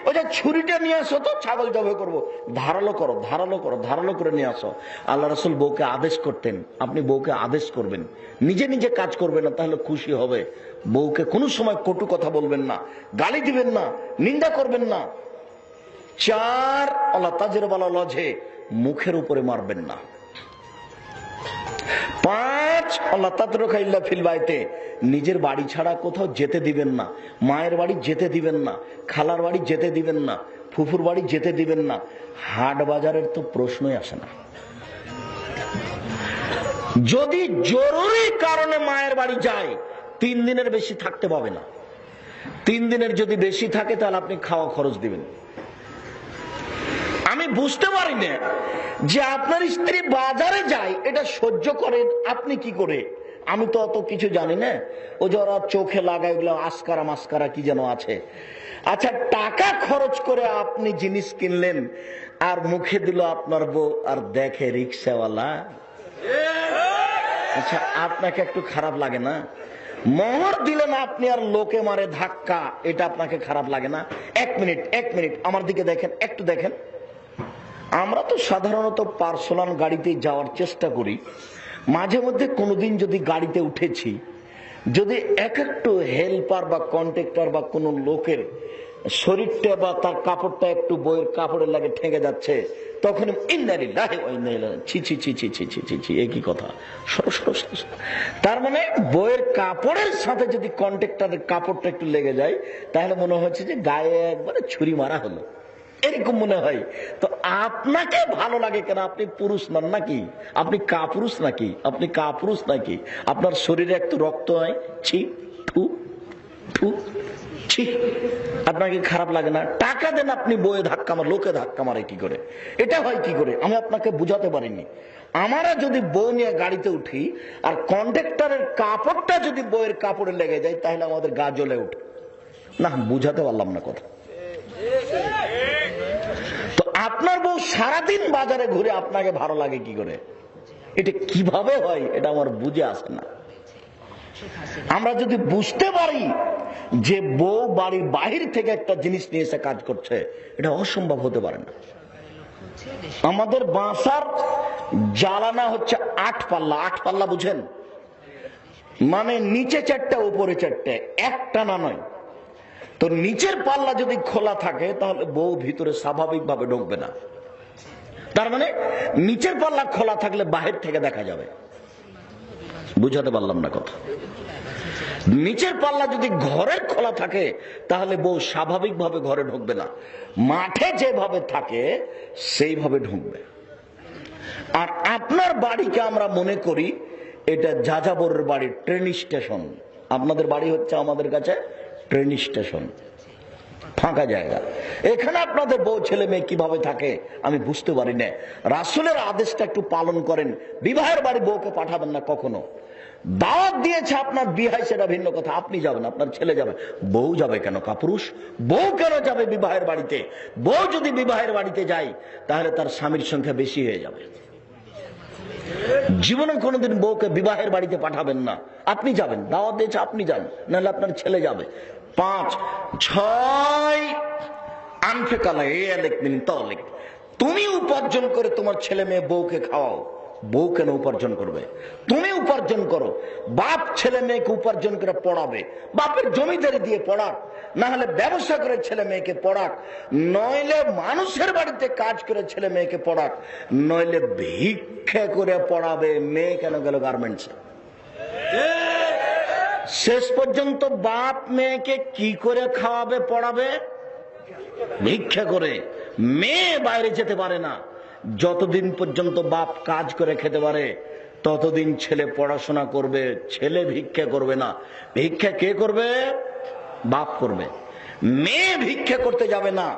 ওই যে ছুরিটা নিয়ে আসো তো, ছাগল জবাই করবো, ধারালো করো, ধারালো করো, ধারালো করে নিয়ে আসো। আল্লাহ রাসূল বউকে আদেশ করতেন। আপনি বউকে আদেশ করবেন, নিজে নিজে কাজ করবেন না, তাহলে খুশি হবে। বউকে কোনো সময় কটু কথা বলবেন না, গালি দিবেন না, নিন্দা করবেন না। 4, আল্লাহ তাজের বালা লজে, মুখের উপরে মারবেন না। 5, আল্লাহ তাতরুকা ইল্লা ফিল বাইতে, নিজের বাড়ি ছাড়া কোথাও যেতে দিবেন না। মায়ের বাড়ি যেতে দিবেন না, খালার বাড়ি যেতে দিবেন না, ফুফুর বাড়ি যেতে দিবেন না। হাট বাজারের তো প্রশ্নই আসে না। যদি জরুরি কারণে মায়ের বাড়ি যায় 3 দিনের বেশি থাকতে পাবে না। 3 দিনের যদি বেশি থাকে তাহলে আপনি খাওয়া খরচ দিবেন। আমি বুঝতে পারি না যে আপনার স্ত্রী বাজারে যায়, এটা সহ্য করেন আপনি কি করে। আমি তো অত কিছু জানি না। ও যারা চোখে লাগায় ওগুলো আসকারা মাস্কারা কি যেন আছে। আচ্ছা, টাকা খরচ করে আপনি জিনিস কিনলেন আর মুখে দিল আপনার বউ আর দেখে রিক্সাওয়ালা। আচ্ছা, আপনাকে একটু খারাপ লাগে না? মোহর দিলেন আপনি আর লোকে মারে ধাক্কা, এটা আপনাকে খারাপ লাগে না? 1 মিনিট আমার দিকে দেখেন, একটু দেখেন। আমরা তো সাধারণত পার্সোনাল গাড়িতে যাওয়ার চেষ্টা করি। মাঝে মধ্যে কোনোদিন যদি গাড়িতে উঠেছি, যদি একটু হেল্পার বা কন্ট্রাক্টর বা কোনো লোকের শরীরটা বা তার কাপড়টা একটু বইয়ের কাপড়ের লাগে ঠেকে যাচ্ছে, তখন একই কথা। তার মানে বইয়ের কাপড়ের সাথে যদি কন্ট্রাক্টরের কাপড়টা একটু লেগে যায়, তাহলে মনে হচ্ছে যে গায়ে একবারে ছুরি মারা হলো, এরকম মনে হয়। তো আপনাকে ভালো লাগে কেন? আপনি পুরুষ নন নাকি? আপনি কাপুরুষ নাকি? আপনি কাপুরুষ নাকি? আপনার শরীরে একটু রক্ত হয়, ছি ঠু ঠু ছি, আপনাকে খারাপ লাগে না? টাকা দেন আপনি বইয়ে ধাক্কা মার, লোকে ধাক্কা মারে কি করে? এটা হয় কি করে আমি আপনাকে বুঝাতে পারিনি। আমরা যদি বউ নিয়ে গাড়িতে উঠি আর কন্ডাক্টরের কাপড়টা যদি বইয়ের কাপড়ে লেগে যায়, তাহলে আমাদের গা জ্বলে ওঠে না। বুঝাতে পারলাম না কথা। তো আপনার বউ সারাদিন বাজারে ঘুরে, আপনাকে ভালো লাগে কি করে? এটা কিভাবে হয় এটা আমার বুঝে আসে না। আমরা যদি বুঝতে পারি যে বউ বাড়ির বাহির থেকে একটা জিনিস নিয়ে এসে কাজ করছে, এটা অসম্ভব হতে পারে না। আমাদের বাসার জ্বালানা হচ্ছে 8 পাল্লা। 8 পাল্লা বুঝেন? মানে নিচে 4টা উপরে 4টা, একটা না নয়। তো নিচের পাল্লা যদি খোলা থাকে তাহলে বউ ভিতরে স্বাভাবিকভাবে ঢুকবে না। তার মানে নিচের পাল্লা খোলা থাকলে বাহির থেকে দেখা যাবে। বুঝাতে পারলাম না কথা? নিচের পাল্লা যদি ঘরের খোলা থাকে তাহলে বউ স্বাভাবিকভাবে ঘরে ঢুকবে না, মাঠে যেভাবে থাকে সেইভাবে ঢুকবে। আর আপনার বাড়িকে আমরা মনে করি এটা যাযাবরের বাড়ি, ট্রেন স্টেশন। আপনাদের বাড়ি হচ্ছে আমাদের কাছে ট্রেন স্টেশন, ফাঁকা জায়গা। এখানে আপনাদের বউ ছেলে মেয়ে কিভাবে থাকে আমি বুঝতে পারি না। রাসূলের আদেশটা একটু পালন করেন। বিবাহের বাড়ি বউকে পাঠাবেন না কখনো। দাওয়াত দিয়েছে আপনার বিয়ে, সেটা ভিন্ন কথা, আপনি যাবেন, আপনার ছেলে যাবে। বউ যাবে কেন? কাপুরুষ বউ কেন যাবে বিবাহের বাড়িতে? বউ যদি বিবাহের বাড়িতে যায় তাহলে তার স্বামীর সংখ্যা বেশি হয়ে যাবে। জীবনে কোনোদিন বউকে বিবাহের বাড়িতে পাঠাবেন না। আপনি যাবেন, দাওয়াত দিয়েছে আপনি যান, নাহলে আপনার ছেলে যাবে। 5, 6 আনফেকালা তলেক। তুমি উপার্জন করে তোমার ছেলে মেয়ে বউকে খাওয়াও। বউ কেন উপার্জন করবে? তুমি উপার্জন করো। বাপ ছেলে মেয়েকে উপার্জন করে পড়াবে, বাপের জমিদারি দিয়ে পড়াক, না হলে ব্যবসা করে ছেলে মেয়েকে পড়াক, নইলে মানুষের বাড়িতে কাজ করে ছেলে মেয়েকে পড়াক, নইলে ভিক্ষা করে পড়াবে। মেয়ে কেন গেল গার্মেন্টসে? শেষ পর্যন্ত বাপ মেয়েকে কি করে খাওয়াবে পড়াবে? ভিক্ষা করে। মেয়ে বাইরে যেতে পারে না। যতদিন পর্যন্ত বাপ কাজ করে খেতে পারে ততদিন ছেলে পড়াশোনা করবে, ছেলে ভিক্ষা করবে না। ভিক্ষা কে করবে? বাপ করবে। মেয়ে ভিক্ষা করতে যাবে না,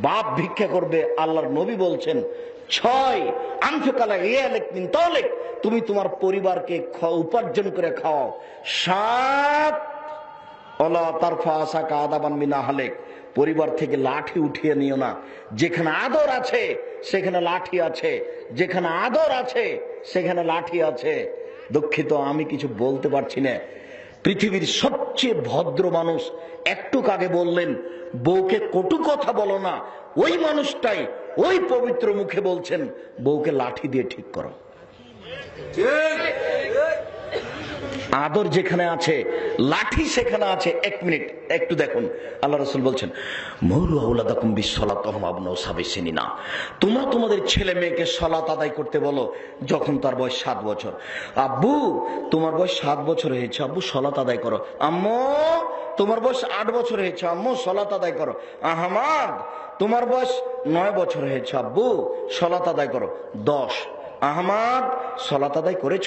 বাপ ভিক্ষা করবে। আল্লাহর নবী বলছেন 6 আনফিকালা ইয়ালিক মিন তালিক, তুমি তোমার পরিবারকে উপার্জন করে খাওয়াও। 7 ওয়ালা তারফা আসাকা আদাবান মিন আহলিক, পরিবার থেকে লাঠি উঠিয়ে নিও না। যেখানে আদর আছে সেখানে লাঠি আছে, যেখানে আদর আছে সেখানে লাঠি আছে। দুঃখিত, আমি কিছু বলতে পারছি না। পৃথিবীর সবচেয়ে ভদ্র মানুষ একটু আগে বললেন বউকে কটু কথা বলো না, ওই মানুষটাই ওই পবিত্র মুখে বলছেন বউকে লাঠি দিয়ে ঠিক করো। আদর যেখানে আছে লাঠি সেখানে আছে। 1 মিনিট একটু দেখুন, আল্লাহ রাসূল বলছেন মুরু আওলাদাকুম বিসসালাতি ওয়া আবনাউ সাবঈ সিনিনা, তোমরা তোমাদের ছেলে মেয়েকে সালাত আদায় করতে বলো যখন তার বয়স 7 বছর। আব্বু তোমার বয়স 7 বছর হয়েছে, আব্বু সালাত আদায় করো। আম্মু তোমার বয়স 8 বছর হয়েছে, আম্মু সালাত আদায় করো। আহমাদ তোমার বয়স 9 বছর হয়েছে, আব্বু সালাত আদায় করো। 10 আহমদ সালাত আদায় করেছ?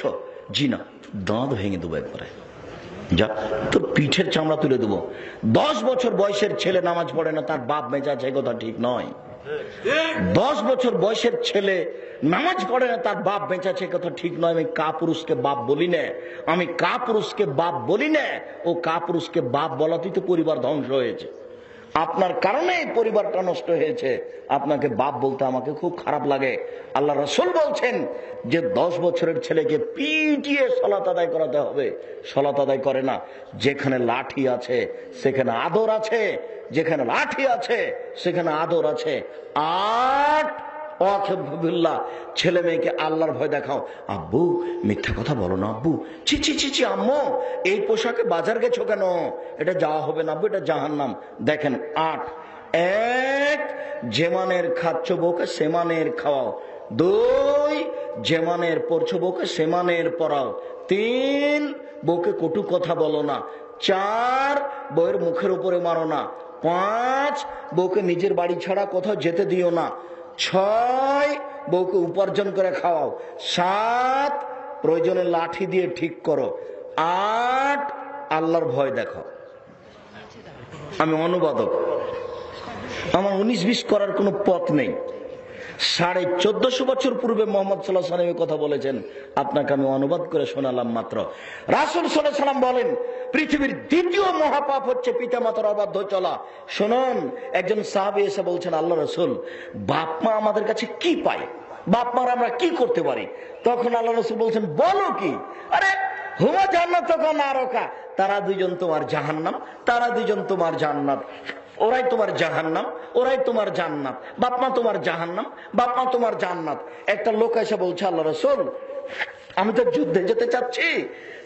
জি না। দাঁত ভেঙে দেবো একবারে, যা তোর পিঠের চামড়া তুলে দেবো। 10 বছর বয়সের ছেলে নামাজ পড়ে না, তার বাপ বেঁচে আছে, কথা ঠিক নয়। 10 বছর বয়সের ছেলে নামাজ পড়ে না, তার বাপ বেঁচে আছে, কথা ঠিক নয়। আমি কাপুরুষকে বাপ বলি না, আমি কাপুরুষকে বাপ বলি না। ও কাপুরুষকে বাপ বলাতেই তো পরিবার ধ্বংস হয়েছে। আপনার কারণে পরিবারটা নষ্ট হয়েছে। আপনাকে বাপ বলতে আমাকে খুব খারাপ লাগে। আল্লাহ রাসূল বলছেন যে 10 বছরের ছেলেকে পিটিয়ে সালাত আদায় করাতে হবে, সালাত আদায় করে না। যেখানে লাঠি আছে সেখানে আদর আছে, যেখানে লাঠি আছে সেখানে আদর আছে। 8 ছেলে মেয়েকে আল্লাহর ভয় দেখাও। আব্বু মিথ্যা কথা বলো না আব্বু। ছি ছি ছি ছি আম্মু, এই পোশাকে বাজার গেছো কেন? এটা যাওয়া হবে না আব্বু, এটা জাহান্নাম। দেখেন 8। 1, যেমানের খাচ্ছ বউকে সেমানের খাওয়াও। 2, যেমানের পড়ছো বউকে সেমানের পড়াও। 3, বউকে কটু কথা বলো না। 4, বউয়ের মুখের উপরে মারো না। 5, বউকে নিজের বাড়ি ছাড়া কোথাও যেতে দিও না। 6, বউকে উপার্জন করে খাওয়াও। 7, প্রয়োজনে লাঠি দিয়ে ঠিক করো। 8, আল্লাহর ভয় দেখো। আমি অনুবাদক, আমার 19-20 করার কোনো পথ নেই। 1450 বছর পূর্বে মোহাম্মদ সাল্লাল্লাহু আলাইহি ওয়াসাল্লাম কথা বলেছেন, আপনাকে আমি অনুবাদ করে শোনালাম মাত্র। রাসূল সাল্লাল্লাহু আলাইহি ওয়াসাল্লাম বলেন পৃথিবীর দ্বিতীয় মহাপাপ হচ্ছে পিতামাতার অবাধ্য চলা। শুনুন, একজন সাহাবী এসে বলছেন, আল্লাহ রাসূল, বাপ মা আমাদের কাছে কি পায়? বাপ মার আমরা কি করতে পারি? তখন আল্লাহ রাসূল বলছেন, বলো কি? আরে হুমা জান্নাতুকা নারকা, তারা দুইজন তোমার জাহান্নাম, তারা দুইজন তোমার জান্নাত। ওরাই তোমার জাহান্নাম, ওরাই তোমার জান্নাত। বাপমা তোমার জাহান্নাম, বাপমা তোমার জান্নাত। একটা লোক এসে বলছে, আল্লাহ রাসূল, আমি তো যুদ্ধে যেতে চাচ্ছি,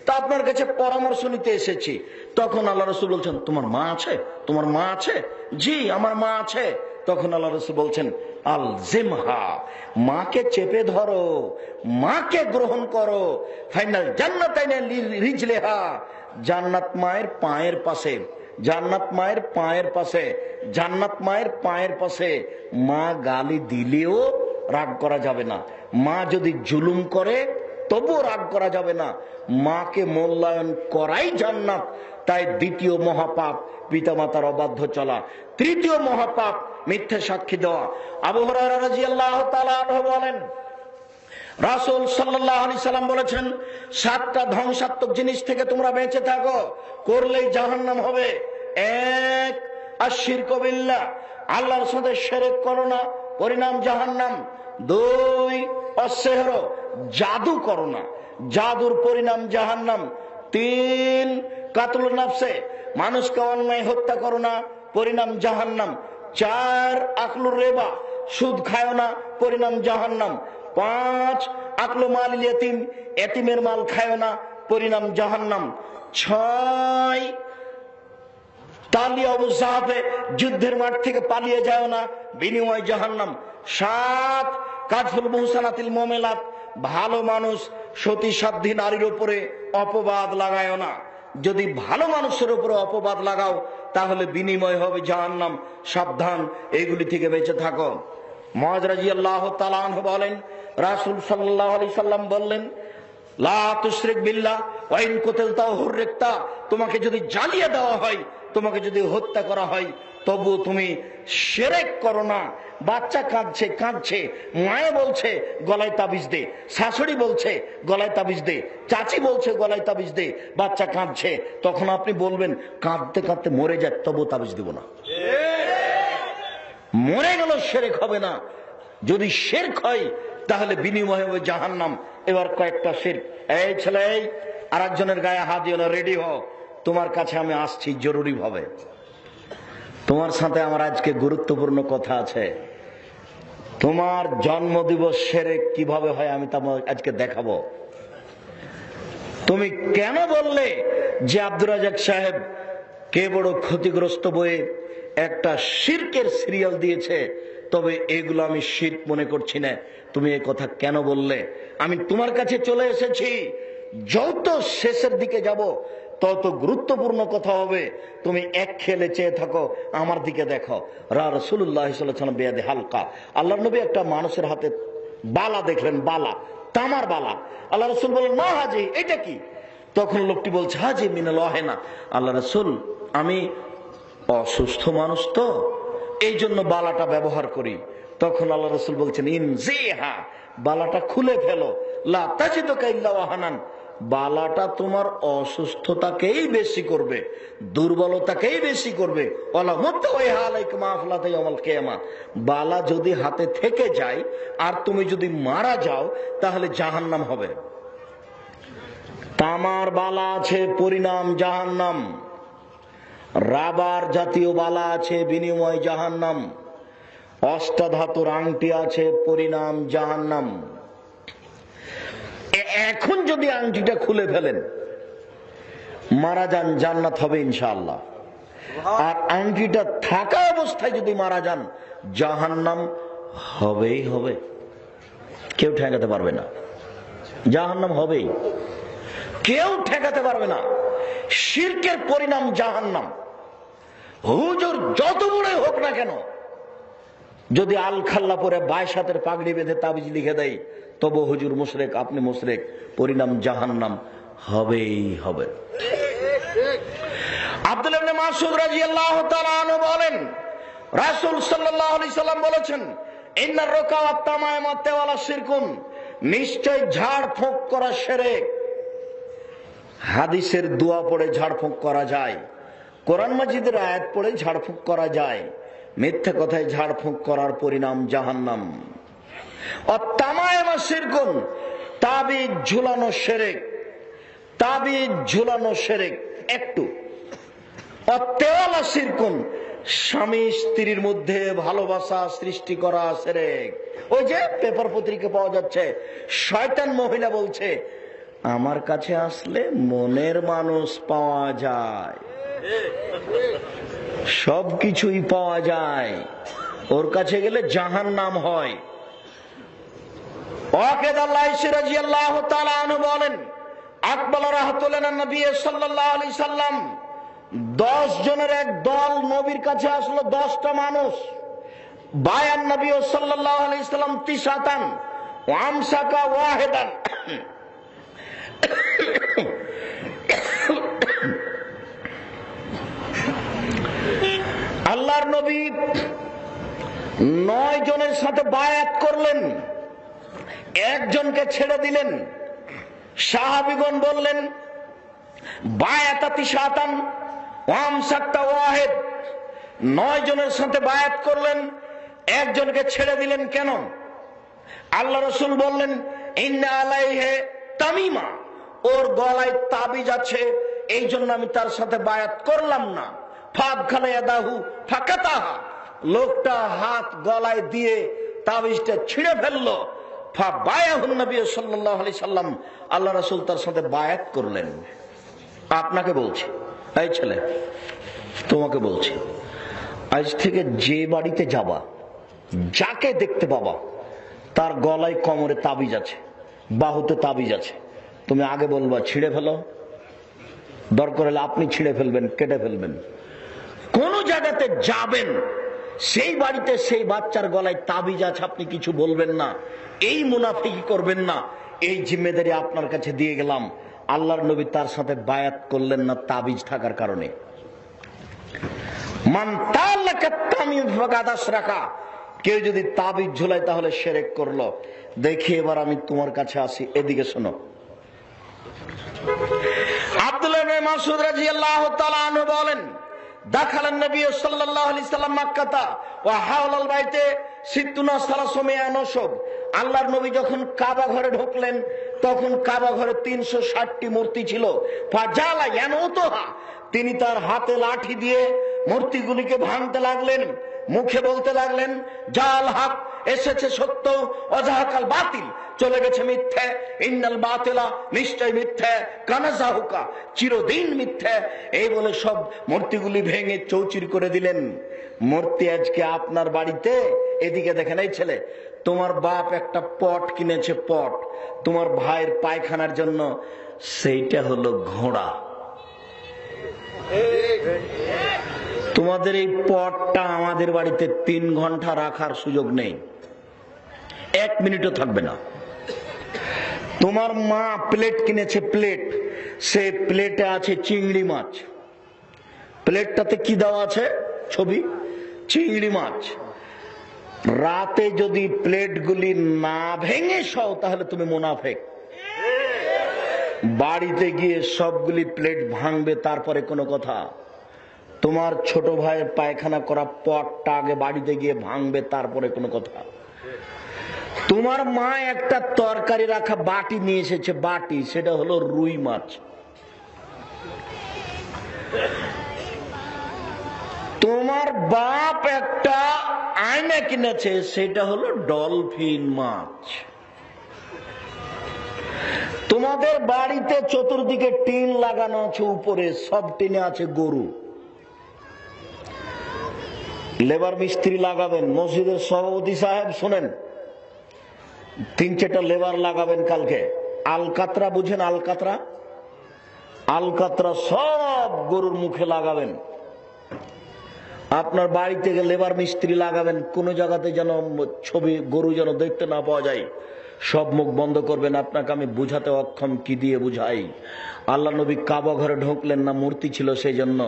তা আপনার কাছে পরামর্শ নিতে এসেছি। তখন আল্লাহ রাসূল বলছেন, তোমার মা আছে? তোমার মা আছে? জি, আমার মা আছে। তখন আল্লাহ রাসূল বলছেন, আল জিমহা, মাকে চেপে ধরো, মাকে গ্রহণ করো। ফাইনাল জান্নাতাইন রিজলেহা, জান্নাত মায়ের পায়ের পাশে, জান্নাত মায়ের পায়ের পাশে, জান্নাত মায়ের পায়ের পাশে। মা গালি দিলেও রাগ করা যাবে না, মা যদি জুলুম করে তবুও রাগ করা যাবে না। মাকে মূল্যায়ন করাই জান্নাত। তাই দ্বিতীয় মহাপাপ পিতামাতার অবাধ্য চলা। তৃতীয় মহাপাপ মিথ্যা সাক্ষী দেওয়া। আবু হুরায়রা রাদিয়াল্লাহু তাআলা আনহু বলেন, রাসূল সাল্লাল্লাহু আলাইহি সাল্লাম বলেছেন, 7টা ধ্বংসাত্মক জিনিস থেকে তোমরা বেঁচে থাকো, করলেই জাহান্নাম হবে। 1, আশিরকু বিল্লাহ, আল্লাহর সাথে শিরক করো না, পরিণাম জাহান্নাম। 2, অসিহর, জাদু করো না, জাদুর পরিণাম জাহান্নাম। 3, কাতলুন নাফসে, মানুষকে অন্যায় হত্যা করো না, পরিণাম জাহান্নাম। 4, আকলুর রিবা, সুদ খায়ো না, পরিণাম জাহান্নাম। 5, আকলু মালিল ইয়াতীম, এতিমের মাল খায়ো না, পরিণাম জাহান্নাম। 6, তালিয়া আবু সাহাবে, যুদ্ধের মাঠ থেকে পালিয়ে যাও না, বিনিময় জাহান্নাম। 7, কাজফুল মুহসানাতিল মুমিনাত, ভালো মানুষ সতী সাধ্বী নারীর উপরে অপবাদ লাগায় না। যদি ভালো মানুষের উপরে অপবাদ লাগাও তাহলে বিনিময় হবে জাহান্নাম। সাবধান, এগুলি থেকে বেঁচে থাকো। মুআয রাদিয়াল্লাহু তাআলা আনহু বলেন, রাসূল সাল্লাল্লাহু আলাইহি সাল্লাম বললেন, লা তুশরিক বিল্লাহ ওয়া ইন কুতিলতা হুররিকতা, তোমাকে যদি জ্বালিয়ে দেওয়া হয়, তোমাকে যদি হত্যা করা হয়, তবু তুমি শিরক করো না। বাচ্চা কাঁদছে কাঁদছে, মায়ে বলছে গলায় তাবিজ দে, শাশুড়ি বলছে গলায় তাবিজ দে, চাচি বলছে গলায় তাবিজ দে, বাচ্চা কাঁদছে, তখন আপনি বলবেন কাঁদতে কাঁদতে মরে যায়, তবু তাবিজ দেব না। মরে গেল শিরক হবে না। যদি শিরক হয় তাহলে বিনিময় হবে জাহান্নাম। এবার কয়েকটা শিরক। এই ছেলে, আর একজনের গায়ে হাত দিও না, রেডি হও, তোমার কাছে আমি আসছি জরুরি ভাবে। তোমার সাথে আমার আজকে গুরুত্বপূর্ণ কথা আছে। তোমার জন্মদিবস শিরক কিভাবে হয় আমি তা আজকে দেখাবো। তুমি কেন বললে যে আব্দুর রাজ্জাক সাহেব কে বড় ক্ষতিগ্রস্ত বইয়ে একটা শিরকের সিরিয়াল দিয়েছে, তবে এগুলো আমি শিরক মনে করছি না, তুমি এই কথা কেন বললে? আমি তোমার কাছে চলে এসেছি, যত শেষের দিকে যাব তত গুরুত্বপূর্ণ কথা হবে। তুমি এক খেলে চেয়ে থাকো, আমার দিকে দেখো। রাসূলুল্লাহ সাল্লাল্লাহু আলাইহি ওয়াসাল্লাম বেয়াদে হালকা, আল্লাহর নবী একটা মানুষের হাতে বালা দেখলেন, বালা, তামার বালা। আল্লাহ রাসূল বললেন মা হাজি, এটা কি? তখন লোকটি বলছে হাজি মিনাল ওয়াহেনা, আল্লাহ রাসূল আমি অসুস্থ মানুষ তো এই জন্য বালাটা ব্যবহার করি। তখন আল্লাহ রাসূল বলছেন ইনজিহা, বালাটা খুলে ফেলো, লা তাজিদুকা ইল্লা ওয়াহানান, বালাটা তোমার অসুস্থতাকেই বেশি করবে, দুর্বলতাকেই বেশি করবে। ওয়ালা মুতাওয়াইহা আলাইকুম আফলাতা ইয়াউমাল কিয়ামা, বালা যদি হাতে থেকে যায় আর তুমি যদি মারা যাও তাহলে জাহান্নাম হবে। তামার বালা আছে, পরিণাম জাহান্নাম। রাবার জাতীয় বালা আছে, বিনিময় জাহান্নাম। অষ্টাধাতুর আংটি আছে, পরিণাম জাহান্নাম। এখন যদি আংটিটা খুলে ফেলেন, মারা যান, জান্নাত হবে ইনশাআল্লাহ। আর আংটিটা থাকা অবস্থায় যদি মারা যান, জাহান্নাম হবেই হবে, কেউ ঠেকাতে পারবে না। জাহান্নাম হবেই, কেউ ঠেকাতে পারবে না। শিরকের পরিণাম জাহান্নাম। হুজুর যত বড়ই হোক না কেন, যদি আল খাল্লা পরে 22 হাতের পাগড়ি বেঁধে তাবিজ লিখে দেয়, তবু হুজুর মুশরিক, আপনি মুশরিক, পরিণাম জাহান্নাম হবেই হবে। আব্দুল্লাহ ইবনে মাসউদ রাদিয়াল্লাহু তাআলা আনহু বলেন, রাসূল সাল্লাল্লাহু আলাইহি সাল্লাম বলেছেন ইন্নার রুকা ওয়াত তামাইমা ওয়ালা শিরকুন, নিশ্চয় ঝাড়ফুঁক করা শিরক। হাদিসের দোয়া পড়ে ঝাড়ফুঁক করা যায়, কোরআন মাজিদের আয়াত পড়ে ঝাড়ফুঁক করা যায়, মিথ্যা কথায় ঝাড়ফুঁক করার পরিণাম জাহান্নাম। অত্তামায়মা শিরকুন, তাবিজ ঝুলানো শিরক, তাবিজ ঝুলানো শিরক একটু। অত্তেওয়ালা শিরকুন, স্বামী স্ত্রীর মধ্যে ভালোবাসা সৃষ্টি করা শিরক। ওই যে পেপার পত্রিকা পাওয়া যাচ্ছে, শয়তান মহিলা বলছে আমার কাছে আসলে মনের মানুষ পাওয়া যায়, সবকিছুই পাওয়া যায়, ওর কাছে গেলে জাহান্নাম হয়। বলেন আকবাল রাহতুল্লাহ নবী সাল্লাল্লাহু আলাইহি সাল্লাম, 10 জনের এক দল নবীর কাছে আসলো, 10টা মানুষ। বায়ান নবী সাল্লাল্লাহু আলাইহি সাল্লাম তিসাতান ওয়া আমসাকা ওয়াহিদান, আল্লাহর নবী 9 জনের সাথে বায়াত করলেন, একজনকে ছেড়ে দিলেন। সাহাবীগণ বললেন বায়াতা তিসাতান ওয়া আমসাকতা ওয়াহিদ, 9 জনের সাথে বায়াত করলেন, একজনকে ছেড়ে দিলেন কেন? আল্লাহ রাসূল বললেন ইন্না আলাইহি তামিমা, ওর গলায় তাবিজ আছে, এই জন্য আমি তার সাথে বায়াত করলাম না। ফাদখালা ইয়াদাহু ফাকাতাহা, লোকটা হাত গলায় দিয়ে তাবিজটা ছিঁড়ে ফেললো। ফাবায়াহুন নবী সাল্লাল্লাহু আলাইহি সাল্লাম, আল্লাহ রাসূল তার সাথে বায়াত করলেন। আপনাকে বলছি, এই ছেলে তোমাকে বলছি, আজ থেকে যে বাড়িতে যাবা, যাকে দেখতে পাবা, তার গলায় কোমরে তাবিজ আছে, বাহুতে তাবিজ আছে, তুমি আগে বলবা ছিঁড়ে ফেলো, দরকার হলে আপনি ছিঁড়ে ফেলবেন, কেটে ফেলবেন। কোন জায়গাতে যাবেন, সেই বাড়িতে সেই বাচ্চার গলায় তাবিজ আছে, আপনি কিছু বলবেন না, এই মুনাফিকি করবেন না। এই জিম্মেদারি আপনার কাছে দিয়ে গেলাম। আল্লাহর নবী তার সাথে বায়াত করলেন না তাবিজ থাকার কারণে। মান তাআল্লাকা তামিম ফাকাদ আশরাকা, কেউ যদি তাবিজ ঝুলায় তাহলে শিরক করলো। দেখি এবার আমি তোমার কাছে আসি, এদিকে শোনো। আব্দুল্লাহ ইবনে মাসউদ রাদিয়াল্লাহু তাআলা আনহু বলেন দাখালান নবী সাল্লাল্লাহু আলাইহি সাল্লাম মক্কাতা ওয়া হাওলাল বাইতে সিত্তুনা সালাসুমিয়া নসব, আল্লাহর নবী যখন কাবা ঘরে ঢুকলেন তখন কাবা ঘরে 360টি মূর্তি ছিল। ফাজালা ইয়ানুতুহা, তিনি তার হাতে লাঠি দিয়ে মূর্তিগুলিকে ভাঙতে লাগলেন, মুখে বলতে লাগলেন জাল হক, এসেছে সত্য, অজাহাকাল বাতিল, চলে গেছে মিথ্যে, ইন্নাল বাতিলা, নিশ্চয় মিথ্যে, কানাজাহুকা, চিরদিন মিথ্যে। এই বলে সব মূর্তিগুলি ভেঙে চৌচির করে দিলেন। মূর্তি আজকে আপনার বাড়িতে, এদিকে দেখেন এই ছেলে, তোমার বাপ একটা পট কিনেছে, পট তোমার ভাইয়ের পায়খানার জন্য, সেইটা হলো ঘোড়া। তোমাদের এই পটটা আমাদের বাড়িতে 3 ঘন্টা রাখার সুযোগ নেই। 1 মিনিটও থাকবে না। তোমার মা প্লেট কিনেছে, প্লেট, সে প্লেটে আছে চিংড়ি মাছ। প্লেটটাতে কি দেওয়া আছে? ছবি, চিংড়ি মাছ। রাতে যদি প্লেটগুলি না ভেঙে সও তাহলে তুমি মুনাফেক। বাড়িতে গিয়ে সবগুলি প্লেট ভাঙবে, তারপরে কোনো কথা। তোমার ছোট ভাইয়ের পায়খানা করা পটটা আগে বাড়িতে গিয়ে ভাঙবে, তারপরে কোনো কথা। তোমার মা একটা তরকারি রাখা বাটি নিয়ে এসেছে, বাটি, সেটা হলো রুই মাছ। তোমার বাপ একটা আয়না কিনেছে, সেটা হলো ডলফিন মাছ। তোমাদের বাড়িতে চতুর্দিকে টিন লাগানো আছে, উপরে সব টিনে আছে গরু। লেবার মিস্ত্রি লাগাবেন, মসজিদের সভাপতি সাহেব শোনেন, 3-4টা লেবার লাগাবেন কালকে। আলকাতরা বুঝেন? আলকাতরা, আলকাতরা সব গরুর মুখে লাগাবেন। আপনার বাড়ি থেকে লেবার মিস্ত্রি লাগাবেন, কোন জায়গাতে যেন ছবি গরু যেন দেখতে না পাওয়া যায়, সব মুখ বন্ধ করবেন। আপনাকে আমি বুঝাতে অক্ষম, কি দিয়ে বুঝাই? আল্লাহ নবী কাবা ঘরে ঢুকলেন না, মূর্তি ছিল, সেই জন্য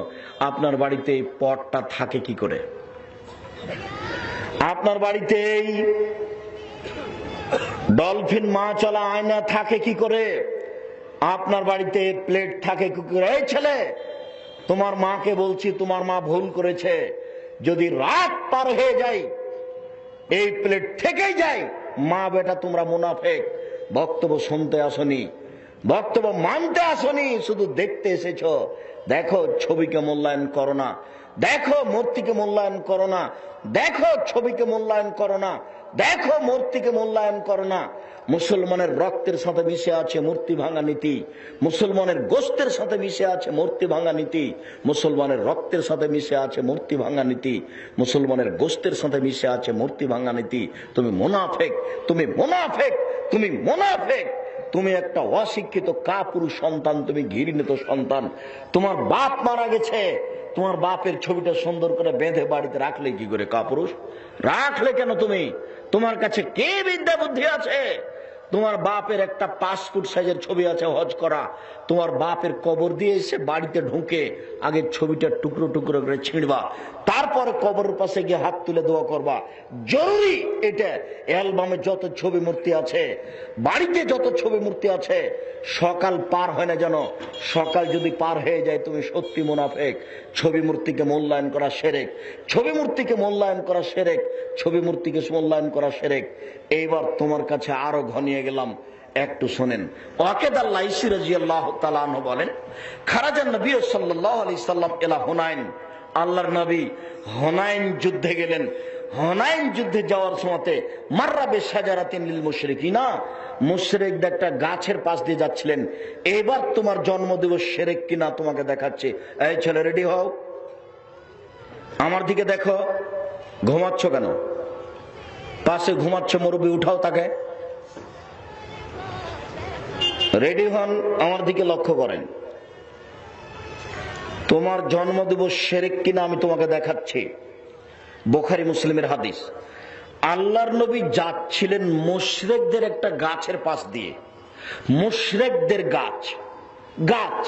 আপনার বাড়িতে এই পটটা থাকে কি করে? আপনার বাড়িতে এই ডলফিন মাছওয়ালা আয়না থাকে কি করে? আপনার বাড়িতে প্লেট থাকে কি করে? এই ছেলে, তোমার মাকে বলছি, তোমার মা ভুল করেছে। যদি রাত পার হয়ে যায়, এই প্লেট থেকেই যায়, মা বেটা তোমরা মুনাফেক। বক্তব্য শুনতে আসনি, বক্তব্য মানতে আসনি, শুধু দেখতে এসেছো। দেখো ছবিকে মূল্যায়ন করো না, দেখো মূর্তিকে মূল্যায়ন করো না, দেখো ছবিকে মূল্যায়ন করো না, দেখো মূর্তিকে মূল্যায়ন করো না। মুসলমানের রক্তের সাথে মিশে আছে মূর্তি ভাঙা নীতি, মুসলমানের গোশতের সাথে মিশে আছে মূর্তি ভাঙা নীতি, মুসলমানের রক্তের সাথে মিশে আছে মূর্তি ভাঙা নীতি, মুসলমানের গোশতের সাথে মিশে আছে মূর্তি ভাঙা নীতি। তুমি মুনাফেক, তুমি মুনাফেক, তুমি মুনাফেক। তুমি একটা অশিক্ষিত কাপুরুষ সন্তান, তুমি ঘৃণিত সন্তান। তোমার বাপ মারা গেছে, তোমার বাপের ছবিটা সুন্দর করে বেঁধে বাড়িতে রাখলে কি করে? কাপুরুষ রাখলে কেন তুমি? তোমার কাছে কে বিদ্যা বুদ্ধি আছে? তোমার বাপের একটা 5 ফুট সাইজের ছবি আছে হজ করা, তোমার বাপের কবর দিয়ে এসে বাড়িতে ঢুকে আগে ছবিটা টুকরো টুকরো করে ছিঁড়বা, তারপরে কবরের পাশে গিয়ে হাত তুলে দোয়া করবা। জরুরি এটা। অ্যালবামে যত ছবি মূর্তি আছে, বাড়িতে যত ছবি মূর্তি আছে, সকাল পার হয় না যেন। সকাল যদি পার হয়ে যায়, তুমি সত্যি মুনাফেক। ছবি মূর্তিকে মূল্যায়ন করা শিরক, ছবি মূর্তিকে মূল্যায়ন করা শিরক, ছবি মূর্তিকে মূল্যায়ন করা শিরক। এইবার তোমার কাছে আরো ঘনিয়ে গেলাম, একটু শোনেন। ওয়াকেদ আল-লাইসি রাদিয়াল্লাহু তাআলা আনহু বলেন, খারাজান নবী সাল্লাল্লাহু আলাইহি সাল্লাম ইলা হুনাইন। আল্লাহর নবী হুনাইন যুদ্ধে গেলেন। হুনাইন যুদ্ধে যাওয়ার সময়তে মাররা বিশাজারাতিন লিল মুশরিকিনা, মুশরিকদের একটা গাছের পাশ দিয়ে যাচ্ছিলেন। এবার তোমার জন্মদিবস শিরক কিনা তোমাকে দেখাচ্ছে। এই ছেলে, রেডি হও, আমার দিকে দেখো। ঘুমাচ্ছ কেন? পাশে ঘুমাচ্ছে মুরব্বী, উঠাও তাকে। রেডি হন, আমার দিকে লক্ষ্য করেন। তোমার জন্মদিবস শিরক কিনা আমি তোমাকে দেখাচ্ছি। বুখারী মুসলিমের হাদিস। আল্লাহর নবী যাচ্ছিলেন মুশরিকদের একটা গাছের পাশ দিয়ে। মুশরিকদের গাছ, গাছ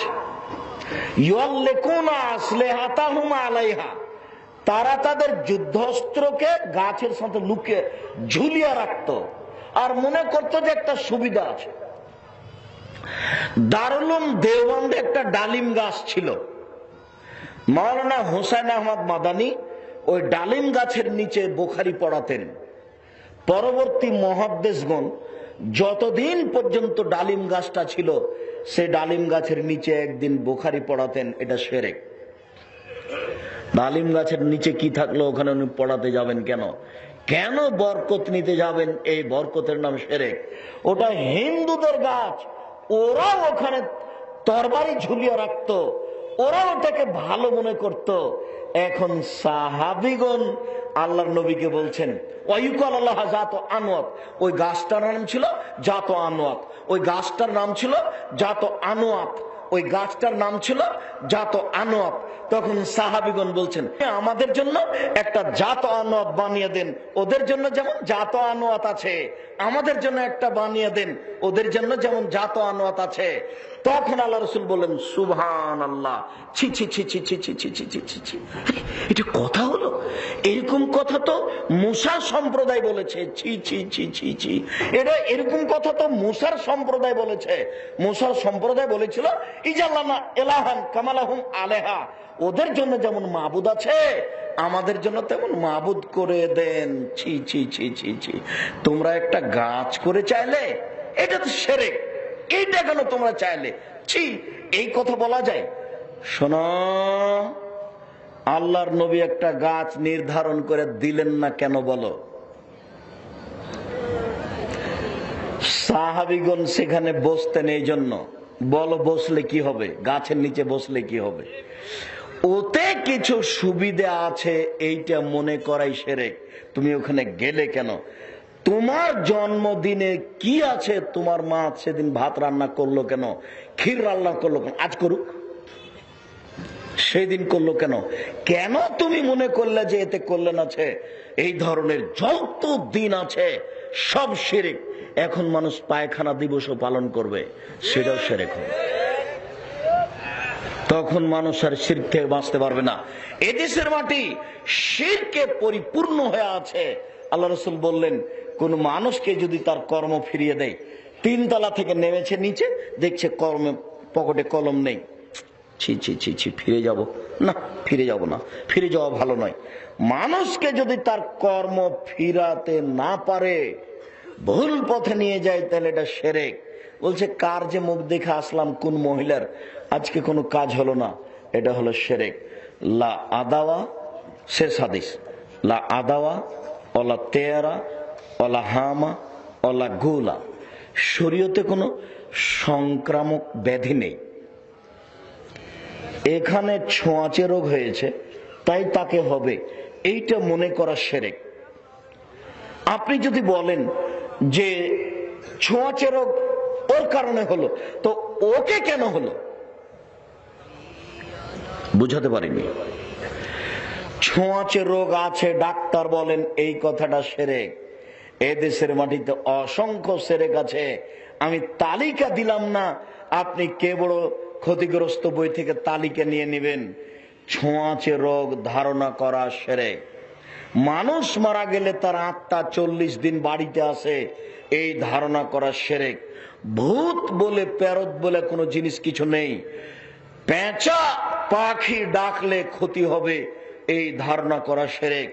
ইয়াল্লিকুনা আসলিহাতাহুম আলাইহা, তারা তাদের যুদ্ধাস্ত্রকে গাছের সাথে লুকিয়ে ঝুলিয়ে রাখতো আর মনে করতো যে একটা সুবিধা আছে। দারুল উলুম দেওবন্দে একটা ডালিম গাছ ছিল। মাওলানা হুসাইন আহমদ মাদানী ওই ডালিম গাছের নিচে বুখারী পড়াতেন। পরবর্তী মুহাদ্দিসগণ যতদিন পর্যন্ত ডালিম গাছটা ছিল, সে ডালিম গাছের নিচে একদিন বুখারী পড়াতেন। এটা শিরক। ডালিম গাছের নিচে কি থাকলো, ওখানে উনি পড়াতে যাবেন কেন? কেন বরকত নিতে যাবেন? এই বরকতের নাম শিরক। ওটা হিন্দুদের গাছ, ওরা ওখানে তরবারি ঝুলিয়ে রাখতো, ওরা ওটাকে ভালো মনে করত। এখন সাহাবীগণ আল্লাহর নবীকে বলছেন, ওয়ায়ুকাল আল্লাহ জাত আনওয়াত, ওই গাছটার নাম ছিল জাত আনওয়াত, ওই গাছটার নাম ছিল জাত আনওয়াত, ওই গাছটার নাম ছিল জাত আনোয়াত। তখন সাহাবীগণ বলছেন, আমাদের জন্য একটা জাত আনোয়াত বানিয়ে দেন, ওদের জন্য যেমন জাত আনোয়াত আছে আমাদের জন্য একটা বানিয়ে দেন, ওদের জন্য যেমন জাত আনোয়াত আছে। তখন আল্লাহ রাসূল বললেন, সুবহানাল্লাহ, ছি ছি ছি ছি ছি ছি ছি ছি ছি ছি ছি, এটা কথা হলো? এরকম কথা তো মুসা সম্প্রদায় বলেছে, ছি ছি ছি ছি ছি, এটা এরকম কথা তো মুসার সম্প্রদায় বলেছে। মুসার সম্প্রদায় বলেছিল ইজাল্লানা ইলাহান কামালাহুম আলেহা, ওদের জন্য যেমন মাবুদ আছে আমাদের জন্য তেমন মাবুদ করে দেন। ছি ছি ছি ছি ছি, তোমরা একটা গাছ করে চাইলে, এটা তো শিরক, এইটা কেন তোমরা চাইলে? ছি, এই কথা বলা যায়? শোনো, আল্লাহর নবী একটা গাছ নির্ধারণ করে দিলেন না কেন বলো? সাহাবীগণ সেখানে বসতেন এই জন্য। বলো বসলে কি হবে? গাছের নিচে বসলে কি হবে? ওতে কিছু সুবিধা আছে এইটা মনে করাই শিরক। তুমি ওখানে গেলে কেন? তোমার জন্মদিনে কি আছে? তোমার মা সেদিন ভাত রান্না করলো কেন? ক্ষীর রান্না করলো কেন? আজ করুক, সেই দিন করলো কেন? কেন তুমি মনে করলে যে এতে কল্যাণ আছে? এই ধরনের যত দিন আছে সব শিরক। এখন মানুষ পায়খানা দিবসও পালন করবে, সেটাও শিরক হবে। তখন মানুষ আর শিরক থেকে বাঁচতে পারবে না। এদেশের মাটি শিরকে পরিপূর্ণ হয়ে আছে। আল্লাহ রাসূল বললেন, কোন মানুষকে যদি তার কর্ম ফিরিয়ে দেয়, 3 তলা থেকে নেমেছে নিচে, দেখছে কর্মে পকেটে কলম নেই, ছি ছি ছি ছি, ফিরে যাব না, ফিরে যাব না, ফিরে যাওয়া ভালো নয়। মানুষকে যদি তার কর্ম ফিরাতে না পারে, ভুল পথে নিয়ে যায়, তাহলে এটা শিরক। বলছে, কার যে মুখ দেখে আসলাম, কোন মহিলার, আজকে কোনো কাজ হলো না, এটা হলো শিরক। লা আদাওয়া, শেষ হাদিস, লা আদাওয়া ওলা তেয়ারা ওলা হামা ওলা গুলা, শরীয়তে কোনো সংক্রামক ব্যাধি নেই। এখানে ছোঁয়াচে রোগ হয়েছে তাই তাকে হবে, এইটা মনে করা শিরক। আপনি যদি বলেন যে ছোঁয়াচে রোগ ওর কারণে হলো, তো ওকে কেন হলো? বুঝাতে পারিনি। ছোঁয়াচে রোগ আছে, ডাক্তার বলেন, এই কথাটা শিরক। এদেশের মাটিতে অসংখ্য শিরক আছে, আমি তালিকা দিলাম না, আপনি কে বড় ক্ষতিগ্রস্ত বই থেকে তালিকা নিয়ে নেবেন। ছোঁয়াচে রোগ ধারণা করা শিরক। মানুষ মারা গেলে তার আত্মা 40 দিন বাড়িতে আসে, এই ধারণা করা শিরক। ভূত বলে, প্যারত বলে কোনো জিনিস কিছু নেই। পেঁচা পাখি ডাকলে ক্ষতি হবে, এই ধারণা করা শিরক।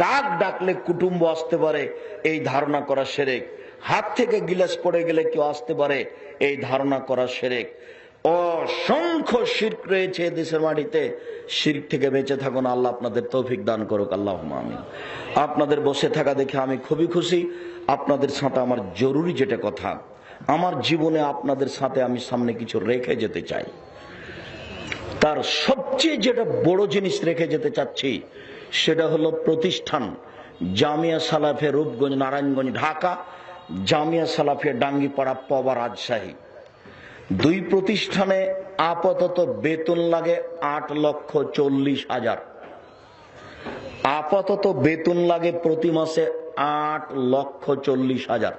কাক ডাকলে কুটুম্ব আসতে পারে, এই ধারণা করা শিরক। হাত থেকে গিলাস পড়ে গেলে কেউ আসতে পারে, এই ধারণা করা শিরক। অসংখ্য শিরক রয়েছে দেশের মাটিতে। শিরক থেকে বেঁচে থাকুন, আল্লাহ আপনাদের তৌফিক দান করুক, আল্লাহুম্মা আমিন। আপনাদের বসে থাকা দেখে আমি খুবই খুশি। আপনাদের সাথে আমার জরুরি যেটা কথা, আমার জীবনে আপনাদের সাথে আমি সামনে কিছু রেখে যেতে চাই। তার সবচেয়ে যেটা বড় জিনিস রেখে যেতে চাচ্ছি, সেটা হলো প্রতিষ্ঠান জামিয়া সালাফিয়া রূপগঞ্জ নারায়ণগঞ্জ ঢাকা, জামিয়া সালাফিয়া ডাঙ্গিপাড়া পবা রাজশাহী। 2 প্রতিষ্ঠানে আপাতত বেতন লাগে 8,40,000। আপাতত বেতন লাগে প্রতি মাসে 8,40,000।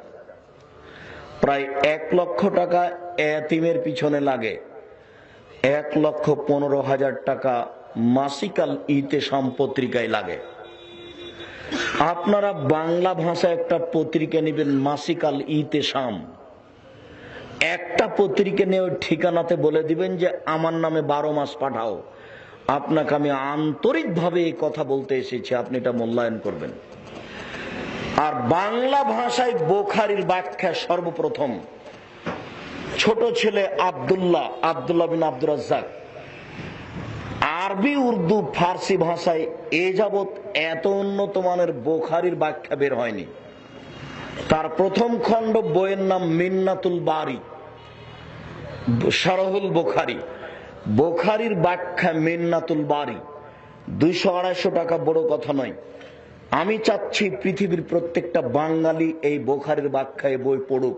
প্রায় 1 লক্ষ টাকা এতিমের পিছনে লাগে। 1,15,000 টাকা মাসিকাল ইতেসাম পত্রিকায় লাগে। আপনারা বাংলা ভাষায় একটা পত্রিকা নেবেন, মাসিকাল ইতেসাম। একটা পত্রিকা নিয়ে ওই ঠিকানাতে বলে দিবেন যে আমার নামে 12 মাস পাঠাও। আপনাকে আমি আন্তরিকভাবে এই কথা বলতে এসেছি, আপনি এটা মূল্যায়ন করবেন। আর বাংলা ভাষায় বুখারীর ব্যাখ্যা সর্বপ্রথম ছোট ছেলে আব্দুল্লাহ বিন আব্দুর রাজ্জাক, আরবি উর্দু ফার্সি ভাষায় এ যাবৎ এত উন্নত মানের বুখারীর ব্যাখ্যা বের হয়নি। তার প্রথম খণ্ড বইয়ের নাম মিন্নাতুল বারি, শারহুল বুখারী। বুখারীর ব্যাখ্যা মিন্নাতুল বারি, 200-250 টাকা বড় কথা নয়। আমি চাচ্ছি পৃথিবীর প্রত্যেকটা বাঙালি এই বুখারীর ব্যাখ্যায় বই পড়ুক।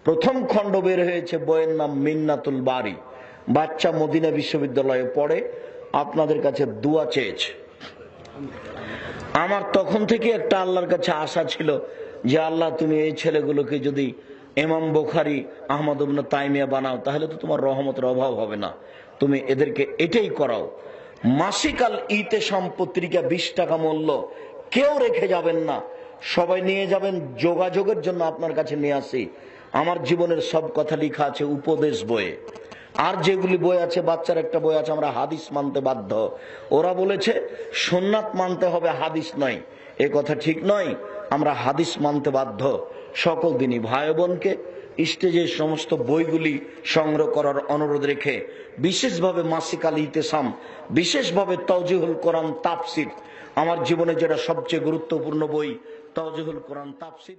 প্রথম খণ্ড বের হয়েছে, বইয়ের নাম মিন্নাতুল বারি। বাচ্চা মদিনা বিশ্ববিদ্যালয়ে পড়ে, আপনাদের কাছে দোয়া চেয়েছে। আমার তখন থেকে একটা আল্লাহর কাছে আশা ছিল যে আল্লাহ তুমি এই ছেলেগুলোকে যদি ইমাম বুখারী, আহমদ ইবনে তাইমিয়া বানাও তাহলে তো তোমার রহমতের অভাব হবে না, তুমি এদেরকে এটাই করাও। মাসিক আল ইতেসাম পত্রিকা 20 টাকা মূল্য, কেউ রেখে যাবেন না, সবাই নিয়ে যাবেন, যোগাযোগের জন্য আপনার কাছে নিয়ে আসি। আমার জীবনের সব কথা লেখা আছে উপদেশ বইয়ে। আর যেগুলি বই আছে, বাচ্চার একটা বই আছে আমরা হাদিস মানতে বাধ্য, ওরা বলেছে সুন্নাত মানতে হবে হাদিস নয়, এ কথা ঠিক নয়, আমরা হাদিস মানতে বাধ্য। সকল দিনই ভাই বোনকে স্টেজে সমস্ত বইগুলি সংগ্রহ করার অনুরোধ রেখে বিশেষভাবে মাসিক আল ইতেসাম, বিশেষভাবে তাওজিহুল কোরআন তাফসির, আমার জীবনে যেটা সবচেয়ে গুরুত্বপূর্ণ বই তাওজিহুল কোরআন তাফসির।